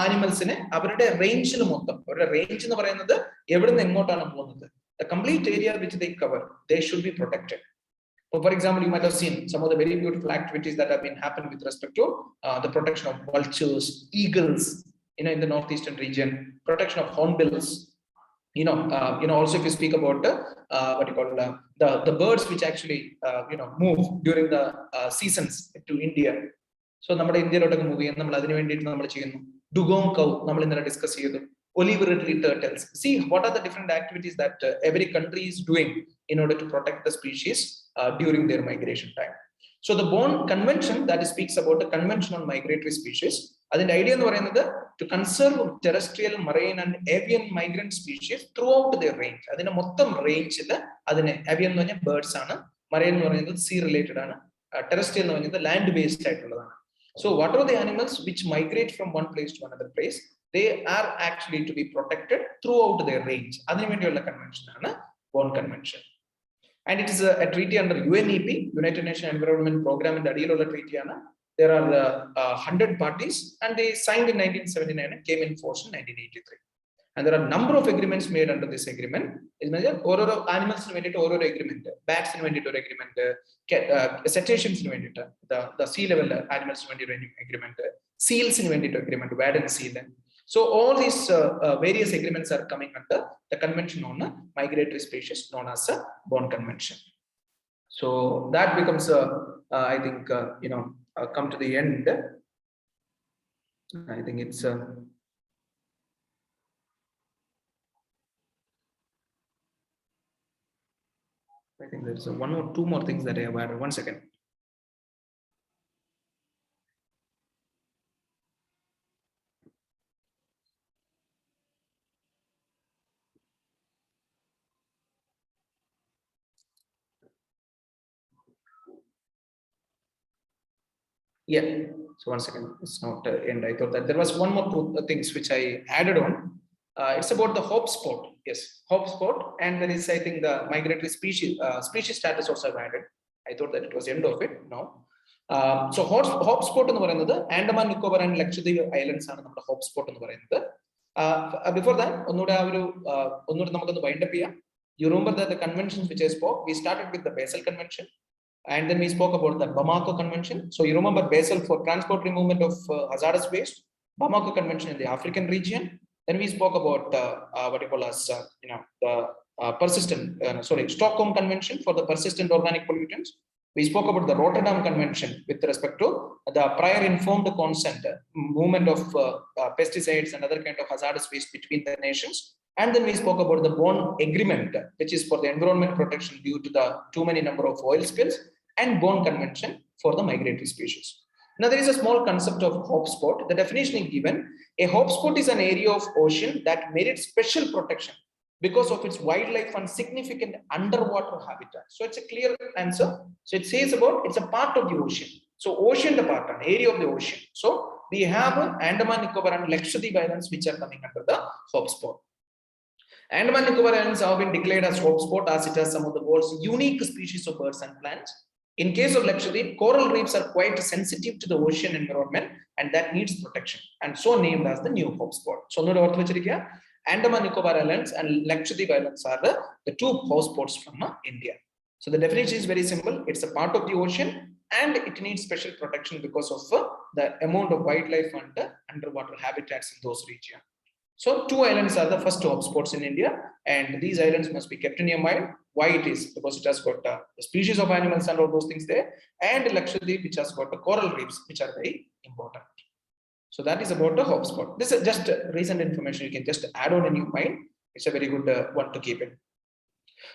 ആനിമൽസിനെ അവരുടെ റേഞ്ചിൽ മൊത്തം, അവരുടെ റേഞ്ച് എന്ന് പറയുന്നത് എവിടെ നിന്ന് എങ്ങോട്ടാണ് പോകുന്നത്, the complete area which they cover, they should be protected. So for example, you might have seen some of the very beautiful activities that have been happening with respect to the protection of vultures, eagles, in the northeastern region, protection of hornbills. Also if you speak about the birds which actually move during the seasons to India. So നമ്മുടെ ഇന്ത്യയിലോട്ടൊക്കെ move ചെയ്യാൻ നമ്മൾ അതിനു വേണ്ടിയിട്ട് നമ്മൾ ചെയ്യുന്നു. Dugong കൗ നമ്മൾ ഇന്നലെ discuss ചെയ്തു. Olive ridley turtles. See what are the different activities that every country is doing in order to protect the species during their migration time. So the Bond Convention that speaks about the Convention on Migratory Species. അതിന്റെ idea എന്ന് പറയുന്നത് to conserve terrestrial, marine and avian migrant species throughout their range. അതിന്റെ മൊത്തം റേഞ്ചിൽ അതിനെ avian എന്ന് പറഞ്ഞാൽ birds ആണ്, marine എന്ന് പറയുന്നത് sea related ആണ്, terrestrial എന്ന് പറയുന്നത് land based ആയിട്ടുള്ളതാണ്. So what are the animals which migrate from one place to another place? They are actually to be protected throughout their range. അതിനു വേണ്ടിയുള്ള കൺവെൻഷൻ ആണ് Bond Convention. And it is a treaty under UNEP, United Nations Environment Program in the അടിയിലുള്ള treaty ആണ്. There are 100 parties and they signed in 1979 and came in force in 1983. And there are a number of agreements made under this agreement. ഓരോരോ ആനിമൽസിന് വേണ്ടിയിട്ട് ഓരോരോ agreement, ബാറ്റ്സിന് വേണ്ടിയിട്ട് ഒരു agreement, സെറ്റേഷ്യൻസിന് വേണ്ടിയിട്ട് the sea level animals വേണ്ടിയിട്ട് ഒരു എഗ്രിമെന്റ്, സീൽസിന് വേണ്ടിയിട്ട് എഗ്രിമെന്റ്, വാഡൻ seal. So all these various agreements are coming under the Convention on Migratory Species known as a Bond Convention. So that becomes I think come to the end. I think it's I think there's one or two more things that I have added. One second. Yeah, so one second, it's not end. I thought that there was one more two things which I added on. It's about the hop spot. Yes, hop spot, and there is, I think, the migratory species status also I've added. I thought that it was end of it. No. So hop spot എന്ന് പറയുന്നത് Andaman Nicobar and Lakshadweep Islands ആണ് നമ്മുടെ hop spot എന്ന് പറയുന്നത്. Before that, ഒന്നുകൂടെ നമുക്കൊന്ന് wind up ചെയ്യാം. You remember that the conventions which I spoke, we started with the Basel Convention. And then we spoke about the Bamako Convention. So you remember Basel for transport movement of hazardous waste, Bamako Convention in the African region. Then we spoke about what you call as Stockholm Convention for the persistent organic pollutants. We spoke about the Rotterdam Convention with respect to the prior informed consent movement of pesticides and other kind of hazardous waste between the nations. And then we spoke about the Bond Agreement, which is for the environment protection due to the too many number of oil spills, and Bond Convention for the migratory species. Now there is a small concept of hop spot. The definition is given: a hop spot is an area of ocean that merits special protection because of its wildlife and significant underwater habitat. So it's a clear answer. So it says about it's a part of the ocean. So ocean the part, an area of the ocean. So we have Andaman Nicobar and Lakshadweep Islands which are coming under the hop spot. Andaman and Nicobar Islands have been declared as hotspot as it has some of the world's unique species of birds and plants. In case of Lakshadweep, coral reefs are quite sensitive to the ocean environment and that needs protection, and so named as the new hotspot. So, Andaman Nicobar Islands and Lakshadweep Islands are the two hotspots from India. So the definition is very simple. It's a part of the ocean and it needs special protection because of the amount of wildlife and underwater habitats in those regions. So two islands are the first hotspots in India, and these islands must be kept in your mind. Why it is? Because it has got the species of animals and all those things there, and Lakshadweep, which has got the coral reefs, which are very important. So that is about the hotspot. This is just recent information. You can just add on in your mind. It's a very good one to keep in.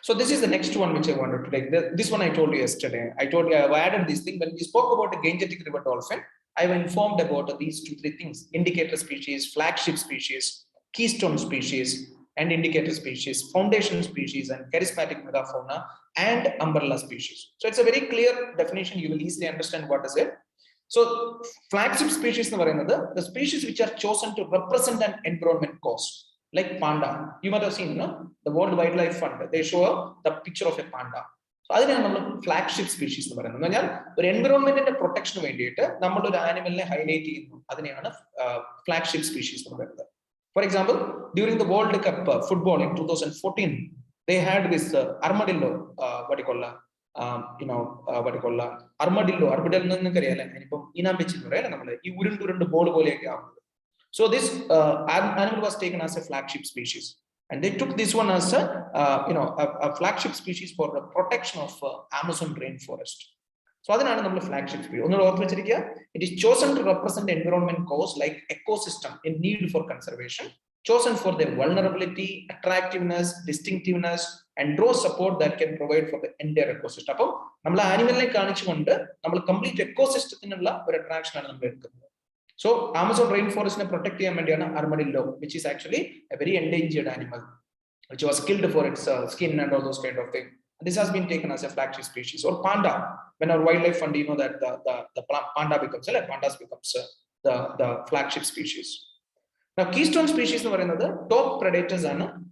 So this is the next one which I wanted to take. This one I told you yesterday. I told you I have added this thing. When we spoke about the Gangetic River dolphin, I have informed about these 2-3 things: indicator species, flagship species, keystone species, and indicator species, foundation species, and charismatic megafauna, and umbrella species. So it's a very clear definition. You will easily understand what is it. So flagship species, the species which are chosen to represent an environment cause, like panda. You might have seen, no? The World Wildlife Fund, they show the picture of a panda. So that's the flagship species. An environment protection, we highlight flagship species. For example, during the World Cup football in 2014, they had this armadillo, armadillo so this animal was taken as a flagship species, and they took this one as a flagship species for the protection of Amazon rainforest. So that's the flagship species. It is chosen to represent the environment cause like ecosystem in need for conservation, chosen for their vulnerability, attractiveness, distinctiveness, and draw support that can provide for the entire ecosystem. We animal complete ecosystem attraction. So Amazon rainforest protect armadillo, which is actually a very endangered animal, which was killed for its skin and all those kind of things. This has been taken as a flagship species. Or panda, when our wildlife fund, you know that the panda becomes the flagship species. Now, keystone species are another top predators.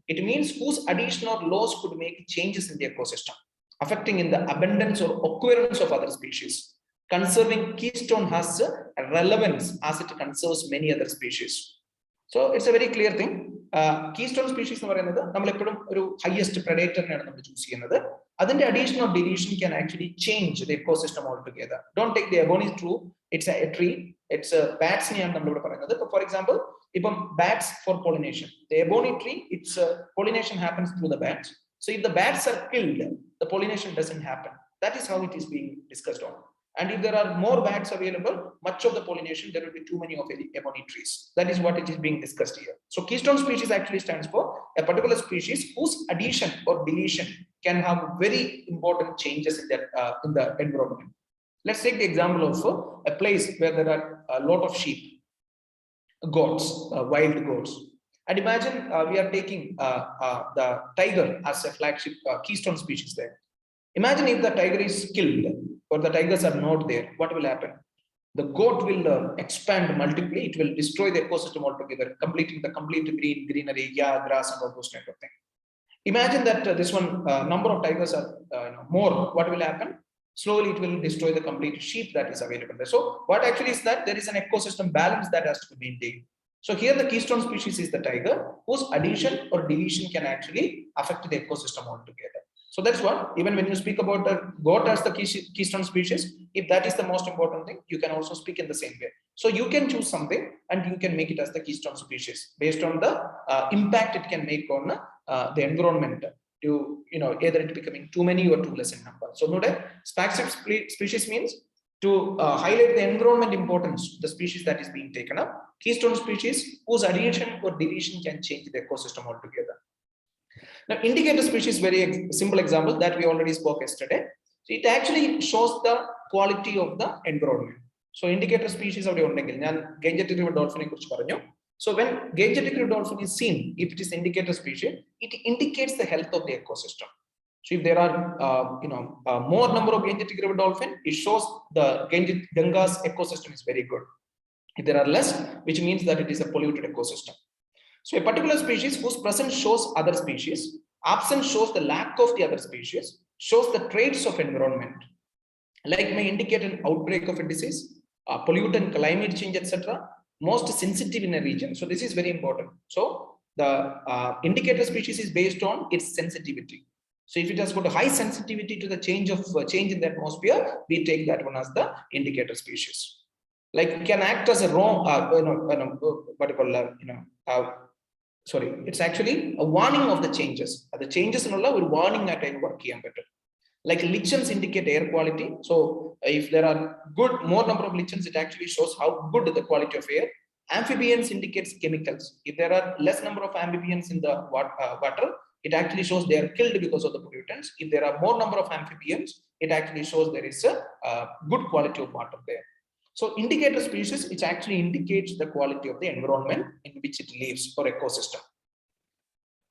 It means whose addition or loss could make changes in the ecosystem, affecting in the abundance or occurrence of other species. Conserving keystone has relevance as it conserves many other species. So it's a very clear thing. Keystone species are another. Highest predator choose another. The addition or deletion can actually change the ecosystem altogether. Don't take the ebony true. It's a tree. It's a bats. For example, if bats for pollination, the ebony tree, its pollination happens through the bats. So if the bats are killed, the pollination doesn't happen. That is how it is being discussed on. And if there are more bats available, much of the pollination, there will be too many of ebony trees. That is what it is being discussed here. So keystone species actually stands for a particular species whose addition or deletion can have very important changes in the environment. Let's take the example of a place where there are a lot of sheep, goats, wild goats. And imagine we are taking the tiger as a flagship keystone species there. Imagine if the tiger is killed or the tigers are not there, what will happen? The goat will expand multiply, it will destroy the ecosystem altogether, completing the complete greenery, grass and all those kind of things. Imagine that this one number of tigers are more, what will happen? Slowly it will destroy the complete sheep that is available there. So what actually is that there is an ecosystem balance that has to be maintained. So here the keystone species is the tiger, whose addition or deletion can actually affect the ecosystem altogether. So that's what, even when you speak about the goat as the keystone species, if that is the most important thing, you can also speak in the same way. So you can choose something and you can make it as the keystone species based on the impact it can make on the environment to, either it becoming too many or too less in number. So note that flagship species means to highlight the environment importance, the species that is being taken up. Keystone species whose addition or deletion can change the ecosystem altogether. Now, indicator species, very simple example that we already spoke yesterday. So it actually shows the quality of the environment. So indicator species of the Gangetic River dolphin. So when Gangetic River dolphin is seen, if it is indicator species, it indicates the health of the ecosystem. So if there are more number of Gangetic River dolphin, it shows the Ganga's ecosystem is very good. If there are less, which means that it is a polluted ecosystem. So a particular species whose presence shows other species, absence shows the lack of the other species, shows the traits of environment, like may indicate an outbreak of a disease, pollutant, climate change, etc. Most sensitive in a region. So this is very important. So the indicator species is based on its sensitivity. So if it has got a high sensitivity to the change in the atmosphere, we take that one as the indicator species. Like can act as a wrong, what you call, sorry, it's actually a warning of the changes. The changes in a warning at a work better. Like lichens indicate air quality. So if there are more number of lichens, it actually shows how good the quality of air. Amphibians indicates chemicals. If there are less number of amphibians in the water, it actually shows they are killed because of the pollutants. If there are more number of amphibians, it actually shows there is a good quality of water there. So indicator species, which actually indicates the quality of the environment in which it lives or ecosystem.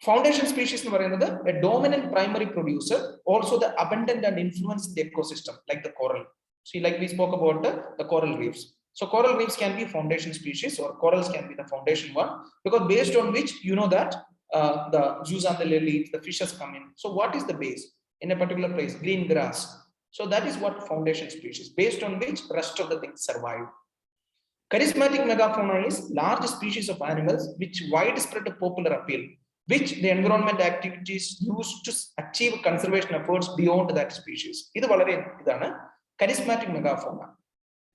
Foundation species is a dominant primary producer, also the abundant and influence the ecosystem, like the coral. See, like we spoke about the coral reefs. So coral reefs can be foundation species, or corals can be the foundation one, because based on which you know that the zooxanthellae lilies, the fishes come in. So what is the base in a particular place? Green grass. So that is what foundation species, based on which rest of the things survive. Charismatic megafauna is large species of animals which widespread popular appeal, which the environment activities use to achieve conservation efforts beyond that species. This is charismatic megafauna.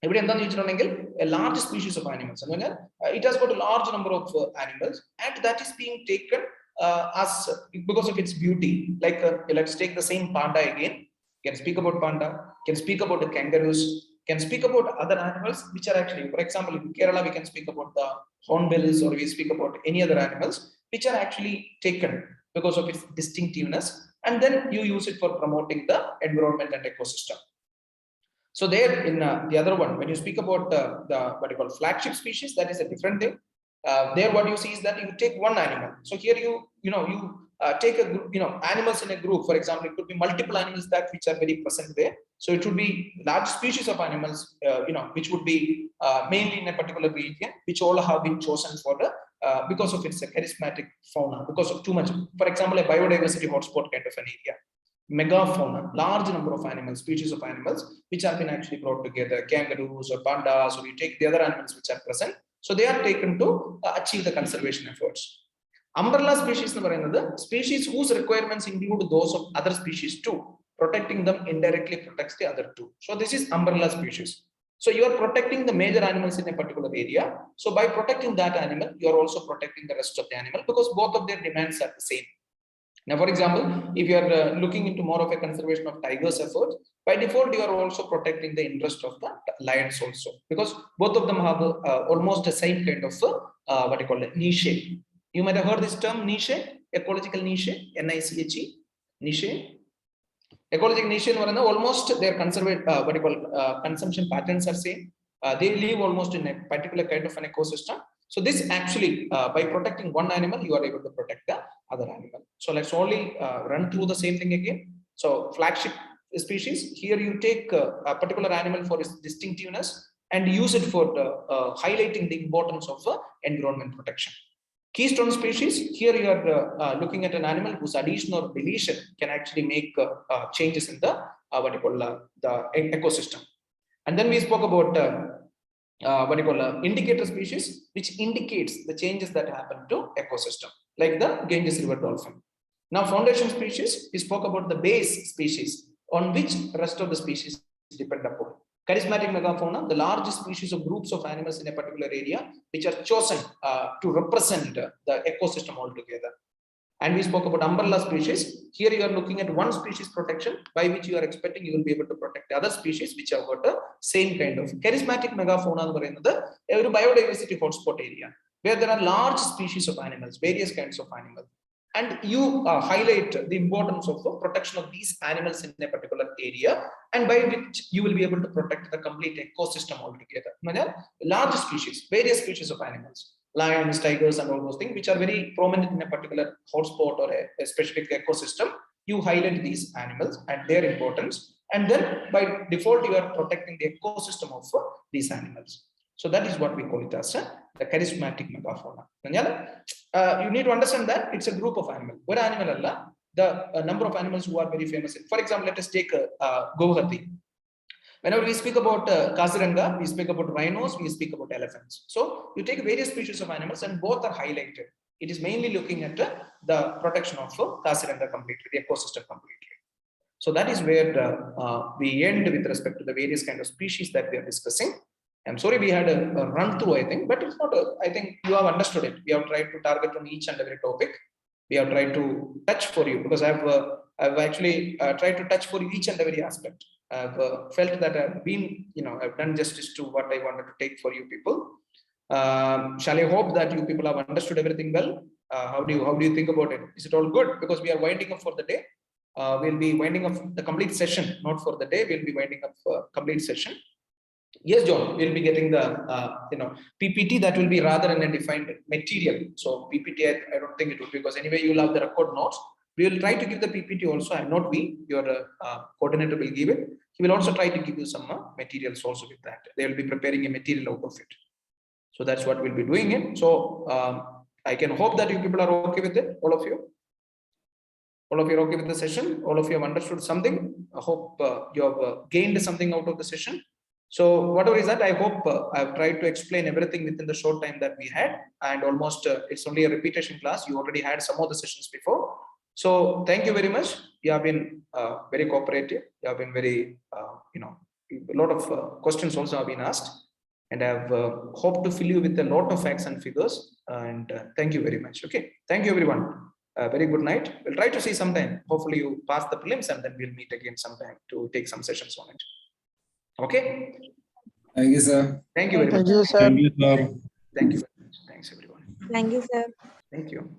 A large species of animals. It has got a large number of animals, and that is being taken as because of its beauty. Like let's take the same panda again. Can speak about panda, can speak about the kangaroos, can speak about other animals which are actually, for example, in Kerala, we can speak about the hornbills, or we speak about any other animals which are actually taken because of its distinctiveness, and then you use it for promoting the environment and ecosystem. So there in the other one, when you speak about the what you call flagship species, that is a different thing. There what you see is that you take one animal. So here you take a group, animals in a group. For example, it could be multiple animals that which are very present there. So it would be large species of animals, which would be mainly in a particular region, which all have been chosen for the because of its charismatic fauna, because of too much. For example, a biodiversity hotspot kind of an area. Megafauna, large number of animals, species of animals, which have been actually brought together, kangaroos or pandas, or you take the other animals which are present. So they are taken to achieve the conservation efforts. Umbrella species is another species whose requirements include those of other species too. Protecting them indirectly protects the other two. So this is umbrella species. So you are protecting the major animals in a particular area. So by protecting that animal, you are also protecting the rest of the animal, because both of their demands are the same. Now, for example, if you are looking into more of a conservation of tigers effort, by default, you are also protecting the interest of the lions also, because both of them have almost the same kind of what you call it, niche. You might have heard this term niche, ecological niche, NICHE, niche. Ecological niche is almost their consumption patterns are same. They live almost in a particular kind of an ecosystem. So this actually, by protecting one animal, you are able to protect the other animal. So let's only run through the same thing again. So flagship species, here you take a particular animal for its distinctiveness and use it for highlighting the importance of environment protection. Keystone species, here you are looking at an animal whose addition or deletion can actually make changes in the the ecosystem. And then we spoke about indicator species, which indicates the changes that happen to ecosystem, like the Ganges River dolphin. Now, foundation species, we spoke about the base species on which the rest of the species depend upon. Charismatic megafauna, the largest species of groups of animals in a particular area, which are chosen to represent the ecosystem altogether. And we spoke about umbrella species. Here you are looking at one species protection, by which you are expecting you will be able to protect the other species which have got the same kind of. Charismatic megafauna is a biodiversity hotspot area where there are large species of animals, various kinds of animals. And you highlight the importance of protection of these animals in a particular area, and by which you will be able to protect the complete ecosystem altogether. Large species, various species of animals, lions, tigers, and all those things, which are very prominent in a particular hotspot or a specific ecosystem. You highlight these animals and their importance, and then by default, you are protecting the ecosystem of these animals. So that is what we call it as the charismatic megafauna. You need to understand that it's a group of animals. One animal alla, the number of animals who are very famous. For example, let us take Guwahati. Whenever we speak about Kaziranga, we speak about rhinos, we speak about elephants. So you take various species of animals and both are highlighted. It is mainly looking at the protection of Kaziranga completely, the ecosystem completely. So that is where we end with respect to the various kind of species that we are discussing. I'm sorry we had a run through, I think, but it's not. I think you have understood it. We have tried to target on each and every topic. We have tried to touch for you because I've actually tried to touch for each and every aspect. I've felt that I've been, I've done justice to what I wanted to take for you people. Shall I hope that you people have understood everything well? How do you think about it? Is it all good? Because we are winding up for the day. We'll be winding up the complete session, not for the day. We'll be winding up complete session. Yes, John, we'll be getting the PPT that will be rather than a defined material. So PPT, I don't think it will, because anyway you'll have the record notes. We will try to give the PPT also. I'm not we, your coordinator will give it. He will also try to give you some materials also with that. They will be preparing a material out of it. So that's what we'll be doing it. So I can hope that you people are okay with it, all of you. All of you are okay with the session. All of you have understood something. I hope you have gained something out of the session. So whatever is that, I hope I've tried to explain everything within the short time that we had, and almost it's only a repetition class. You already had some of the sessions before. So thank you very much. You have been very cooperative. You have been very, a lot of questions also have been asked, and I've hoped to fill you with a lot of facts and figures. And thank you very much. Okay, thank you everyone. Very good night. We'll try to see sometime. Hopefully you pass the prelims and then we'll meet again sometime to take some sessions on it. Okay. Thank you, sir. Thank you very much. Thank you, sir. Thank you, sir. Thank you very much. Thanks everyone. Thank you, sir. Thank you.